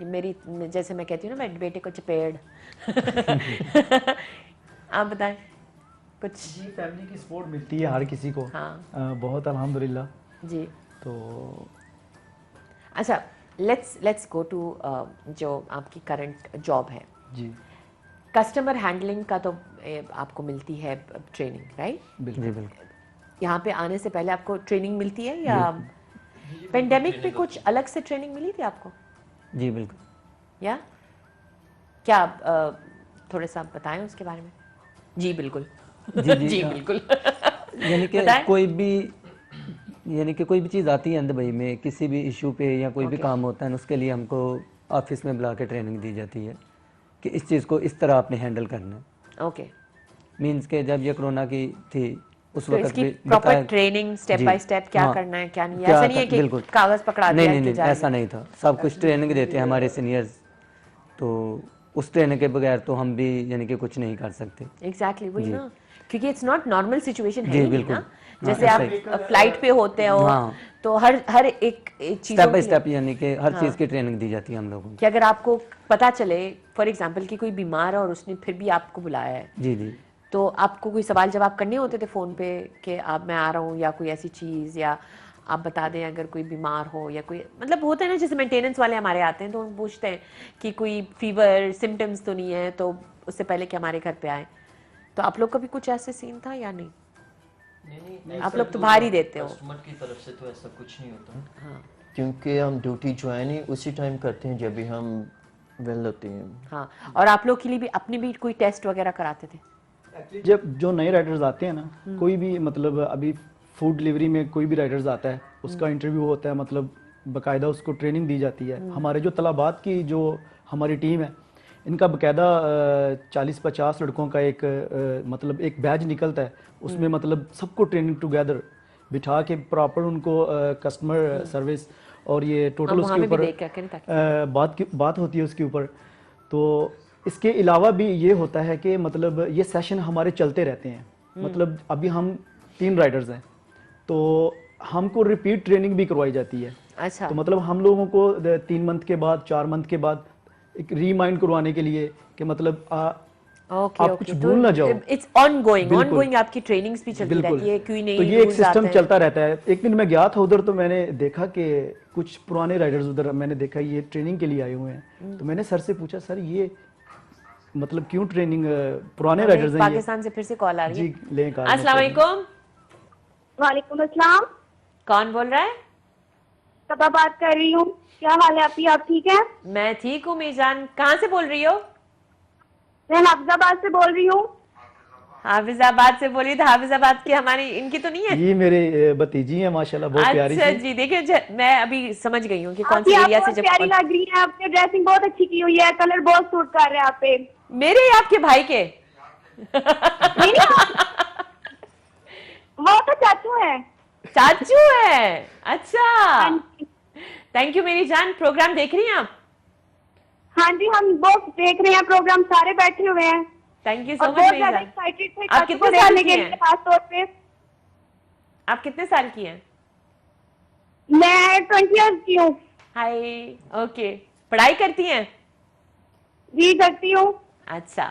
मेरी जैसे मैं कहती हूँ ना, मैं बेटे को चपेड़ आप बताएं कुछ। जी, फैमिली की सपोर्ट मिलती है हर किसी को। हाँ। बहुत अल्हम्दुलिल्लाह जी। तो अच्छा, लेट्स गो टू जो आपकी करंट जॉब है जी। कस्टमर हैंडलिंग का, तो आपको मिलती है ट्रेनिंग, राइट? बिल्कुल। यहाँ पे आने से पहले आपको ट्रेनिंग मिलती है या पेंडेमिक पे कुछ अलग से ट्रेनिंग मिली थी आपको? जी बिल्कुल। या क्या थोड़ा सा बताएं उसके बारे में। जी बिल्कुल। जी जी बिल्कुल। यानी कि बताएं। कोई भी यानी कि कोई भी चीज़ आती है दुबई में, किसी भी इशू पे या कोई भी Okay. काम होता है, उसके लिए हमको ऑफिस में बुला के ट्रेनिंग दी जाती है कि इस चीज़ को इस तरह आपने हैंडल करना है। ओके, मीन्स के जब ये कोरोना की थी उस तो वक्त इसकी भी प्रॉपर बताया- ट्रेनिंग स्टेप जी, बाय स्टेप क्या हाँ, करना है क्या नहीं है, क्या ऐसा नहीं है कि बिल्कुल कागज पकड़ा नहीं दिया नहीं कि नहीं, ऐसा जाएगा। नहीं था, सब कुछ ट्रेनिंग देते हैं हमारे सीनियर्स, तो उस ट्रेनिंग के बगैर तो हम भी यानी कि कुछ नहीं कर सकते। एग्जैक्टली वही जी। ना, क्योंकि इट्स नॉट नॉर्मल सिचुएशन है जी, ही नहीं बिल्कुल। ना, हाँ, जैसे ऐसा आप फ्लाइट पे होते हो हाँ। तो हर एक चीज़ों स्टेप बाय की- स्टेप यानी कि हर हाँ। चीज़ की ट्रेनिंग दी जाती है हम लोगों कि अगर आपको पता चले फॉर एग्जांपल कि कोई बीमार है और उसने फिर भी आपको बुलाया है, को। जी जी तो आपको कोई सवाल जवाब करने होते थे फ़ोन पे कि आप मैं आ रहा हूँ, या कोई ऐसी चीज़, या आप बता दें अगर कोई बीमार हो, या कोई मतलब होता है ना जैसे मेंटेनेंस वाले हमारे आते हैं तो हम पूछते हैं कि कोई फीवर सिम्टम्स तो नहीं है, तो उससे पहले कि हमारे घर पे आए। तो आप लोग का भी कुछ ऐसे सीन था या नहीं? आप लोग तो बाहर ही देते हो। कस्टमर की तरफ से तो ऐसा कुछ नहीं होता, हाँ क्योंकि हम ड्यूटी ज्वाइन ही उसी टाइम करते हैं जब भी हम वेल होते हैं। हाँ, और आप लोग के लिए भी अपने भी कोई टेस्ट वगैरह कराते थे? जब जो नए राइडर्स आते हैं ना, कोई भी मतलब अभी फूड डिलीवरी में कोई भी राइडर्स आता है, उसका इंटरव्यू होता है, मतलब बाकायदा उसको ट्रेनिंग दी जाती है। हमारे जो तलाबात की जो हमारी टीम है, इनका बाकायदा 40-50 लड़कों का एक मतलब एक बैच निकलता है, उसमें मतलब सबको ट्रेनिंग टुगेदर बिठा के प्रॉपर उनको कस्टमर सर्विस और ये टोटल हम वहाँ उसके में भी ऊपर देख के रखें ताकि बात होती है उसके ऊपर। तो इसके अलावा भी ये होता है कि मतलब ये सेशन हमारे चलते रहते हैं, मतलब अभी हम 3 राइडर्स हैं तो हमको रिपीट ट्रेनिंग भी करवाई जाती है। अच्छा, तो मतलब हम लोगों को 3 मंथ के बाद 4 मंथ के बाद एक रीमाइंड करवाने के लिए कि मतलब ओके आप कुछ भूल ना जाओ। इट्स ऑनगोइंग बिल्कुल। आपकी ट्रेनिंग्स भी चलती बिल्कुल। रहती है, क्यों नहीं तो ये एक सिस्टम चलता रहता है। एक दिन मैं गया था उधर, तो मैंने देखा कि कुछ पुराने राइडर्स उधर मैंने देखा ये ट्रेनिंग के लिए आए हुए हैं। तो मैंने सर से पूछा, सर ये मतलब क्यों ट्रेनिंग, पुराने राइडर्स हैं ये। पाकिस्तान से फिर से कॉल आ रही है। जी लें कॉल। अस्सलाम वालेकुम, वालेकुम अस्सलाम। कौन बोल रहा है? सबा बात कर रही हूँ। क्या हाल है आपकी? आप ठीक हैं? मैं ठीक हूँ मीजान। कहाँ से बोल रही हो? मैं हाफिजाबाद से बोल रही हूँ। हाफिजाबाद से बोली तो हाफिजाबाद की हमारी इनकी तो नहीं है? ये मेरे भतीजी हैं माशाल्लाह, बहुत प्यारी अच्छा सी। जी, देखिए मैं अभी समझ गई हूँ कि कौन आप से एरिया से बहुत जब प्यारी लग रही है, आपकी ड्रेसिंग बहुत अच्छी की हुई है, कलर बहुत सूट कर रहे हैं आप पे। मेरे या आपके भाई के? नहीं नहीं, वो तो चाचू है। चाचू है, अच्छा। थैंक यू मेरी जान। प्रोग्राम देख रही हैं आप? हाँ जी, हम बहुत देख रहे हैं प्रोग्राम, सारे बैठे हुए हैं। थैंक यू सो और मच बहुत मेरी ज्यादा जान। एक्साइटेड थे आप चाचू कितने को साल देखने की के हैं? लिए, खास तौर पे। आप कितने साल की हैं? मैं 20 इयर्स की हूँ। हाय, ओके। पढ़ाई करती हैं? जी करती हूँ। अच्छा,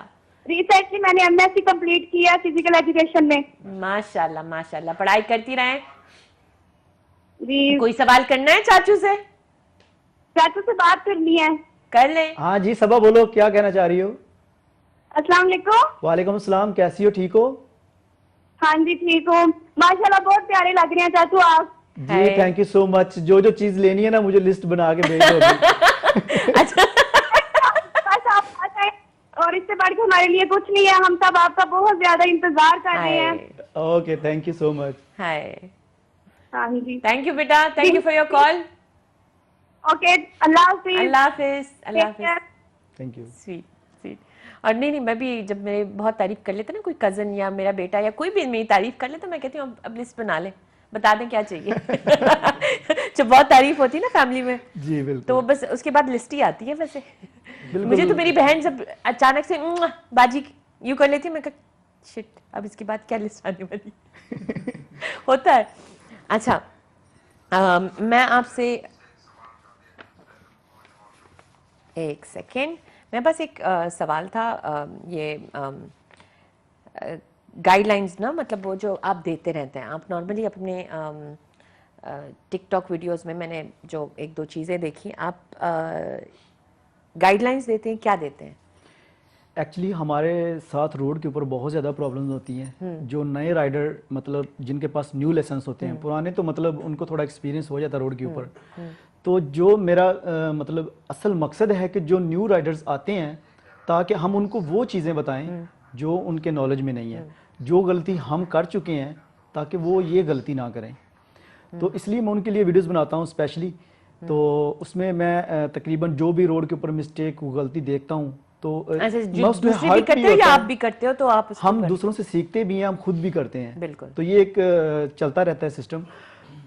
रिसेंटली मैंने एमएससी कंप्लीट किया फिजिकल एजुकेशन में। माशाल्लाह माशाल्लाह, पढ़ाई करती रहें। जी। कोई सवाल करना है चाचू से? चाचू से बात करनी है। कर लें। हाँ जी सबा, बोलो क्या कहना चाह रही हो? अस्सलाम वालेकुम। वालेकुम अस्सलाम, कैसी हो, ठीक हो? हाँ जी ठीक हूँ, माशाल्लाह बहुत प्यारे लग रहे हैं चाचू आप। जी थैंक यू सो मच। जो जो चीज लेनी है ना मुझे लिस्ट बना के भेज दो अभी। अच्छा, बस आप आ जाए, और इससे बढ़ के हमारे लिए कुछ नहीं है, हम सब आपका बहुत ज्यादा इंतजार कर रहे हैं। Okay thank you so much. Hi, हाँ जी, थैंक यू बेटा, thank you for your call. Okay, अल्लाह हाफिज। अल्लाह हाफिज, अल्लाह हाफिज। Thank you. Sweet sweet. और नहीं, मैं भी जब मेरे बहुत तारीफ कर लेते ना कोई कजन या मेरा बेटा या कोई भी मेरी तारीफ कर ले तो मैं कहती हूँ अब लिस्ट बना ले, बता दें क्या चाहिए। जब बहुत तारीफ होती है ना फैमिली में, जी बिल्कुल। तो वो बस उसके बाद लिस्ट ही आती है वैसे। बिल्कुल। मुझे तो मेरी बहन जब अचानक से बाजी यूं कर लेती है, मैं कहा शिट अब इसके बाद क्या लिस्ट आने वाली। होता है। अच्छा, मैं आपसे एक सेकेंड, मेरे पास एक सवाल था। ये गाइडलाइंस ना, मतलब वो जो आप देते रहते हैं, आप नॉर्मली अपने टिकटॉक वीडियोस में मैंने जो 1-2 चीज़ें देखी, आप गाइडलाइंस देते हैं, क्या देते हैं? एक्चुअली हमारे साथ रोड के ऊपर बहुत ज़्यादा प्रॉब्लम्स होती हैं। जो नए राइडर मतलब जिनके पास न्यू लाइसेंस होते हैं, पुराने तो मतलब उनको थोड़ा एक्सपीरियंस हो जाता है रोड के ऊपर। तो जो मेरा मतलब असल मकसद है कि जो न्यू राइडर्स आते हैं, ताकि हम उनको वो चीज़ें बताएं जो उनके नॉलेज में नहीं है, जो गलती हम कर चुके हैं ताकि वो ये गलती ना करें। तो इसलिए मैं उनके लिए वीडियोस बनाता हूँ स्पेशली। तो उसमें मैं तकरीबन जो भी रोड के ऊपर मिस्टेक गलती देखता हूँ तो अच्छा, मैं उसमें दूसरे भी हेल्प करते भी हो या होता आप हूँ। भी करते हो तो आप उसके हम ऊपर- दूसरों से सीखते भी हैं, हम खुद भी करते हैं। बिल्कुल। तो ये एक चलता रहता है सिस्टम।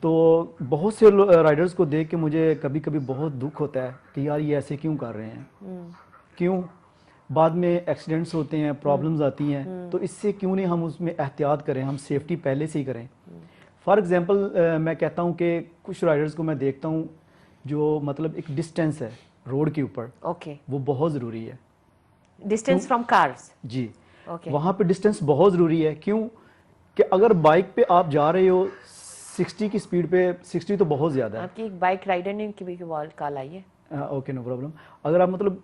तो बहुत से राइडर्स को देख के मुझे कभी कभी बहुत दुख होता है कि यार ये ऐसे क्यों कर रहे हैं, क्यों बाद में एक्सीडेंट्स होते हैं, प्रॉब्लम्स आती हैं, तो इससे क्यों नहीं हम उसमें एहतियात करें, हम सेफ्टी पहले से ही करें। फॉर एग्जांपल मैं कहता हूँ कि कुछ राइडर्स को मैं देखता हूँ जो मतलब एक डिस्टेंस है रोड के ऊपर, ओके, वो बहुत ज़रूरी है। Distance from cars. जी, ओके, वहाँ पे डिस्टेंस बहुत ज़रूरी है। क्यों कि अगर बाइक पे आप जा रहे हो 60 की स्पीड पे, 60 तो बहुत ज़्यादा है। आपकी एक बाइक राइडर ने की भी कॉल आई है। Okay, no problem. अगर आप मतलब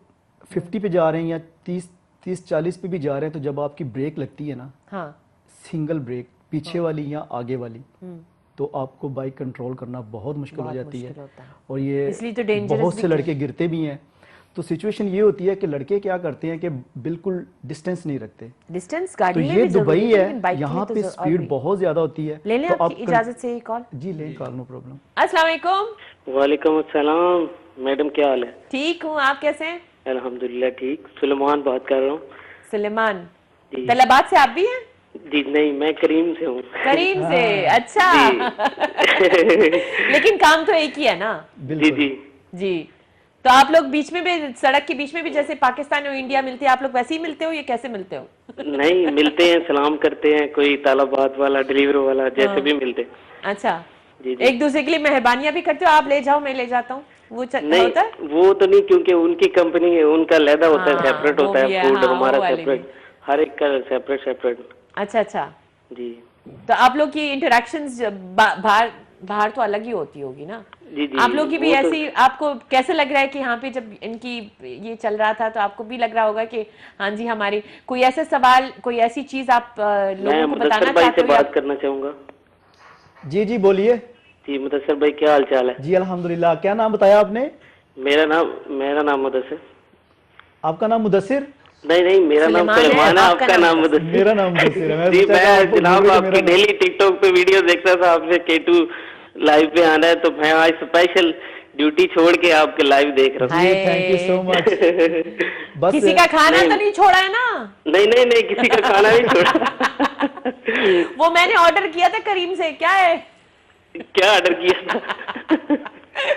50 पे जा रहे हैं या 30-40 पे भी जा रहे हैं, तो जब आपकी ब्रेक लगती है ना, हाँ, सिंगल ब्रेक पीछे वाली या आगे वाली, तो आपको बाइक कंट्रोल करना बहुत मुश्किल हो बहुत जाती मुश्किल है। होता है। और ये इसलिए तो dangerous बहुत से दिखते लड़के गिरते भी हैं। तो सिचुएशन ये होती है कि लड़के क्या करते हैं कि बिल्कुल डिस्टेंस नहीं रखते। डिस्टेंस तो गाड़ी में ये भी जरूरी दुबई लेकिन है, बाइक के लिए यहाँ तो पे और स्पीड भी। बहुत ज्यादा होती है। ले लें तो आपकी इजाजत से ये कॉल। जी लें कॉल, नो प्रॉब्लम। अस्सलाम वालेकुम। वालेकुम अस्सलाम मैडम, क्या हाल है? ठीक हूँ, आप कैसे हैं? अल्हम्दुलिल्लाह ठीक। सुलेमान बात कर रहा हूँ। सुलेमान, जी। तलाबाद से आप भी हैं? जी नहीं, मैं करीम से हूँ। करीम से, अच्छा। लेकिन काम तो एक ही है ना? जी जी जी। तो आप लोग बीच में भी, सड़क के बीच में भी जैसे पाकिस्तान और इंडिया मिलते हैं, आप लोग वैसे ही मिलते हो या कैसे मिलते हो? नहीं, मिलते हैं, सलाम करते हैं, कोई तालाबाद वाला, डिलीवर वाला, जैसे भी मिलते हैं। अच्छा, जी जी। एक दूसरे के लिए मेहरबानियां भी करते हो, आप ले जाओ मैं ले जाता हूँ, वो नहीं, होता है? वो तो नहीं, क्योंकि उनकी कंपनी है, उनका लहदा होता है, हाँ, सेपरेट वो होता भी है, है, फूड हाँ, हमारा वो वाली सेपरेट, हर एक का सेपरेट सेपरेट। अच्छा अच्छा। जी तो आप लोग की इंटरेक्शंस बाहर बाहर तो अलग ही होती होगी ना? जी जी। आप लोग की भी वो तो- ऐसी, आपको कैसे लग रहा है कि यहाँ पे जब इनकी ये चल रहा था तो आपको भी लग रहा होगा कि हाँ जी हमारी कोई ऐसे सवाल, कोई ऐसी चीज आप मैं लोगों को बताना मुदस्सर भाई चाहते से हो? बात करना चाहूंगा। जी जी बोलिए। जी मुदस्सर भाई, क्या हाल चाल है? जी अल्हम्दुलिल्लाह। क्या नाम बताया आपने? मेरा नाम मुदस्सर। आपका नाम मुदस्सिर? नहीं नहीं, मेरा नाम सुलेमान है, आपका नाम मुदस्सिर। मेरा नाम मुदस्सिर है। जी, मैं जनाब मेरा आपकी नाम- डेली टिकटॉक पे वीडियो देखता था, आपसे K2 लाइव पे आना है, तो मैं आज स्पेशल ड्यूटी छोड़ के आपके लाइव देख रहा हूँ। जी थैंक यू सो मच। बस किसी का खाना तो नहीं छोड़ा है ना? नहीं नहीं नहीं, किसी का खाना नहीं छोड़ा। वो मैंने ऑर्डर किया था करीम से, क्या है? क्या ऑर्डर किया था?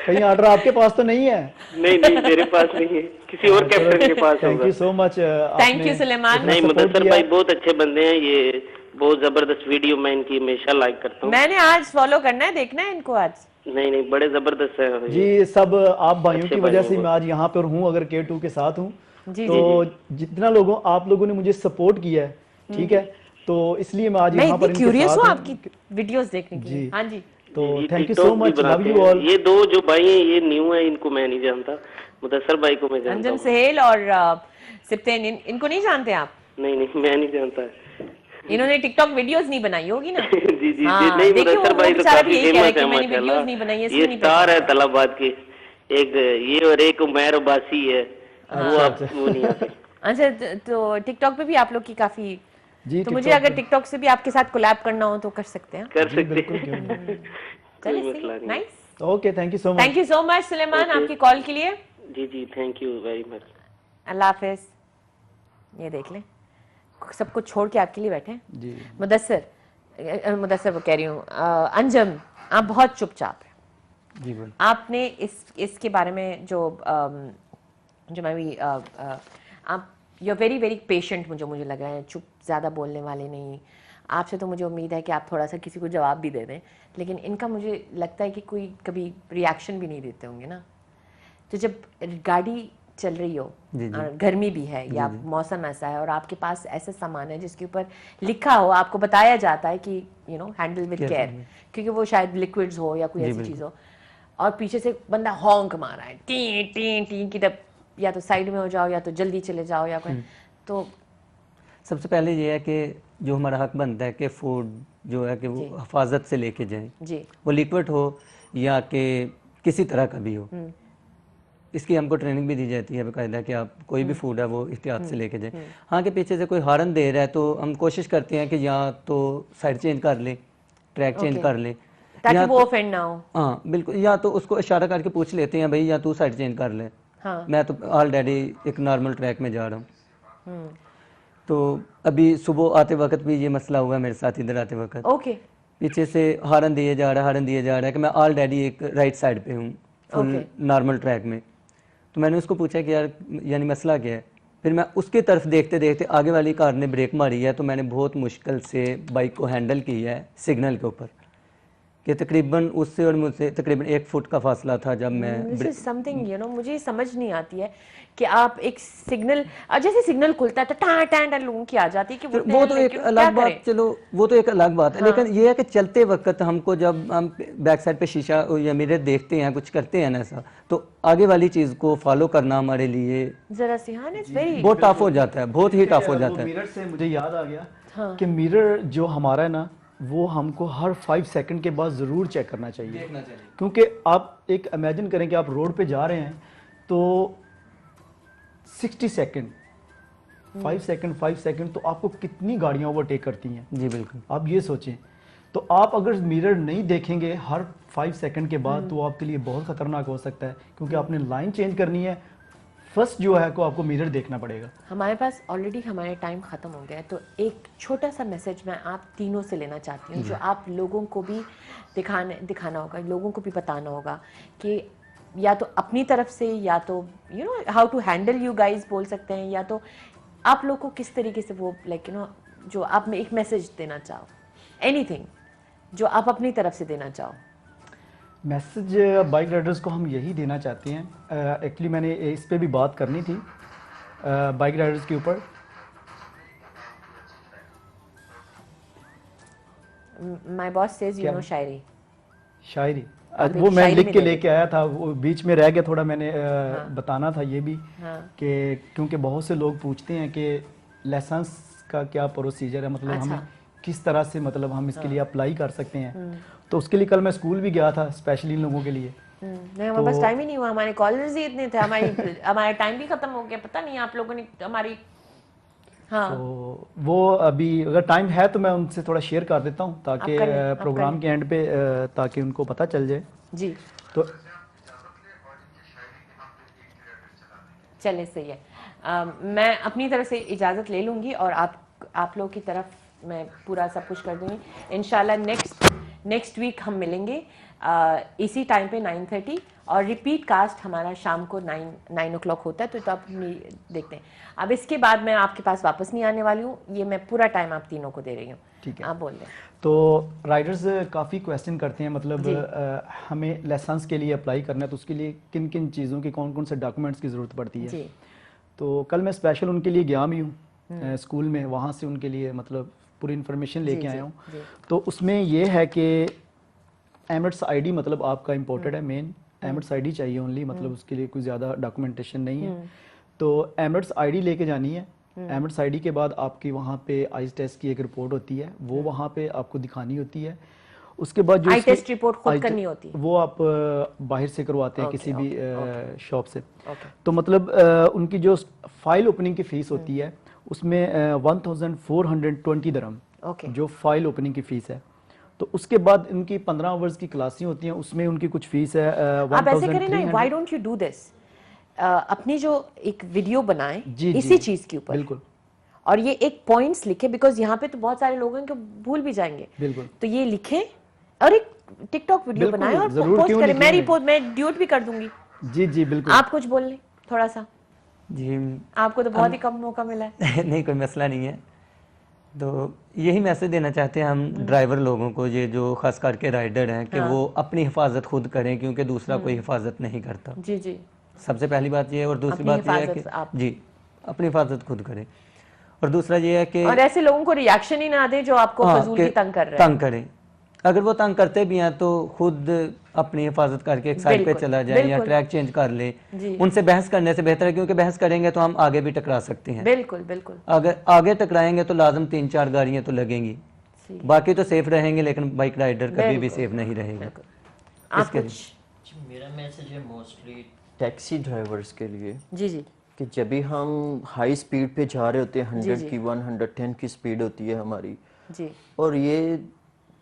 कहीं ऑर्डर आपके पास तो नहीं है? नहीं नहीं, मेरे पास नहीं है, किसी और कैप्टन के पास थैंक होगा। You so much. Thank you Suleman. नहीं, मुदस्सर भाई बहुत अच्छे बंदे हैं, ये बहुत जबरदस्त वीडियो मैं इनकी हमेशा लाइक करता हूँ। मैंने आज फॉलो करना है, देखना है इनको आज। नहीं नहीं, बड़े जबरदस्त है जी, सब आप भाइयों अच्छे की वजह भाई से हैं मैं आज यहाँ पर हूँ, अगर K2 के साथ हूँ। जी, तो जितना आप लोगों ने मुझे सपोर्ट किया है, ठीक है, तो इसलिए मैं आज मैं यहाँ पर इतनी इनके क्यूरियस साथ हूँ हूँ। आपकी वीडियोस देखने के लिए। जी। हाँ जी। तो जी, थैंक यू TikTok सो भी मच, लव बनाते यू हैं। ऑल। ये दो जो भाई हैं, ये न्यू है, इनको मैं नहीं जानता। मुदस्सर भाई को मैं जानता अंजुम हूँ। सहेल और सिप्तेन, इनको नहीं जानते आप? नहीं नहीं, मैं नहीं जानता। इन्होंने टिकटॉक वीडियोस नहीं बनाई होगी ना? जी जी हाँ, नहीं, देखिए मुदस्सर वो भाई तो बेचारा भी काफी यही कह रहा है फेमस कि है मैंने माशाल्लाह। वीडियोस नहीं बनाई, इसलिए ये नहीं स्टार है तलाबाद के, एक ये और एक उमैर अब्बासी है, वो आप वो नहीं आते। अच्छा, तो टिकटॉक पे भी आप लोग की काफी, जी तो मुझे TikTok अगर पे- टिकटॉक से भी आपके साथ कोलैब करना हो तो कर सकते हैं? कर जी, सकते बिल्कुल, हैं। क्यों नहीं। कोई मसला नहीं। Nice, okay, thank you so much. Thank you so much Suleman Okay. आपकी कॉल के लिए। जी जी, थैंक यू वेरी मच। अल्लाह हाफिज। ये देख लें, सब कुछ छोड़ के आपके लिए बैठे हैं। जी मुदस्सर वो कह रही हूँ, अंजम आप बहुत चुपचाप हैं। जी बोल। आपने इसके बारे में जो मैं भी आप you are very very patient, मुझे लग रहा है, चुप, ज़्यादा बोलने वाले नहीं। आपसे तो मुझे उम्मीद है कि आप थोड़ा सा किसी को जवाब भी दे दें, लेकिन इनका मुझे लगता है कि कोई कभी रिएक्शन भी नहीं देते होंगे ना। तो जब गाड़ी चल रही हो और गर्मी भी है या मौसम ऐसा है और आपके पास ऐसा सामान है जिसके ऊपर लिखा हो, आपको बताया जाता है कि हैंडल विद केयर, क्योंकि वो शायद लिक्विड्स हो या कोई ऐसी चीज़ हो, और पीछे से बंदा हॉन्क मार रहा है, टी टी टी की, तब या तो साइड में हो जाओ या तो जल्दी चले जाओ या कोई, तो सबसे पहले ये है कि जो हमारा हक बनता है कि फूड जो है कि वो हिफाजत से लेके जाएं, जी, वो लिक्विड हो या कि किसी तरह का भी हो। इसकी हमको ट्रेनिंग भी दी जाती है बाकायदा कि आप कोई भी फूड है वो एहतियात से लेके जाएं। हाँ, कि पीछे से कोई हॉर्न दे रहा है तो हम कोशिश करते हैं कि या तो साइड चेंज कर लें, ट्रैक चेंज कर लें, ताकि या वो तो- ऑफेंड ना हो। हाँ बिल्कुल, या तो उसको इशारा करके पूछ लेते हैं भाई या तू साइड चेंज कर ले, हाँ। मैं तो ऑलरेडी एक नॉर्मल ट्रैक में जा रहा हूँ। हम्म, तो अभी सुबह आते वक्त भी ये मसला हुआ मेरे साथ, इधर आते वक्त ओके पीछे से हॉर्न दिए जा रहा है कि मैं ऑलरेडी एक राइट साइड पे हूँ फुल Okay. नॉर्मल ट्रैक में। तो मैंने उसको पूछा कि यार यानी मसला क्या है। फिर मैं उसकी तरफ देखते देखते आगे वाली कार ने ब्रेक मारी है, तो मैंने बहुत मुश्किल से बाइक को हैंडल किया है सिग्नल के ऊपर, कि तकरीबन उससे और मुझसे तकरीबन 1 फुट का फासला था जब मैं this is something you know, मुझे समझ नहीं आती है कि आप एक सिग्नल, जैसे सिग्नल खुलता है तो टाँ टाँ टाँ लोगों की आ जाती है कि फिर वो तो एक अलग बात, चलो वो तो एक अलग बात है। लेकिन ये है कि चलते वक्त हमको जब हम बैक साइड पे शीशा या मिरर देखते हैं, कुछ करते हैं ना ऐसा, तो आगे वाली चीज़ को फॉलो करना हमारे लिए जरा सी, हाँ इट्स वेरी बहुत टफ हो जाता है, बहुत ही टफ हो जाता है। मिरर से मुझे याद आ गया हाँ। कि मिरर जो हमारा है ना, वो हमको हर 5 सेकंड के बाद ज़रूर चेक करना चाहिए, क्योंकि आप एक इमेजिन करें कि आप रोड पे जा रहे हैं तो 60 सेकंड 5 सेकंड तो आपको कितनी गाड़ियां ओवरटेक करती हैं। जी बिल्कुल, आप ये सोचें, तो आप अगर मिरर नहीं देखेंगे हर 5 सेकंड के बाद तो आपके लिए बहुत ख़तरनाक हो सकता है, क्योंकि आपने लाइन चेंज करनी है, फर्स्ट जो है को आपको मिरर देखना पड़ेगा। हमारे पास ऑलरेडी हमारे टाइम ख़त्म हो गया है, तो एक छोटा सा मैसेज मैं आप तीनों से लेना चाहती हूँ, जो आप लोगों को भी दिखाना होगा, लोगों को भी बताना होगा कि या तो अपनी तरफ से, या तो you know how to handle you guys बोल सकते हैं, या तो आप लोग को किस तरीके से वो लाइक यू नो जो आप में एक मैसेज देना चाहो, एनीथिंग जो आप अपनी तरफ से देना चाहो। मैसेज बाइक राइडर्स को हम यही देना चाहते हैं। एक्चुअली मैंने इस पे भी बात करनी थी बाइक राइडर्स के ऊपर। My boss says you know शायरी आज वो मैं लिख के लेके आया था, वो बीच में रह गया थोड़ा, मैंने बताना था ये भी कि क्योंकि बहुत से लोग पूछते हैं कि लाइसेंस का क्या प्रोसीजर है, मतलब हम किस तरह से मतलब हम इसके लिए अप्लाई कर सकते हैं। तो उसके लिए कल मैं स्कूल भी गया था स्पेशली इन लोगों के लिए। नहीं हमारे पास टाइम ही नहीं हुआ, हमारे कॉलेज ही इतने थे, हमारा टाइम भी खत्म हो गया, पता नहीं आप लोगों ने हमारी। हाँ तो वो अभी अगर टाइम है तो मैं उनसे थोड़ा शेयर कर देता हूँ ताकि प्रोग्राम के एंड पे ताकि उनको पता चल जाए। जी तो चले सही है। मैं अपनी तरफ से इजाज़त ले लूँगी और आप लोगों की तरफ मैं पूरा सब कुछ कर दूँगी। इंशाल्लाह नेक्स्ट वीक हम मिलेंगे इसी टाइम पे 9:30, और रिपीट कास्ट हमारा शाम को 9 o'clock होता है, तो आप देखते हैं। अब इसके बाद मैं आपके पास वापस नहीं आने वाली हूँ, ये मैं पूरा टाइम आप तीनों को दे रही हूँ। ठीक है, आप बोल दें। तो राइडर्स काफ़ी क्वेश्चन करते हैं, मतलब हमें लाइसेंस के लिए अप्लाई करना है तो उसके लिए किन किन चीज़ों की, कौन कौन से डॉक्यूमेंट्स की ज़रूरत पड़ती है जी। तो कल मैं स्पेशल उनके लिए गया भी हूँ स्कूल में, वहाँ से उनके लिए मतलब पूरी इन्फॉर्मेशन लेके आया हूँ। तो उसमें ये है कि एमिरेट्स आईडी मतलब आपका इम्पोर्टेड है, मेन एमिरेट्स आईडी चाहिए ओनली, मतलब उसके लिए कोई ज़्यादा डॉक्यूमेंटेशन नहीं है। तो एमिरेट्स आईडी लेके जानी है। एमिरेट्स आईडी के बाद आपकी वहाँ पे आइज टेस्ट की एक रिपोर्ट होती है, वो वहाँ पे आपको दिखानी होती है। उसके बाद जो आई टेस्ट रिपोर्ट खुद करनी होती है, वो आप बाहर से करवाते हैं किसी भी शॉप से। तो मतलब उनकी जो फाइल ओपनिंग की फ़ीस होती है उसमें 1420 दिरहम जो फाइल ओपनिंग की फ़ीस है। तो उसके बाद इनकी 15 आवर्स की क्लासें होती हैं, उसमें उनकी कुछ फीस है। आप ऐसे करें ना, why don't you do this, अपनी जो एक वीडियो बनाएं इसी चीज के ऊपर, बिल्कुल, और ये एक पॉइंट्स लिखे, बिकॉज यहाँ पे तो बहुत सारे लोग हैं कि भूल भी जाएंगे, बिल्कुल, तो ये लिखें और एक टिकटॉक वीडियो बनाएं और पोस्ट करें। मैं रिपोर्ट मैं ड्यूट भी कर दूंगी। जी जी बिल्कुल। आप कुछ बोल लें थोड़ा सा। जी आपको तो बहुत ही कम मौका मिला है। नहीं कोई मसला नहीं है। तो यही मैसेज देना चाहते हैं हम ड्राइवर लोगों को, ये जो खास करके राइडर हैं, कि वो अपनी हिफाजत खुद करें, क्योंकि दूसरा कोई हिफाजत नहीं करता। जी जी, सबसे पहली बात ये है। और दूसरी बात ये है कि जी अपनी हिफाजत खुद करें। और दूसरा ये है कि और ऐसे लोगों को रिएक्शन ही ना दे जो आपको फजूल की तंग कर रहे हैं। तंग करें, अगर वो तंग करते भी हैं तो खुद अपनी हिफाजत करके एक साइड पे चला जाए या ट्रैक चेंज कर ले। उनसे बहस करने से बेहतर है, क्योंकि बहस करेंगे तो हम आगे भी टकरा सकते हैं। बिल्कुल बिल्कुल। अगर आगे टकराएंगे तो लाजम 3-4 गाड़ियां तो लगेंगी, बाकी तो सेफ रहेंगे, लेकिन बाइक राइडर कभी भी सेफ नहीं रहेगा। मेरा मैसेज है मोस्टली टैक्सी ड्राइवर्स के लिए, जी जी, कि जब भी हम हाई स्पीड पे जा रहे होते हैं, 100 की 110 की स्पीड होती है हमारी, जी, और ये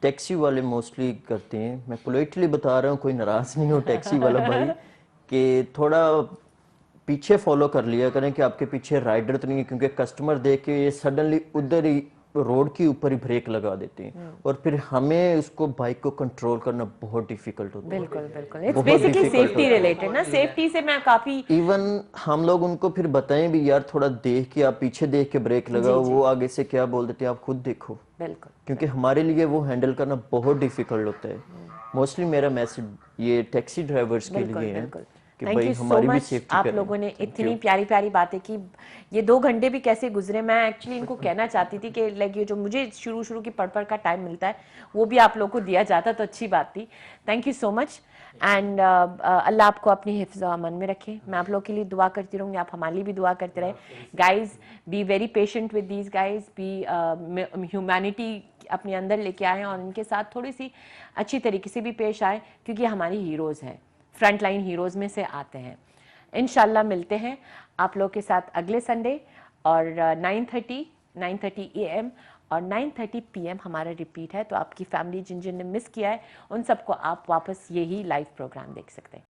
टैक्सी वाले मोस्टली करते हैं। मैं पोलाइटली बता रहा हूँ, कोई नाराज नहीं हो टैक्सी वाला भाई, कि थोड़ा पीछे फॉलो कर लिया करें कि आपके पीछे राइडर तो नहीं है, क्योंकि कस्टमर देख के ये सडनली उधर ही रोड के ऊपर ही ब्रेक लगा देते हैं और फिर हमें उसको बाइक को कंट्रोल करना बहुत डिफिकल्ट होता है। बिल्कुल बिल्कुल, इट्स बेसिकली सेफ्टी रिलेटेड ना, सेफ्टी से मैं काफी इवन हम लोग उनको फिर बताएं भी यार थोड़ा देख के, आप पीछे देख के ब्रेक लगाओ, वो आगे से क्या बोल देते हैं आप खुद देखो। बिल्कुल, क्योंकि हमारे लिए वो हैंडल करना बहुत डिफिकल्ट होता है। मोस्टली मेरा मैसेज ये टैक्सी ड्राइवर्स के लिए है कि थैंक भाई यू सो हमारी भी मच। सेफ्टी आप करें। लोगों ने इतनी प्यारी प्यारी बातें की। ये 2 घंटे भी कैसे गुजरे, मैं एक्चुअली इनको कहना चाहती थी कि लाइक ये जो मुझे शुरू की पढ़ का टाइम मिलता है वो भी आप लोगों को दिया जाता तो अच्छी बात थी। Thank you so much and अल्लाह आपको अपनी हिफ्ज़ व अमन में रखे। मैं आप लोगों के लिए दुआ करती रहूँगी, आप हमारे लिए भी दुआ करते रहे। Guys be very patient with these guys, be humanity अपने अंदर लेके आए और इनके साथ थोड़ी सी अच्छी तरीके से भी पेश आए, क्योंकि हमारी हीरोज़ हैं, फ्रंट लाइन हीरोज़ में से आते हैं। इंशाल्लाह मिलते हैं आप लोग के साथ अगले संडे और 9:30 AM और 9:30 PM हमारा रिपीट है। तो आपकी फैमिली जिन जिन ने मिस किया है उन सबको आप वापस यही लाइव प्रोग्राम देख सकते हैं।